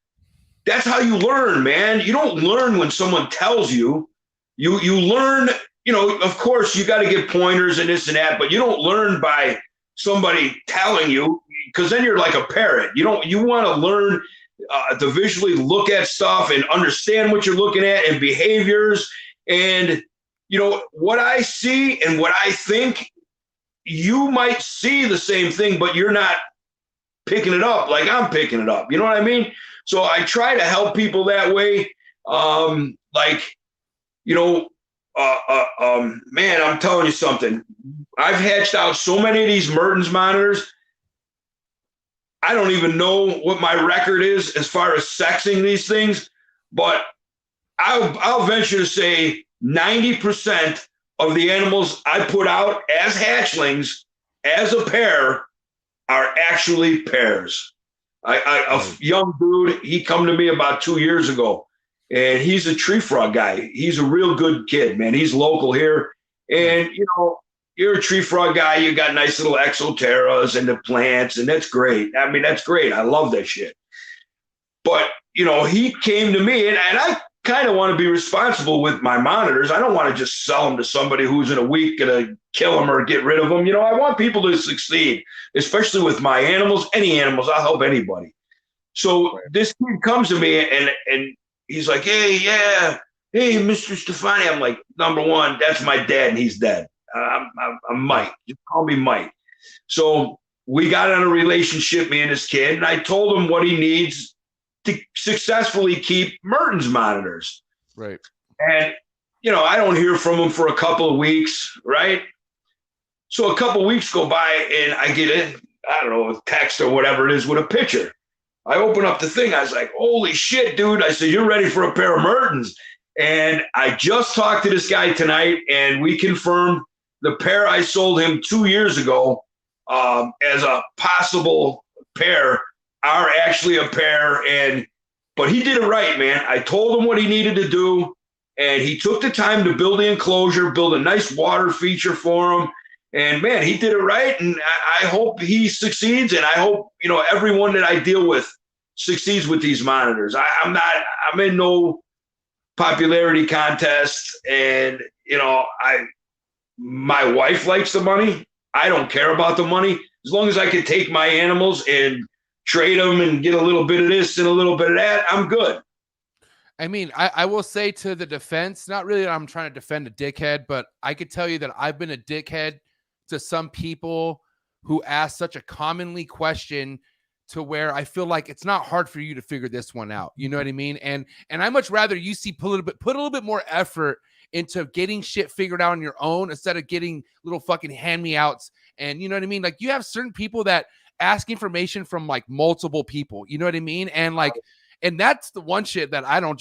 S6: that's how you learn, man. You don't learn when someone tells you. You learn, of course, you got to get pointers and this and that, but you don't learn by somebody telling you, because then you're like a parrot. You want to learn to visually look at stuff and understand what you're looking at and behaviors. And, what I see and what I think, you might see the same thing, but you're not picking it up like I'm picking it up. You know what I mean? So I try to help people that way. Man, I'm telling you something. I've hatched out so many of these Merten'S monitors. I don't even know what my record is as far as sexing these things, but I'll venture to say 90% of the animals I put out as hatchlings, as a pair, are actually pairs. A young dude, he come to me about 2 years ago, and he's a tree frog guy. He's a real good kid, man. He's local here. And, you're a tree frog guy. You got nice little exoteras and the plants, and that's great. I mean, that's great. I love that shit. But, he came to me, and I kind of want to be responsible with my monitors. I don't want to just sell them to somebody who's in a week going to kill them or get rid of them. I want people to succeed, especially with my animals, any animals. I'll help anybody. So this kid comes to me and he's like, hey, Mr. Stefani. I'm like, number one, that's my dad, and he's dead. I'm Mike. Just call me Mike. So we got in a relationship, me and this kid, and I told him what he needs to successfully keep Merten'S monitors.
S3: Right.
S6: And, I don't hear from him for a couple of weeks, right? So a couple of weeks go by, and I get a text or whatever it is with a picture. I open up the thing. I was like, holy shit, dude. I said, you're ready for a pair of Merten'S. And I just talked to this guy tonight, and we confirmed the pair I sold him 2 years ago as a possible pair are actually a pair, but he did it right, man. I told him what he needed to do, and he took the time to build the enclosure, build a nice water feature for him. And man, he did it right, and I hope he succeeds, and I hope, you know, everyone that I deal with succeeds with these monitors. I'm in no popularity contest, and you know, my wife likes the money. I don't care about the money. As long as I can take my animals and trade them and get a little bit of this and a little bit of that, I'm good.
S3: I mean, I will say to the defense, not really that I'm trying to defend a dickhead, but I could tell you that I've been a dickhead to some people who ask such a commonly question to where I feel like it's not hard for you to figure this one out. You know what I mean? And I much rather you put a little bit more effort into getting shit figured out on your own instead of getting little fucking hand-me-outs. And you know what I mean? Like, you have certain people that ask information from like multiple people. You know what I mean? And like, and that's the one shit that I don't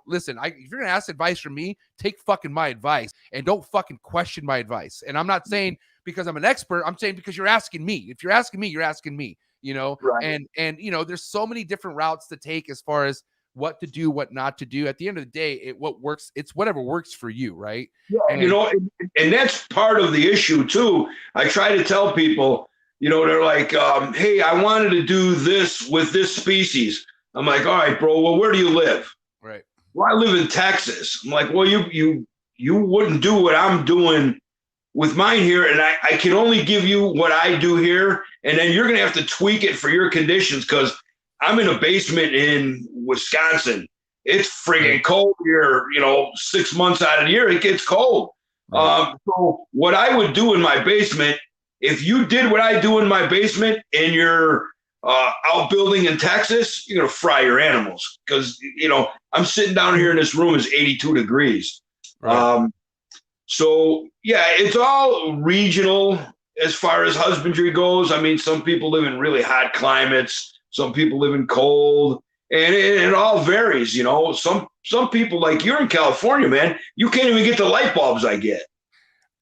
S3: listen. If you're gonna ask advice from me, take fucking my advice and don't fucking question my advice. And I'm not saying because I'm an expert, I'm saying because you're asking me. If you're asking me, you're asking me, you know? Right. And you know, there's so many different routes to take as far as what to do, what not to do. At the end of the day, what works, it's whatever works for you, right?
S6: Yeah, and, you know, and that's part of the issue too. I try to tell people, you know, they're like, hey, I wanted to do this with this species. I'm like, all right, bro, well, where do you live?
S3: Right.
S6: Well, I live in Texas. I'm like, well, you wouldn't do what I'm doing with mine here, and I can only give you what I do here, and then you're going to have to tweak it for your conditions, because I'm in a basement in Wisconsin. It's friggin' cold here, you know, 6 months out of the year, it gets cold. Right. So what I would do in my basement, if you did what I do in my basement and you're outbuilding in Texas, you're going to fry your animals, because, you know, I'm sitting down here in this room, is 82 degrees. Right. So, yeah, it's all regional as far as husbandry goes. I mean, some people live in really hot climates. Some people live in cold. And it all varies, you know. Some people, like you're in California, man, you can't even get the light bulbs I get.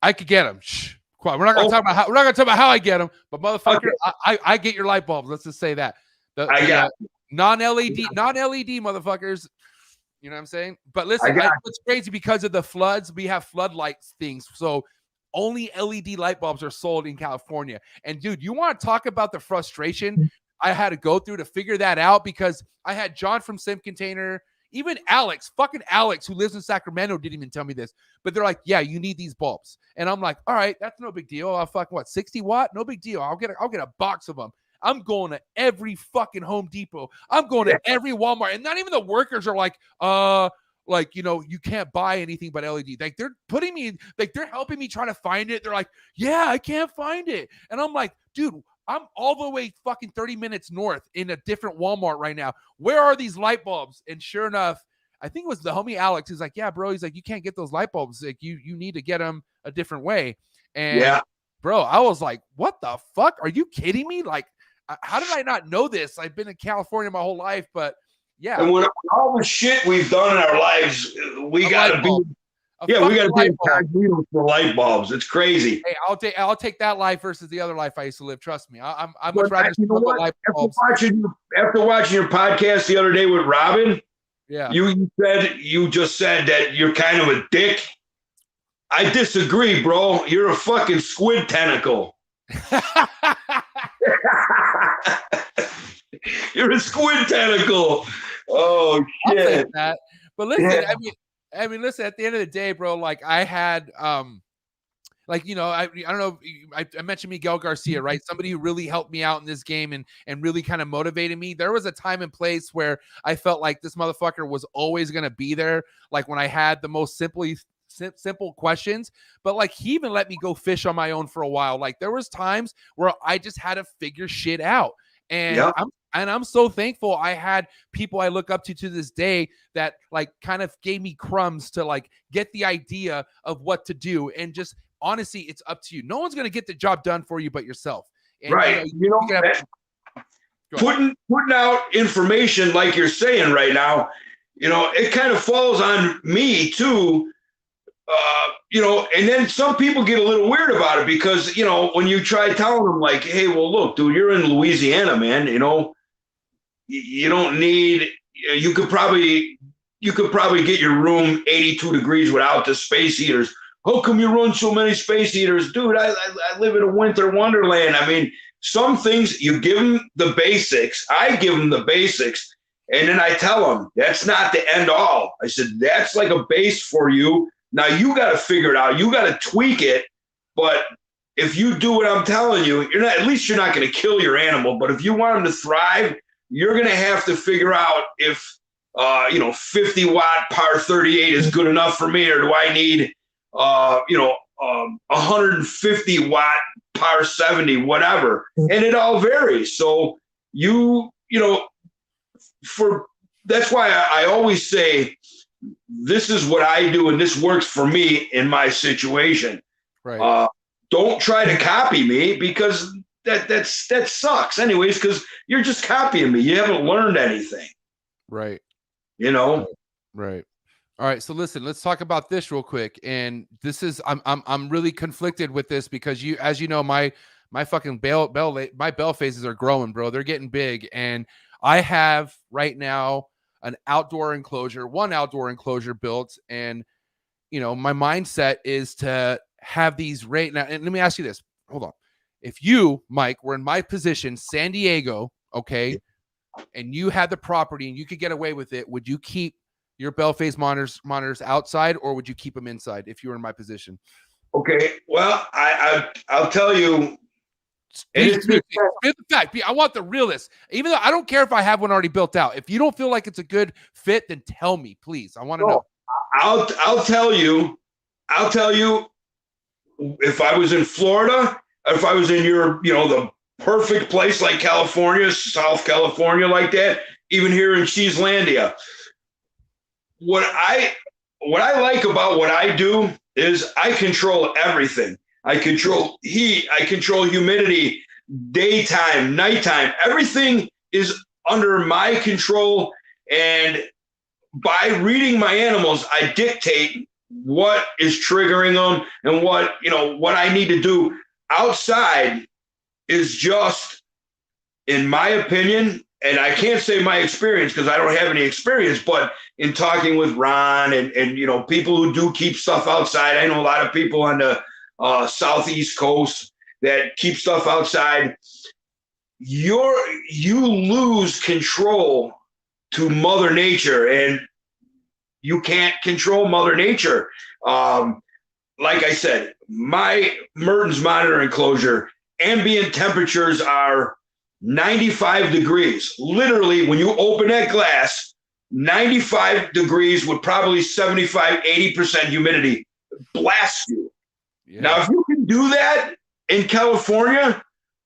S3: I could get them. Shh. We're not going to talk about how I get them, but motherfucker, okay. I get your light bulbs. Let's just say that.
S6: I got
S3: non-LED motherfuckers. You know what I'm saying? But listen, it's crazy because of the floods. We have floodlights things, so only LED light bulbs are sold in California. And dude, you want to talk about the frustration I had to go through to figure that out? Because I had John from Sim Container, even fucking Alex, who lives in Sacramento, didn't even tell me this. But they're like, yeah, you need these bulbs. And I'm like, all right, that's no big deal. I'll fucking 60 watt? No big deal. I'll get a box of them. I'm going to every fucking Home Depot. I'm going to every Walmart. And not even the workers are like, you know, you can't buy anything but LED. Like, they're putting me, like, they're helping me trying to find it. They're like, yeah, I can't find it. And I'm like, dude, I'm all the way fucking 30 minutes north in a different Walmart right now. Where are these light bulbs? And sure enough, I think it was the homie Alex. He's like, yeah, bro. He's like, you can't get those light bulbs. Like, you need to get them a different way. And yeah, bro, I was like, what the fuck? Are you kidding me? Like, how did I not know this? I've been in California my whole life, but yeah.
S6: And with all the shit we've done in our lives, we got to be. Yeah, we got to be incognito for light bulbs. It's crazy.
S3: Hey, I'll take that life versus the other life I used to live. Trust me, I'm much rather.
S6: You know what? Light bulbs. After watching your podcast the other day with Robin,
S3: yeah,
S6: you just said that you're kind of a dick. I disagree, bro. You're a fucking squid tentacle. You're a squid tentacle. Oh shit!
S3: I'll take that. But listen, yeah. I mean, listen, at the end of the day, bro, like I had, like, you know, I don't know, I mentioned Miguel Garcia, right? Somebody who really helped me out in this game and really kind of motivated me. There was a time and place where I felt like this motherfucker was always going to be there. Like when I had the most simple questions, but like he even let me go fish on my own for a while. Like there was times where I just had to figure shit out. And yep. I'm so thankful I had people I look up to this day that like kind of gave me crumbs to like get the idea of what to do. And just honestly, it's up to you. No one's going to get the job done for you but yourself. And,
S6: right. Putting out information like you're saying right now, you know, it kind of falls on me too. You know, and then some people get a little weird about it because, you know, when you try telling them like, hey, well, look, dude, you're in Louisiana, man, you know, you don't need. You could probably get your room 82 degrees without the space heaters. How come you run so many space heaters? Dude, I live in a winter wonderland. I mean, some things you give them the basics. I give them the basics. And then I tell them, that's not the end all. I said, that's like a base for you. Now you got to figure it out. You got to tweak it. But if you do what I'm telling you, at least you're not going to kill your animal. But if you want them to thrive, you're going to have to figure out if, 50 watt par 38 is good enough for me, or do I need, 150 watt par 70, whatever. And it all varies. So that's why I always say, this is what I do, and this works for me in my situation.
S3: Right.
S6: Don't try to copy me, because that sucks anyways, because you're just copying me. You haven't learned anything.
S3: Right.
S6: Right.
S3: All right. So listen, let's talk about this real quick. And this is, I'm really conflicted with this, because as you know, my fucking my bell phases are growing, bro. They're getting big. And I have right now one outdoor enclosure built. And, my mindset is to have these right now. And let me ask you this. Hold on. If you, Mike, were in my position, San Diego, okay, and you had the property and you could get away with it, would you keep your bell phase monitors outside, or would you keep them inside if you were in my position?
S6: Okay. Well, I'll tell you.
S3: Here's the fact. I want the realist. Even though I don't care if I have one already built out. If you don't feel like it's a good fit, then tell me, please. I want to know.
S6: I'll tell you. If I was in Florida, if I was in your, the perfect place like California, South California, like that, even here in Cheeselandia, what I like about what I do is I control everything. I control heat. I control humidity, daytime, nighttime. Everything is under my control. And by reading my animals, I dictate what is triggering them and what I need to do. Outside is just, in my opinion, and I can't say my experience because I don't have any experience, but in talking with Ron and people who do keep stuff outside, I know a lot of people on the southeast coast that keep stuff outside. You lose control to Mother Nature, and you can't control Mother Nature. Like I said, my Merten'S monitor enclosure, ambient temperatures are 95 degrees. Literally, when you open that glass, 95 degrees with probably 75, 80% humidity blasts you. Yeah. Now, if you can do that in California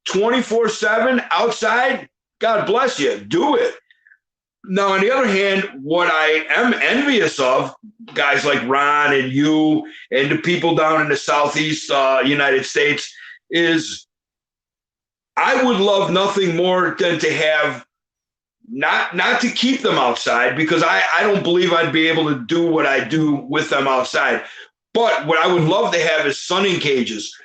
S6: 24/7 outside, God bless you. Do it. Now, on the other hand, what I am envious of, guys like Ron and you and the people down in the Southeast United States, is I would love nothing more than to have not to keep them outside, because I don't believe I'd be able to do what I do with them outside. But what I would love to have is sunning cages,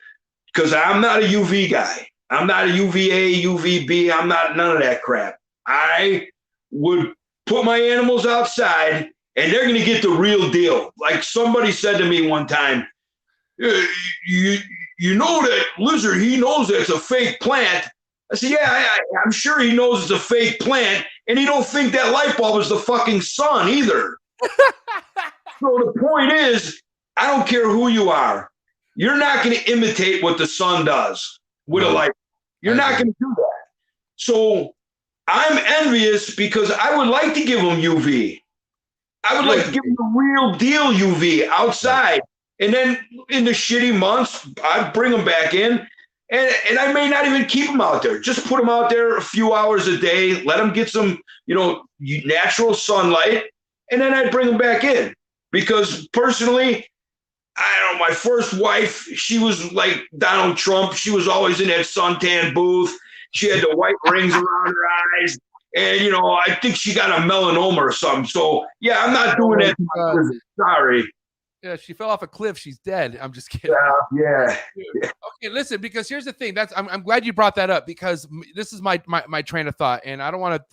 S6: because I'm not a UV guy. I'm not a UVA, UVB. I'm not none of that crap. I would put my animals outside, and they're going to get the real deal. Like somebody said to me one time, you know that lizard, he knows it's a fake plant. I said, yeah, I'm sure he knows it's a fake plant, and he don't think that light bulb is the fucking sun either. So the point is, I don't care who you are. You're not going to imitate what the sun does with a light bulb. You're not going to do that. So I'm envious, because I would like to give them UV. I would like to give them the real deal UV outside. And then in the shitty months, I'd bring them back in. And I may not even keep them out there. Just put them out there a few hours a day. Let them get some, natural sunlight. And then I'd bring them back in. Because personally, I don't know, my first wife, she was like Donald Trump. She was always in that suntan booth. She had the white rings around her eyes. And, I think she got a melanoma or something. So, yeah, I'm not doing that. Sorry.
S3: Yeah, she fell off a cliff. She's dead. I'm just kidding.
S6: Yeah.
S3: Okay, listen, because here's the thing. I'm glad you brought that up, because this is my train of thought, and I don't want to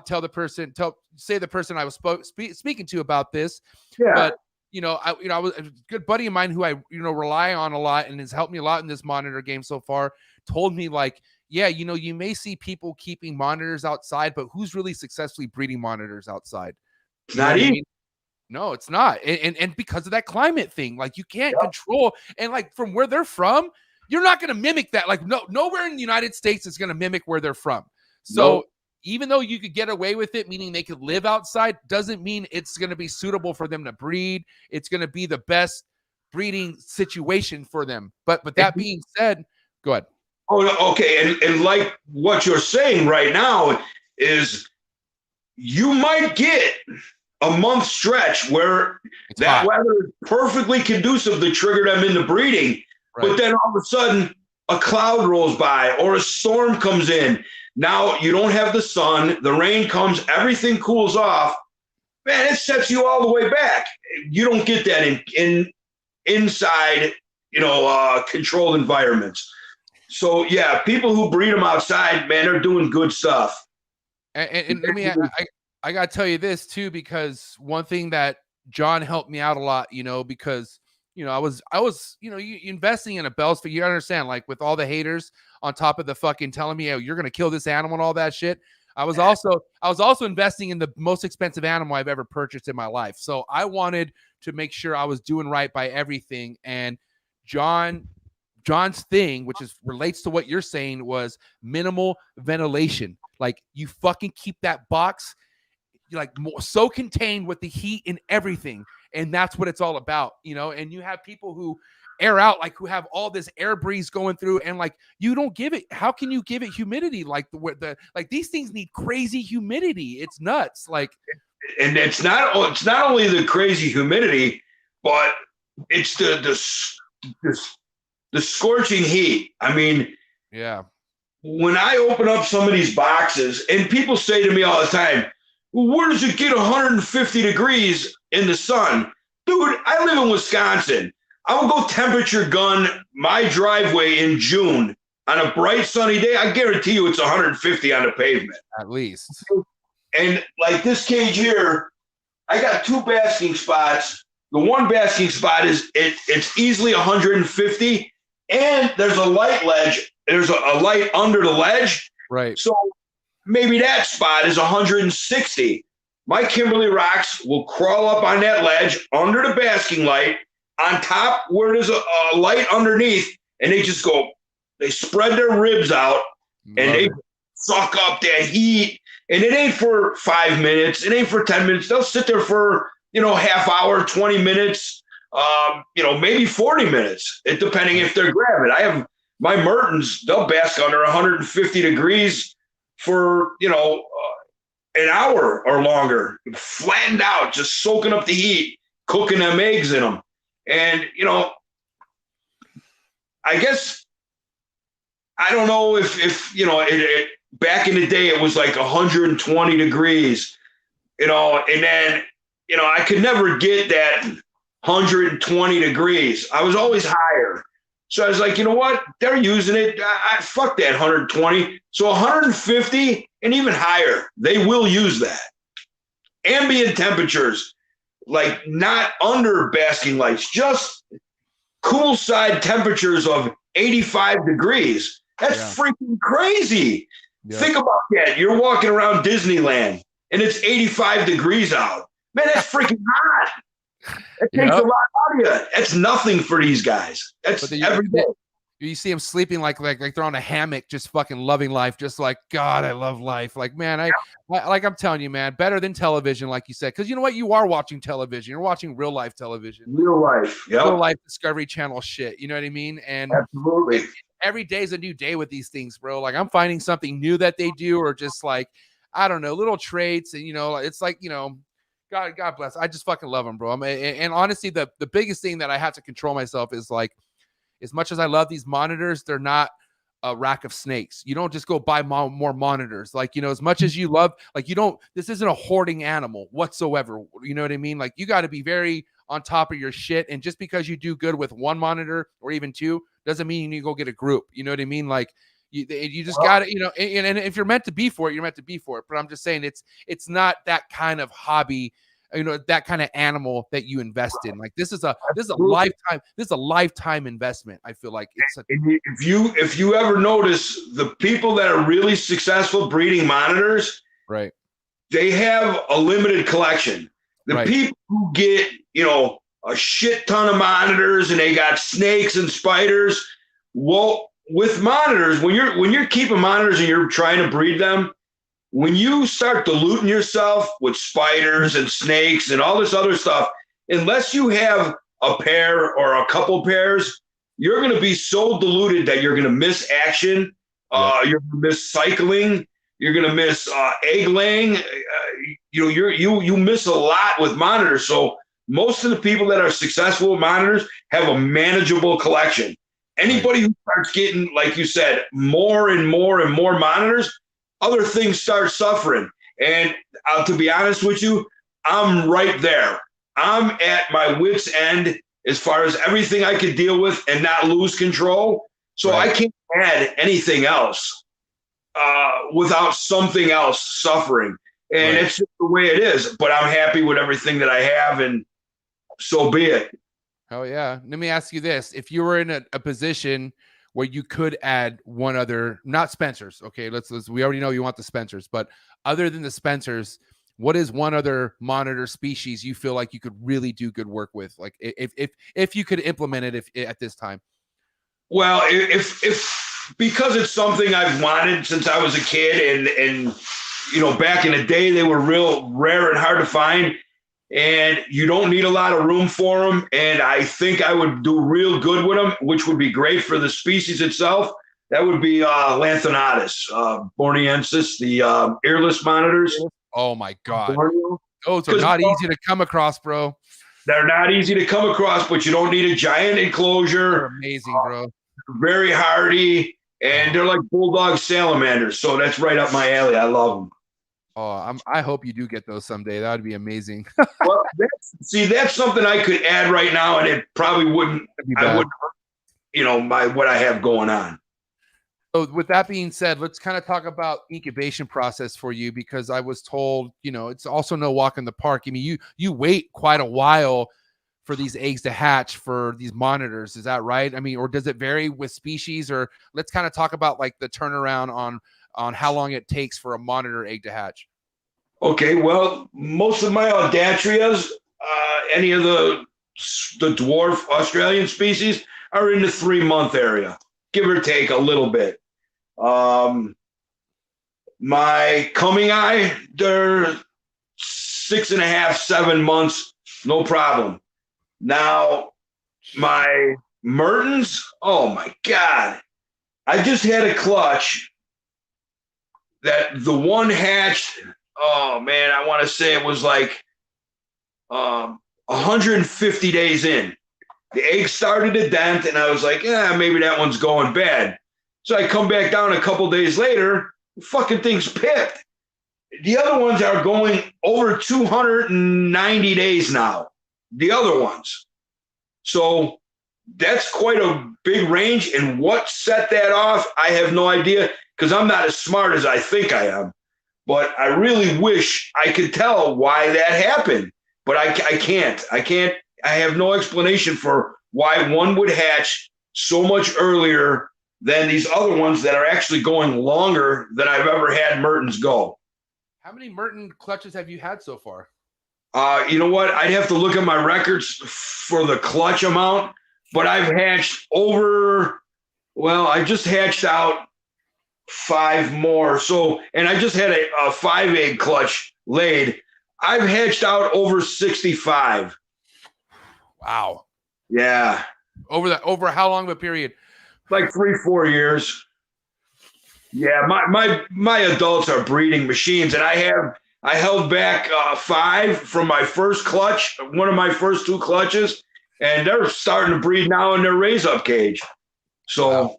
S3: tell the person, say the person I was speaking to about this.
S6: Yeah.
S3: But I was a good buddy of mine who I rely on a lot and has helped me a lot in this monitor game so far. Told me like, yeah, you may see people keeping monitors outside, but who's really successfully breeding monitors outside?
S6: It's not easy.
S3: No, it's not. And because of that climate thing, like you can't control, and like from where they're from, you're not going to mimic that. Like nowhere in the United States is going to mimic where they're from. So even though you could get away with it, meaning they could live outside, doesn't mean it's going to be suitable for them to breed. It's going to be the best breeding situation for them. But that being said, go ahead.
S6: Oh, okay. And like what you're saying right now is you might get a month stretch where
S3: It's
S6: that
S3: hot.
S6: weather is perfectly conducive to trigger them into breeding.
S3: Right.
S6: But then all of a sudden a cloud rolls by or a storm comes in. Now you don't have the sun, the rain comes, everything cools off. Man, it sets you all the way back. You don't get that in inside, controlled environments. So yeah, people who breed them outside, man, they're doing good stuff.
S3: And let me, I got to tell you this too, because one thing that John helped me out a lot, because, I was, investing in a Bell's for, you understand, like with all the haters on top of the fucking telling me, oh, you're going to kill this animal and all that shit. I was also investing in the most expensive animal I've ever purchased in my life. So I wanted to make sure I was doing right by everything. And John's thing, which relates to what you're saying, was minimal ventilation. Like you fucking keep that box like so contained with the heat and everything. And that's what it's all about, and you have people who air out, like who have all this air breeze going through, and like you don't give it. How can you give it humidity? Like like these things need crazy humidity. It's nuts. Like,
S6: and it's not only the crazy humidity, but it's the scorching heat. I mean,
S3: yeah.
S6: When I open up some of these boxes, and people say to me all the time, well, where does it get 150 degrees in the sun? Dude, I live in Wisconsin. I will go temperature gun my driveway in June on a bright sunny day. I guarantee you it's 150 on the pavement.
S3: At least.
S6: And like this cage here, I got 2 basking spots. The one basking spot it's easily 150, and there's a light ledge. There's a light under the ledge.
S3: Right.
S6: So maybe that spot is 160. My Kimberly rocks will crawl up on that ledge under the basking light on top where there's a light underneath, and they spread their ribs out and they suck up that heat. And it ain't for 5 minutes. It ain't for 10 minutes. They'll sit there for, half hour, 20 minutes, maybe 40 minutes, depending if they're gravid. I have my Merten'S, they'll bask under 150 degrees for, an hour or longer, flattened out, just soaking up the heat, cooking them eggs in them. And, I guess, I don't know if back in the day, it was like 120 degrees, and then, I could never get that 120 degrees. I was always higher. So I was like, you know what? They're using it. Fuck that 120. So 150 and even higher, they will use that. Ambient temperatures, like not under basking lights, just cool side temperatures of 85 degrees. That's freaking crazy. Yeah. Think about that. You're walking around Disneyland and it's 85 degrees out. Man, that's freaking hot. It takes a lot out of you. That's nothing for these guys. That's every day.
S3: You see them sleeping like they're on a hammock, just fucking loving life, just like, God, I love life. Like, man, I like I'm telling you, man, better than television, like you said, because you know what, you are watching television. You're watching real life television,
S6: real life
S3: Discovery Channel shit. You know what I mean? And
S6: absolutely,
S3: every day is a new day with these things, bro. Like I'm finding something new that they do, or just like I don't know, little traits, and it's like God bless. I just fucking love them, bro. And honestly, the biggest thing that I have to control myself is like, as much as I love these monitors, they're not a rack of snakes. You don't just go buy more monitors. Like, as much as you love, like this isn't a hoarding animal whatsoever. You know what I mean? Like you got to be very on top of your shit. And just because you do good with one monitor or even 2, doesn't mean you need to go get a group. You know what I mean? Like You just got to, and if you're meant to be for it, you're meant to be for it. But I'm just saying it's not that kind of hobby, that kind of animal that you invest in. Like this is a lifetime investment. I feel like
S6: if you ever notice the people that are really successful breeding monitors,
S3: right,
S6: they have a limited collection. The
S3: right.
S6: people who get, a shit ton of monitors and they got snakes and spiders. Well, with monitors, when you're keeping monitors and you're trying to breed them, when you start diluting yourself with spiders and snakes and all this other stuff, unless you have a pair or a couple pairs, you're going to be so diluted that you're going to miss action. You're going to miss cycling. You're going to miss egg laying. You miss a lot with monitors. So most of the people that are successful with monitors have a manageable collection. Anybody who starts getting, like you said, more and more and more monitors, other things start suffering. And to be honest with you, I'm right there. I'm at my wit's end as far as everything I could deal with and not lose control. So I can't add anything else without something else suffering. And it's just the way it is. But I'm happy with everything that I have, and so be it.
S3: Hell yeah. Let me ask you this. If you were in a position where you could add one other, not Spencer's, okay, let's we already know you want the Spencer's, but other than the Spencer's, what is one other monitor species you feel like you could really do good work with? Like if you could implement it at this time?
S6: Well, if because it's something I've wanted since I was a kid, and back in the day they were real rare and hard to find, and you don't need a lot of room for them. And I think I would do real good with them, which would be great for the species itself. That would be Lanthanatus, borneensis, the earless monitors.
S3: Oh my God. Those are not easy to come across, bro.
S6: They're not easy to come across, but you don't need a giant enclosure.
S3: They're amazing, bro.
S6: Very hardy, and they're like bulldog salamanders. So that's right up my alley. I love them.
S3: Oh, I hope you do get those someday. That would be amazing.
S6: Well, that's something I could add right now, and it probably wouldn't. I wouldn't, what I have going on.
S3: So with that being said, let's kind of talk about incubation process for you, because I was told, it's also no walk in the park. I mean, you wait quite a while for these eggs to hatch for these monitors. Is that right? I mean, or does it vary with species? Or let's kind of talk about like the turnaround on how long it takes for a monitor egg to hatch.
S6: Okay, well, most of my Audatrias, any of the dwarf Australian species, are in the 3-month area, give or take a little bit. My coming eye, they're 6.5, 7 months, no problem. Now, my Merten'S, oh my God. I just had a clutch that the one hatched, oh man, I want to say it was like 150 days in. The egg started to dent, and I was like, maybe that one's going bad. So I come back down a couple days later, the fucking thing's pipped. The other ones are going over 290 days now. The other ones. So that's quite a big range. And what set that off, I have no idea, because I'm not as smart as I think I am. But I really wish I could tell why that happened. But I can't. I have no explanation for why one would hatch so much earlier than these other ones that are actually going longer than I've ever had Merten'S go.
S3: How many Merten clutches have you had so far?
S6: You know what? I'd have to look at my records for the clutch amount, but I've hatched I just hatched out 5 more. So, and I just had a 5-egg clutch laid. I've hatched out over 65.
S3: Wow.
S6: Yeah.
S3: Over how long of a period?
S6: Like 3-4 years. Yeah, my adults are breeding machines, and I held back 5 from my first clutch, one of my first 2 clutches, and they're starting to breed now in their raise-up cage. So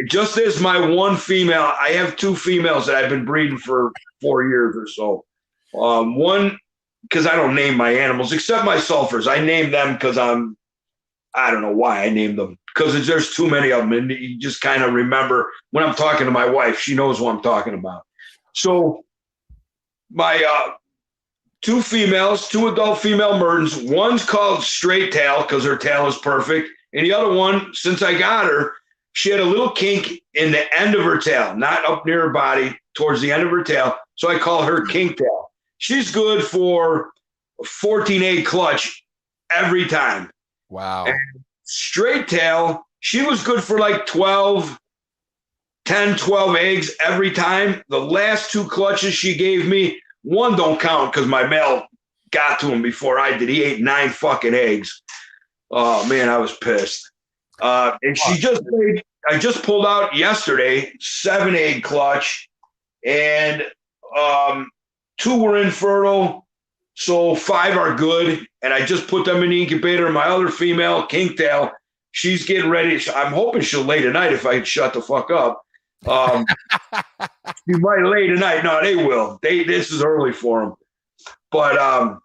S6: just as my one female, I have 2 females that I've been breeding for 4 years or so. One, because I don't name my animals except my sulfurs. I name them because I don't know why I named them. because there's too many of them, and you just kind of remember when I'm talking to my wife. She knows what I'm talking about. So my two adult female Mertens. One's called Straight Tail because her tail is perfect, and the other one, since I got her, she had a little kink in the end of her tail, not up near her body, towards the end of her tail. So I call her Kink Tail. She's good for 14 egg clutch every time.
S3: Wow.
S6: And Straight Tail, she was good for like 12 eggs every time. The last two clutches she gave me, one don't count because my male got to him before I did. He ate 9 fucking eggs. Oh, man, I was pissed. And I just pulled out yesterday, 7 egg clutch, and 2 were infertile, so 5 are good. And I just put them in the incubator. My other female, Kingtail, she's getting ready. I'm hoping she'll lay tonight if I can shut the fuck up. She might lay tonight. No, they will. This is early for them. But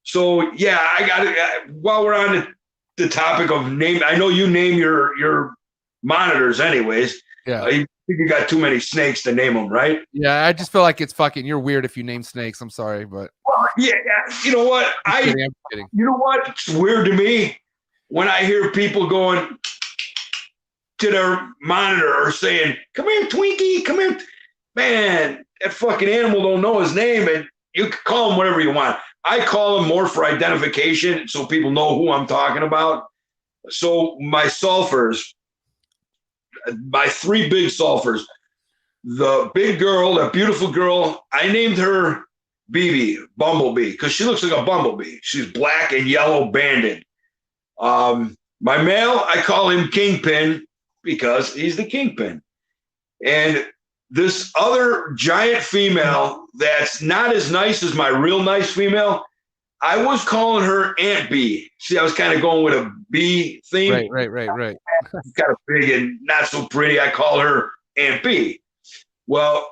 S6: so yeah, I got it. While we're on the topic of name, I know you name your monitors anyways.
S3: Yeah.
S6: I think you got too many snakes to name them, right?
S3: Yeah, I just feel like it's fucking. You're weird if you name snakes. I'm sorry, but
S6: yeah. You know what?
S3: I'm kidding.
S6: You know what? It's weird to me when I hear people going to their monitor or saying, "Come here, Twinkie, come here." Man, that fucking animal don't know his name, and you can call him whatever you want. I call him more for identification so people know who I'm talking about. So my sulfurs, my 3 big sulfurs, the big girl, that beautiful girl, I named her Bumblebee, because she looks like a bumblebee. She's black and yellow banded. My male, I call him Kingpin because he's the kingpin. And this other giant female that's not as nice as my real nice female, I was calling her Aunt B. See, I was kind of going with a bee theme.
S3: Right.
S6: Kind of big and not so pretty. I call her Aunt B. Well,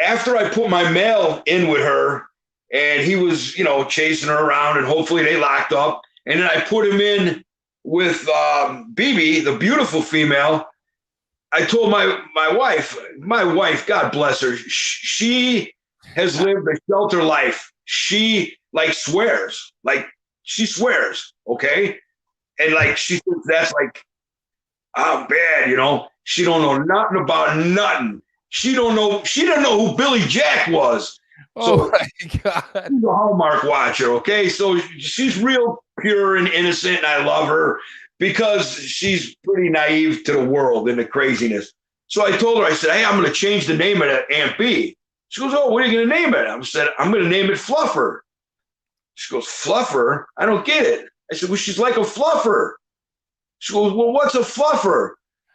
S6: after I put my male in with her, and he was, chasing her around, and hopefully they locked up, and then I put him in with BB, the beautiful female. I told my wife, God bless her, she has lived a shelter life. She swears, she swears, okay? And she thinks that's I'm bad, She don't know nothing about nothing. She didn't know who Billy Jack was.
S3: Oh my God.
S6: She's a Hallmark watcher, okay? So she's real pure and innocent, and I love her because she's pretty naive to the world and the craziness. So I told her, I said, hey, I'm going to change the name of that Aunt B. She goes, oh, what are you going to name it? I said, I'm going to name it Fluffer. She goes, Fluffer? I don't get it. I said, well, she's like a fluffer. She goes, well, what's a fluffer?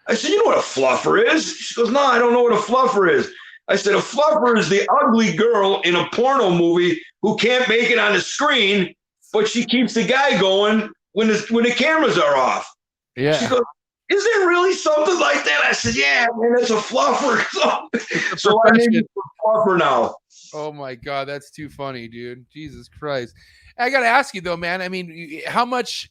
S6: I said, you know what a fluffer is? She goes, no, I don't know what a fluffer is. I said, a fluffer is the ugly girl in a porno movie who can't make it on the screen, but she keeps the guy going when the cameras are off.
S3: Yeah.
S6: She goes, is there really something like that? I said, yeah, man, it's a fluffer. So I named it Fluffer now.
S3: Oh my God, that's too funny, dude. Jesus Christ. I got to ask you though, man. I mean, how much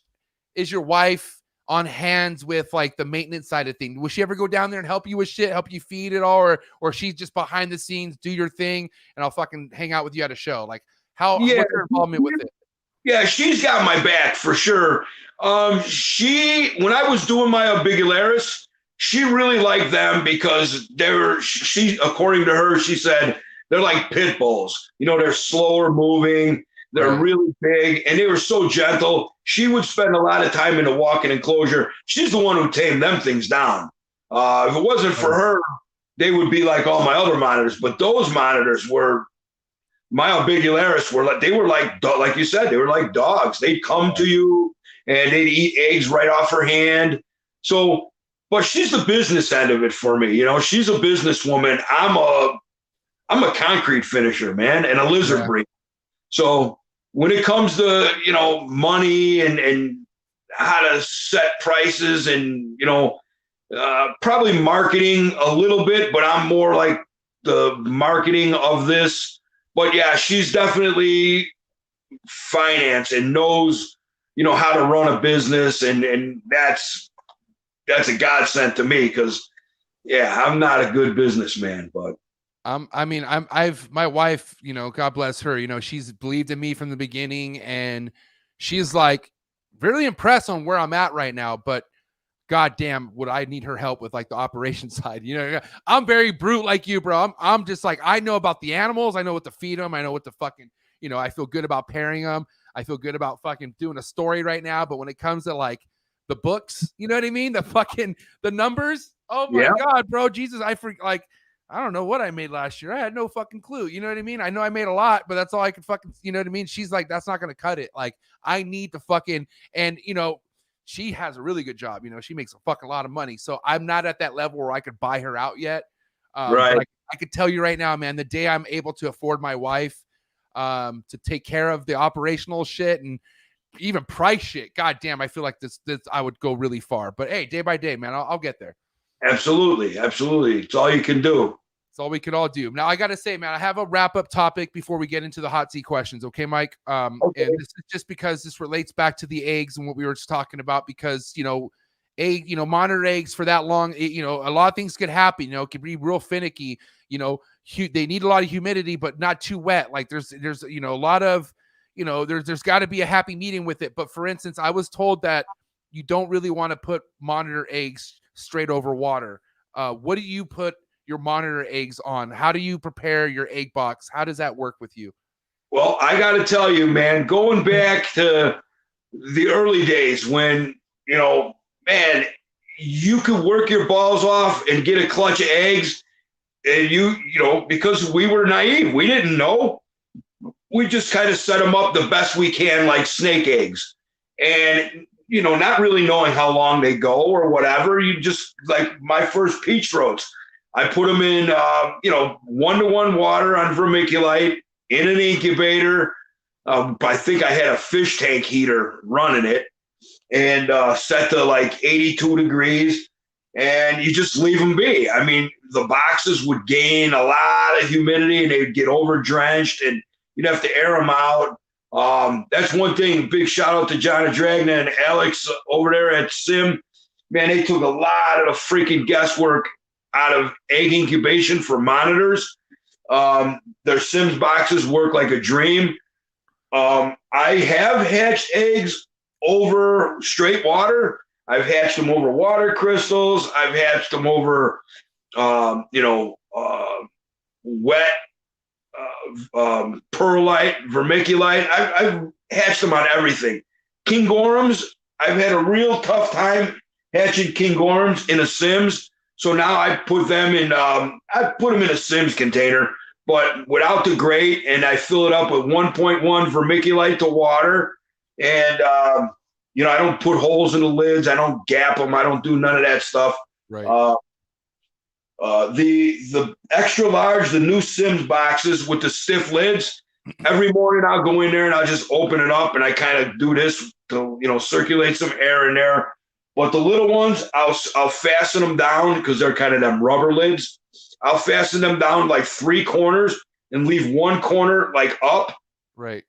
S3: is your wife on hands with the maintenance side of things? Will she ever go down there and help you with shit, help you feed it all, or she's just behind the scenes, do your thing, and I'll fucking hang out with you at a show? What's her involvement with it?
S6: Yeah, she's got my back for sure. When I was doing my Abigularis, she really liked them because according to her, she said they're like pit bulls. They're slower moving. They're really big, and they were so gentle. She would spend a lot of time in the walk-in enclosure. She's the one who tamed them things down. If it wasn't for her, they would be like all my other monitors. But those monitors my Abigularis were like you said, they were like dogs. They'd come to you, and they'd eat eggs right off her hand. So, but she's the business end of it for me. She's a businesswoman. I'm a concrete finisher, man, and a lizard breeder. So when it comes to, money and how to set prices and, probably marketing a little bit, but I'm more like the marketing of this. But yeah, she's definitely finance and knows, how to run a business. And that's that's a godsend to me because, yeah, I'm not a good businessman, but.
S3: My wife, God bless her, she's believed in me from the beginning, and she's like really impressed on where I'm at right now, but goddamn, would I need her help with like the operation side? I'm very brute like you, bro. I'm just like, I know about the animals. I know what to feed them. I know what to fucking, I feel good about pairing them. I feel good about fucking doing a story right now. But when it comes to like the books, you know what I mean? The numbers. Oh my God, bro. Jesus. I don't know what I made last year. I had no fucking clue. You know what I mean? I know I made a lot, but that's all I could fucking, you know what I mean? She's like, that's not going to cut it. Like, I need to fucking, and she has a really good job. She makes a fucking lot of money. So I'm not at that level where I could buy her out yet.
S6: Right.
S3: But I could tell you right now, man, the day I'm able to afford my wife to take care of the operational shit and even price shit, goddamn, I feel like this I would go really far. But hey, day by day, man, I'll get there.
S6: Absolutely. It's all you can do.
S3: It's all we can all do. Now, I got to say, man, I have a wrap-up topic before we get into the hot seat questions. Okay, Mike? Okay. And this is just because this relates back to the eggs and what we were just talking about because, monitor eggs for that long, a lot of things could happen. It can be real finicky. They need a lot of humidity, but not too wet. Like there's a lot of, there's got to be a happy medium with it. But for instance, I was told that you don't really want to put monitor eggs straight over water. What do you put your monitor eggs on? How do you prepare your egg box? How does that work with you?
S6: Well, I got to tell you, man, going back to the early days when, man, you could work your balls off and get a clutch of eggs. And because we were naive, we didn't know. We just kind of set them up the best we can, like snake eggs. And, not really knowing how long they go or whatever. You just, like my first peach throats, I put them in, 1-to-1 water on vermiculite in an incubator. I think I had a fish tank heater running it and set to like 82 degrees. And you just leave them be. I mean, the boxes would gain a lot of humidity and they'd get over drenched and you'd have to air them out. That's one thing. Big shout out to John Dragna and Alex over there at Sim. Man, they took a lot of the freaking guesswork out of egg incubation for monitors. Their Sims boxes work like a dream. I have hatched eggs over straight water. I've hatched them over water crystals. I've hatched them over, wet perlite, vermiculite. I've hatched them on everything. Kingorums, I've had a real tough time hatching kingorums in a Sims. So now I put them in, a Sims container, but without the grate, and I fill it up with 1.1 vermiculite to water. And, I don't put holes in the lids. I don't gap them. I don't do none of that stuff.
S3: Right.
S6: The extra large, the new Sims boxes with the stiff lids, every morning I'll go in there and I'll just open it up and I kind of do this to, circulate some air in there. But the little ones, I'll fasten them down because they're kind of them rubber lids. I'll fasten them down like 3 corners and leave one corner like up.
S3: Right.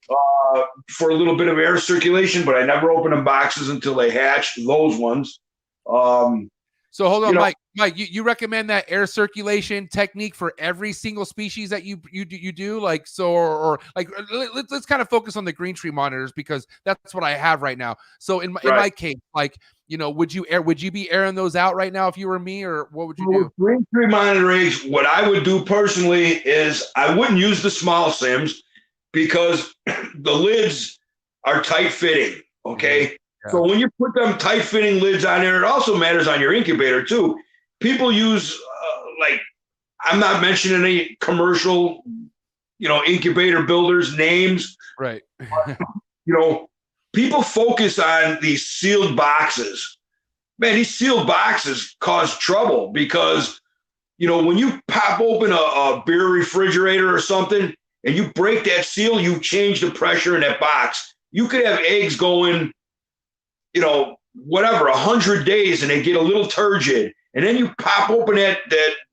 S6: For a little bit of air circulation, but I never open them boxes until they hatch those ones.
S3: So hold on, Mike. Mike, you recommend that air circulation technique for every single species that you do, like so, or like let's kind of focus on the green tree monitors because that's what I have right now. So in my case, like would you be airing those out right now if you were me, or what would you do?
S6: Green tree monitor eggs, what I would do personally is I wouldn't use the small Sims because the lids are tight fitting. Okay. Yeah. So when you put them tight fitting lids on there, it also matters on your incubator too. People use I'm not mentioning any commercial, incubator builders names.
S3: Right.
S6: People focus on these sealed boxes. Man, these sealed boxes cause trouble because, when you pop open a beer refrigerator or something and you break that seal, you change the pressure in that box. You could have eggs going, 100 days and they get a little turgid. And then you pop open that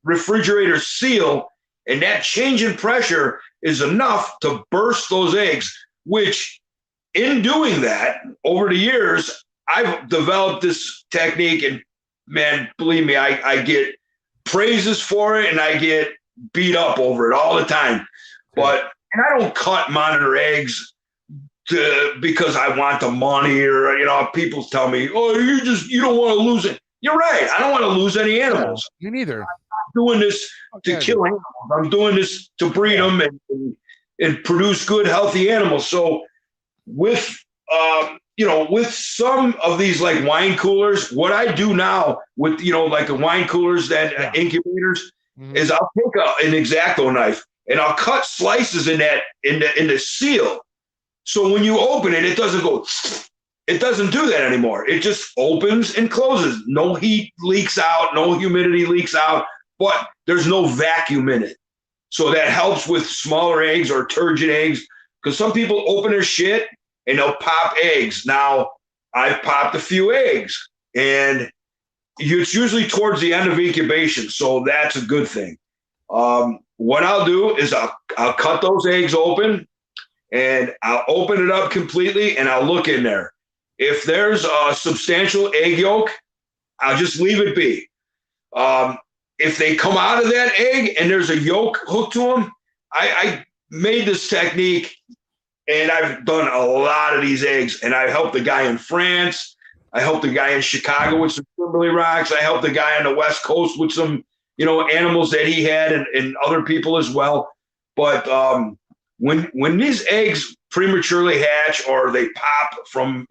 S6: refrigerator seal and that change in pressure is enough to burst those eggs, which in doing that over the years, I've developed this technique and man, believe me, I get praises for it and I get beat up over it all the time. But and I don't cut monitor eggs because I want the money, or people tell me, oh, you don't want to lose it. You're right. I don't want to lose any animals.
S3: You neither.
S6: I'm doing this to kill animals. I'm doing this to breed them and produce good, healthy animals. So with with some of these like wine coolers, what I do now with like the wine coolers that incubators is I'll take an X-Acto knife and I'll cut slices in the seal. So when you open it, it doesn't go. It doesn't do that anymore. It just opens and closes. No heat leaks out. No humidity leaks out. But there's no vacuum in it. So that helps with smaller eggs or turgid eggs. Because some people open their shit and they'll pop eggs. Now, I've popped a few eggs. And it's usually towards the end of incubation. So that's a good thing. What I'll do is I'll cut those eggs open. And I'll open it up completely and I'll look in there. If there's a substantial egg yolk, I'll just leave it be. If they come out of that egg and there's a yolk hooked to them, I made this technique and I've done a lot of these eggs. And I helped the guy in France. I helped the guy in Chicago with some Kimberly rocks. I helped the guy on the West Coast with some, animals that he had and other people as well. But when these eggs prematurely hatch or they pop from,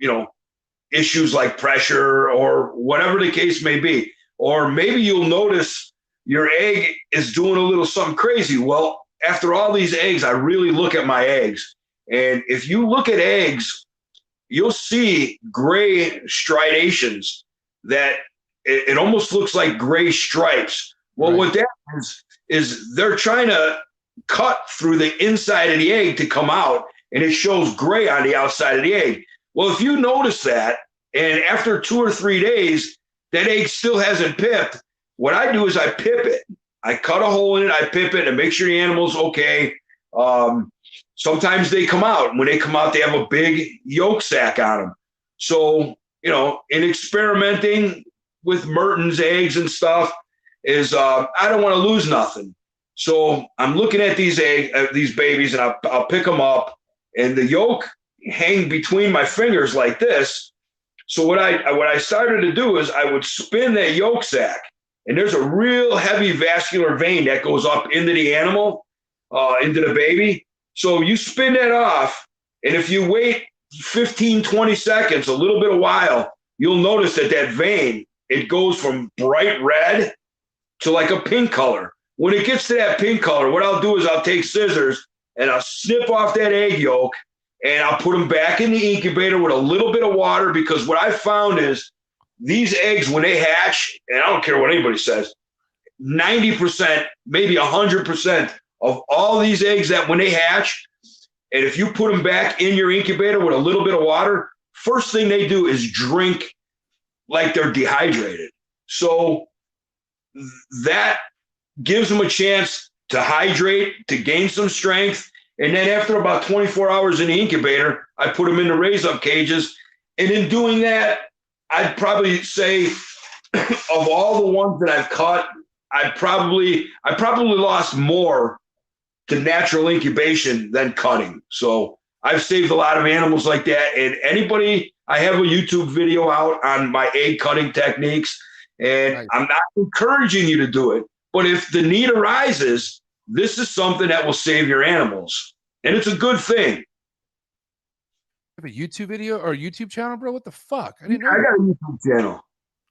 S6: issues like pressure or whatever the case may be, or maybe you'll notice your egg is doing a little something crazy. Well, after all these eggs, I really look at my eggs. And if you look at eggs, you'll see gray striations that it almost looks like gray stripes. Well, right. What that is they're trying to cut through the inside of the egg to come out, and it shows gray on the outside of the egg. Well, if you notice that, and after 2 or 3 days, that egg still hasn't pipped, what I do is I pip it. I cut a hole in it, I pip it, and make sure the animal's okay. Sometimes they come out. When they come out, they have a big yolk sac on them. So, in experimenting with Merten'S eggs and stuff is I don't want to lose nothing. So I'm looking at these babies, and I'll pick them up, and the yolk hang between my fingers like this. So what I started to do is I would spin that yolk sac, and there's a real heavy vascular vein that goes up into the animal, into the baby. So you spin that off, and if you wait 15, 20 seconds, a little bit of while, you'll notice that vein, it goes from bright red to like a pink color. When it gets to that pink color, what I'll do is I'll take scissors and I'll snip off that egg yolk, and I'll put them back in the incubator with a little bit of water, because what I found is these eggs, when they hatch, and I don't care what anybody says, 90%, maybe 100% of all these eggs that when they hatch, and if you put them back in your incubator with a little bit of water, first thing they do is drink like they're dehydrated. So that gives them a chance to hydrate, to gain some strength. And then after about 24 hours in the incubator, I put them in the raise-up cages. And in doing that, I'd probably say of all the ones that I've cut, I probably lost more to natural incubation than cutting. So I've saved a lot of animals like that. And I have a YouTube video out on my egg cutting techniques, and nice. I'm not encouraging you to do it, but if the need arises, this is something that will save your animals. And it's a good thing.
S3: You have a YouTube video or a YouTube channel, bro? What the fuck? I didn't know.
S6: I got a YouTube channel.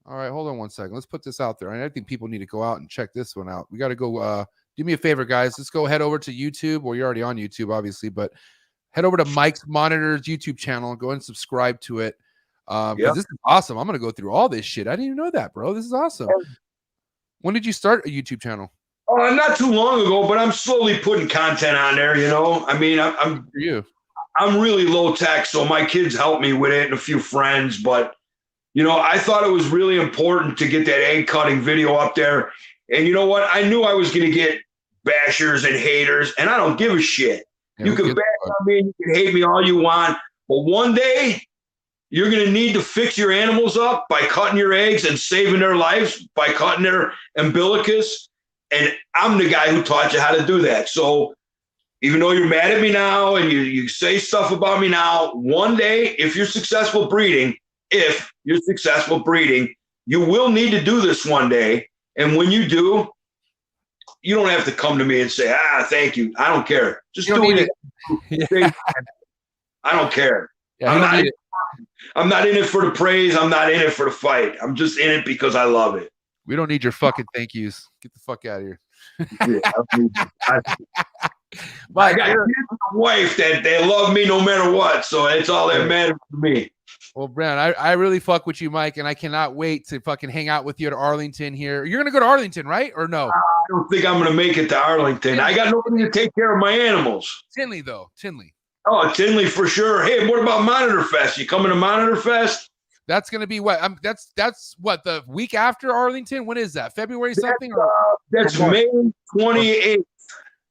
S3: All right, hold on one second. Let's put this out there. I think people need to go out and check this one out. We got to go. Do me a favor, guys. Let's go head over to YouTube. Well, you're already on YouTube, obviously, but head over to Mike's Monitor's YouTube channel and go and subscribe to it. This is awesome. I'm going to go through all this shit. I didn't even know that, bro. This is awesome. When did you start a YouTube channel?
S6: Not too long ago, but I'm slowly putting content on there. I mean, I'm really low tech, so my kids help me with it and a few friends. But I thought it was really important to get that egg cutting video up there. And you know what? I knew I was going to get bashers and haters, and I don't give a shit. You can bash on me, you can hate me all you want, but one day You're going to need to fix your animals up by cutting your eggs and saving their lives by cutting their umbilicus. And I'm the guy who taught you how to do that. So even though you're mad at me now and you say stuff about me now, one day, if you're successful breeding, you will need to do this one day. And when you do, you don't have to come to me and say, thank you. I don't care. Just do it. I don't care.
S3: Yeah,
S6: I'm not in it for the praise. I'm not in it for the fight. I'm just in it because I love it.
S3: We don't need your fucking thank yous. Get the fuck out of here.
S6: I got a wife that they love me no matter what. So it's all that matters to me.
S3: Well, Brad, I really fuck with you, Mike, and I cannot wait to fucking hang out with you at Arlington here. You're going to go to Arlington, right? Or no?
S6: I don't think I'm going to make it to Arlington. I got nobody to take care of my animals.
S3: Tinley, though. Tinley.
S6: Oh, Tinley for sure. Hey, what about Monitor Fest? You coming to Monitor Fest?
S3: That's going to be what? That's what, the week after Arlington? When is that? February something?
S6: That's May 28th.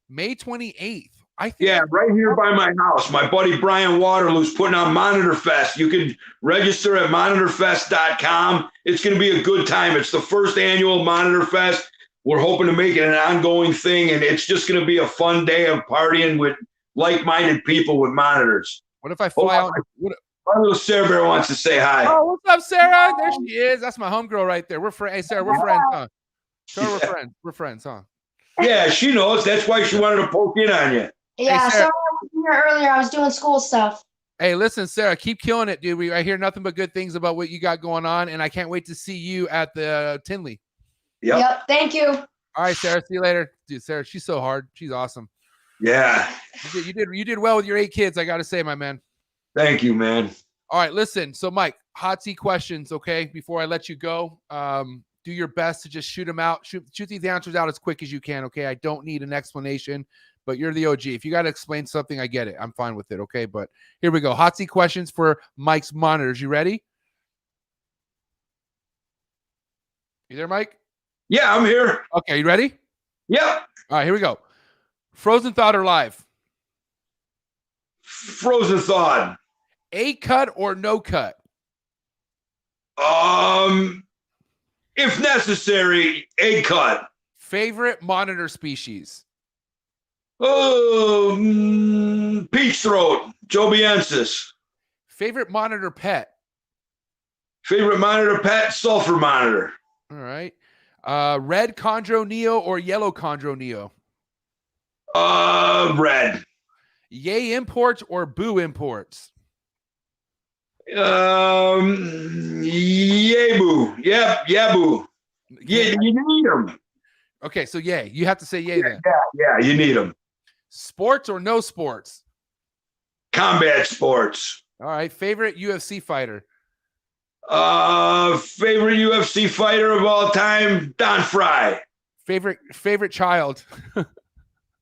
S3: May 28th.
S6: Right here by my house. My buddy Brian Waterloo's putting on Monitor Fest. You can register at monitorfest.com. It's going to be a good time. It's the first annual Monitor Fest. We're hoping to make it an ongoing thing, and it's just going to be a fun day of partying with like-minded people with monitors.
S3: What if I fly out?
S6: My little Sarah Bear wants to say hi.
S3: Oh, what's up, Sarah? There she is. That's my homegirl right there. Hey, Sarah, we're friends, huh? Sure, we're friends. We're friends, huh?
S6: Yeah, she knows. That's why she wanted to poke in on you.
S2: Yeah,
S3: Hey, Sarah.
S2: sorry I wasn't here earlier. I was doing school stuff.
S3: Hey, listen, Sarah, keep killing it, dude. I hear nothing but good things about what you got going on, and I can't wait to see you at the Tinley.
S2: Yep. Thank you.
S3: All right, Sarah. See you later, dude. Sarah, she's so hard. She's awesome.
S6: Yeah.
S3: You did well with your 8 kids. I got to say, my man.
S6: Thank you, man.
S3: All right, listen. So, Mike, hot seat questions, okay? Before I let you go, do your best to just shoot them out. Shoot these answers out as quick as you can, okay? I don't need an explanation, but you're the OG. If you got to explain something, I get it. I'm fine with it, okay? But here we go. Hot seat questions for Mike's monitors. You ready? You there, Mike?
S6: Yeah, I'm here.
S3: Okay, you ready?
S6: Yep.
S3: All right, here we go. Frozen thawed or live?
S6: Frozen thawed.
S3: A cut or no cut?
S6: If necessary, egg cut.
S3: Favorite monitor species?
S6: Oh, peach throat, Jobiensis.
S3: Favorite monitor pet?
S6: Favorite monitor pet, Sulphur monitor.
S3: All right. Red Chondro Neo or yellow Chondro Neo?
S6: Red.
S3: Yay imports or boo imports?
S6: Yay-boo. Yep, yeah-boo. Yeah, you need them.
S3: Okay, so yay. You have to say yay then.
S6: Yeah, you need them.
S3: Sports or no sports?
S6: Combat sports.
S3: All right. Favorite UFC fighter?
S6: Favorite UFC fighter of all time, Don Fry.
S3: Favorite child?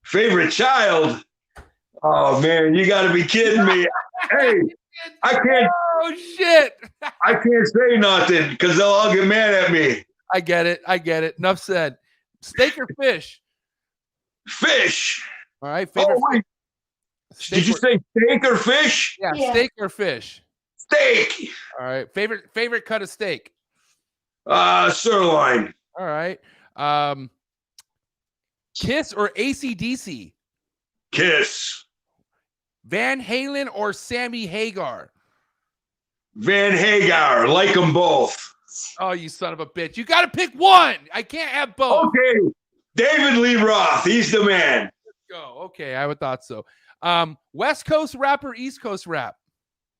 S6: Favorite child? Oh, man, you got to be kidding me. Hey, I can't.
S3: Oh, shit.
S6: I can't say nothing because they'll all get mad at me.
S3: I get it. Enough said. Steak or fish?
S6: Fish.
S3: All right. Favorite.
S6: Wait. Did you say steak or fish?
S3: Yeah, steak or fish?
S6: Steak.
S3: All right. Favorite cut of steak?
S6: Sirloin.
S3: All right. Kiss or AC/DC?
S6: Kiss.
S3: Van Halen or Sammy Hagar?
S6: Van Hagar. Like them both.
S3: Oh, you son of a bitch. You got to pick one. I can't have both.
S6: Okay. David Lee Roth. He's the man.
S3: Let's go. Okay. I would thought so. West Coast rap or East Coast rap?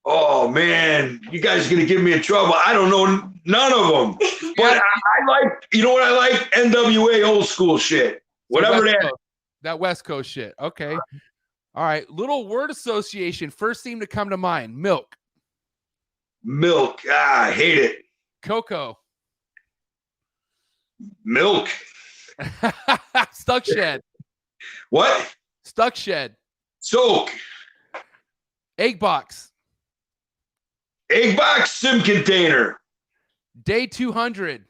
S6: Oh, man. You guys are going to give me in trouble. I don't know none of them. But I like, you know what I like? NWA old school shit. Whatever that is.
S3: That West Coast shit. Okay. All right. Little word association. First thing to come to mind. Milk.
S6: Milk. I hate it.
S3: Cocoa.
S6: Milk.
S3: Stuck shed.
S6: What?
S3: Stuck shed.
S6: Soak.
S3: Egg box.
S6: Egg box. Sim container.
S3: Day 200.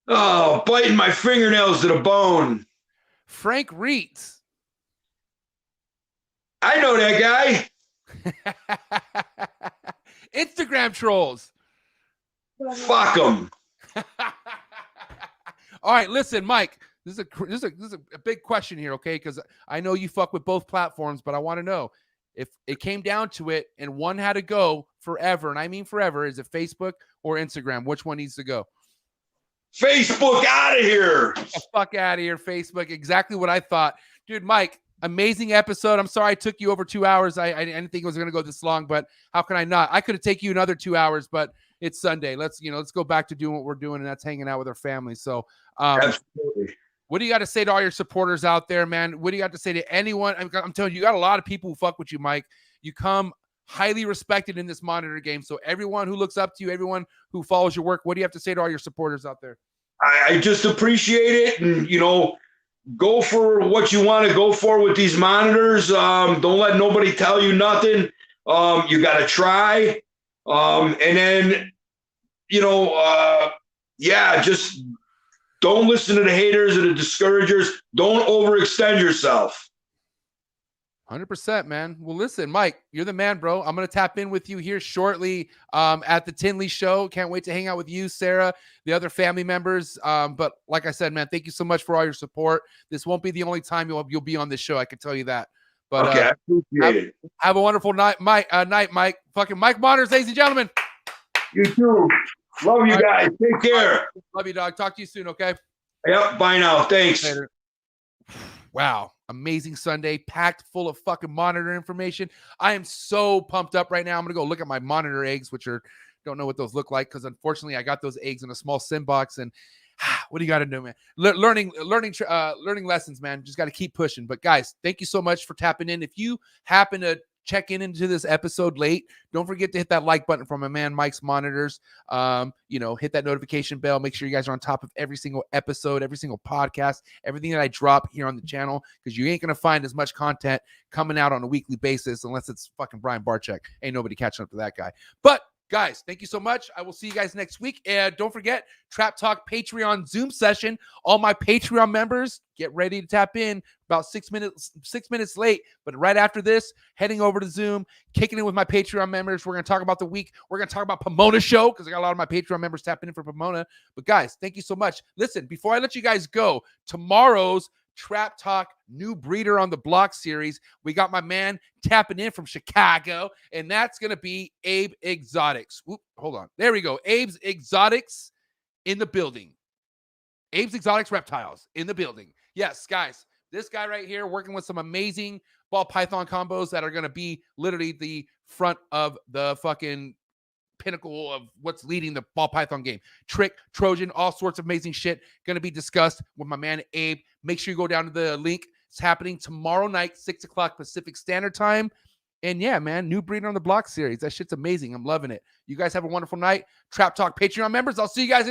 S6: Oh, biting my fingernails to the bone.
S3: Frank Reitz.
S6: I know that guy.
S3: Instagram trolls.
S6: Fuck them.
S3: All right, listen, Mike. This is a big question here, okay? Because I know you fuck with both platforms, but I want to know if it came down to it and one had to go forever, and I mean forever, is it Facebook or Instagram? Which one needs to go?
S6: Facebook out of here.
S3: Get the fuck out of here, Facebook. Exactly what I thought. Dude, Mike, amazing episode. I'm sorry I took you over 2 hours. I didn't think it was going to go this long, but how can I not? I could have taken you another 2 hours, but it's Sunday. Let's go back to doing what we're doing, and that's hanging out with our family. So,
S6: Absolutely.
S3: what do you got to say to all your supporters out there, man? What do you got to say to anyone? I'm telling you, you got a lot of people who fuck with you, Mike. You come highly respected in this monitor game. So everyone who looks up to you, everyone who follows your work, what do you have to say to all your supporters out there?
S6: I just appreciate it. And, go for what you want to go for with these monitors. Don't let nobody tell you nothing. You got to try. And then, just don't listen to the haters or the discouragers. Don't overextend yourself.
S3: 100%, man. Well, listen, Mike, you're the man, bro. I'm going to tap in with you here shortly at the Tinley show. Can't wait to hang out with you, Sarah, the other family members. But like I said, man, thank you so much for all your support. This won't be the only time you'll be on this show. I can tell you that. But
S6: okay, I appreciate it.
S3: Have a wonderful night, Mike. Mike. Fucking Mike Monitors, ladies and gentlemen.
S6: You too. Love you guys. Take care.
S3: Love you, dog. Talk to you soon, okay?
S6: Yep. Bye now. Thanks.
S3: Later. Wow. Amazing Sunday, packed full of fucking monitor information. I am so pumped up right now. I'm going to go look at my monitor eggs, don't know what those look like because unfortunately I got those eggs in a small sim box. And what do you got to do, man? Learning lessons, man. Just got to keep pushing. But guys, thank you so much for tapping in. If you happen to check into this episode late, don't forget to hit that like button from my man Mike's Monitors. Hit that notification bell. Make sure you guys are on top of every single episode, every single podcast, everything that I drop here on the channel, because you ain't gonna find as much content coming out on a weekly basis unless it's fucking Brian Barczyk. Ain't nobody catching up to that guy. But guys, thank you so much. I will see you guys next week. And don't forget, Trap Talk Patreon Zoom session. All my Patreon members, get ready to tap in. About 6 minutes late, but right after this, heading over to Zoom, kicking in with my Patreon members. We're going to talk about the week. We're going to talk about Pomona show because I got a lot of my Patreon members tapping in for Pomona. But guys, thank you so much. Listen, before I let you guys go, tomorrow's Trap Talk New Breeder on the Block series, we got my man tapping in from Chicago, and that's going to be Abe Exotics. Oop, hold on. There we go. Abe's Exotics in the building. Abe's Exotics Reptiles in the building. Yes, guys, this guy right here working with some amazing ball python combos that are going to be literally the front of the fucking pinnacle of what's leading the ball python game. Trick, Trojan, all sorts of amazing shit going to be discussed with my man Abe. Make sure you go down to the link. It's happening tomorrow night, 6 o'clock Pacific Standard Time. And yeah, man, New Breeder on the Block series. That shit's amazing. I'm loving it. You guys have a wonderful night. Trap Talk Patreon members, I'll see you guys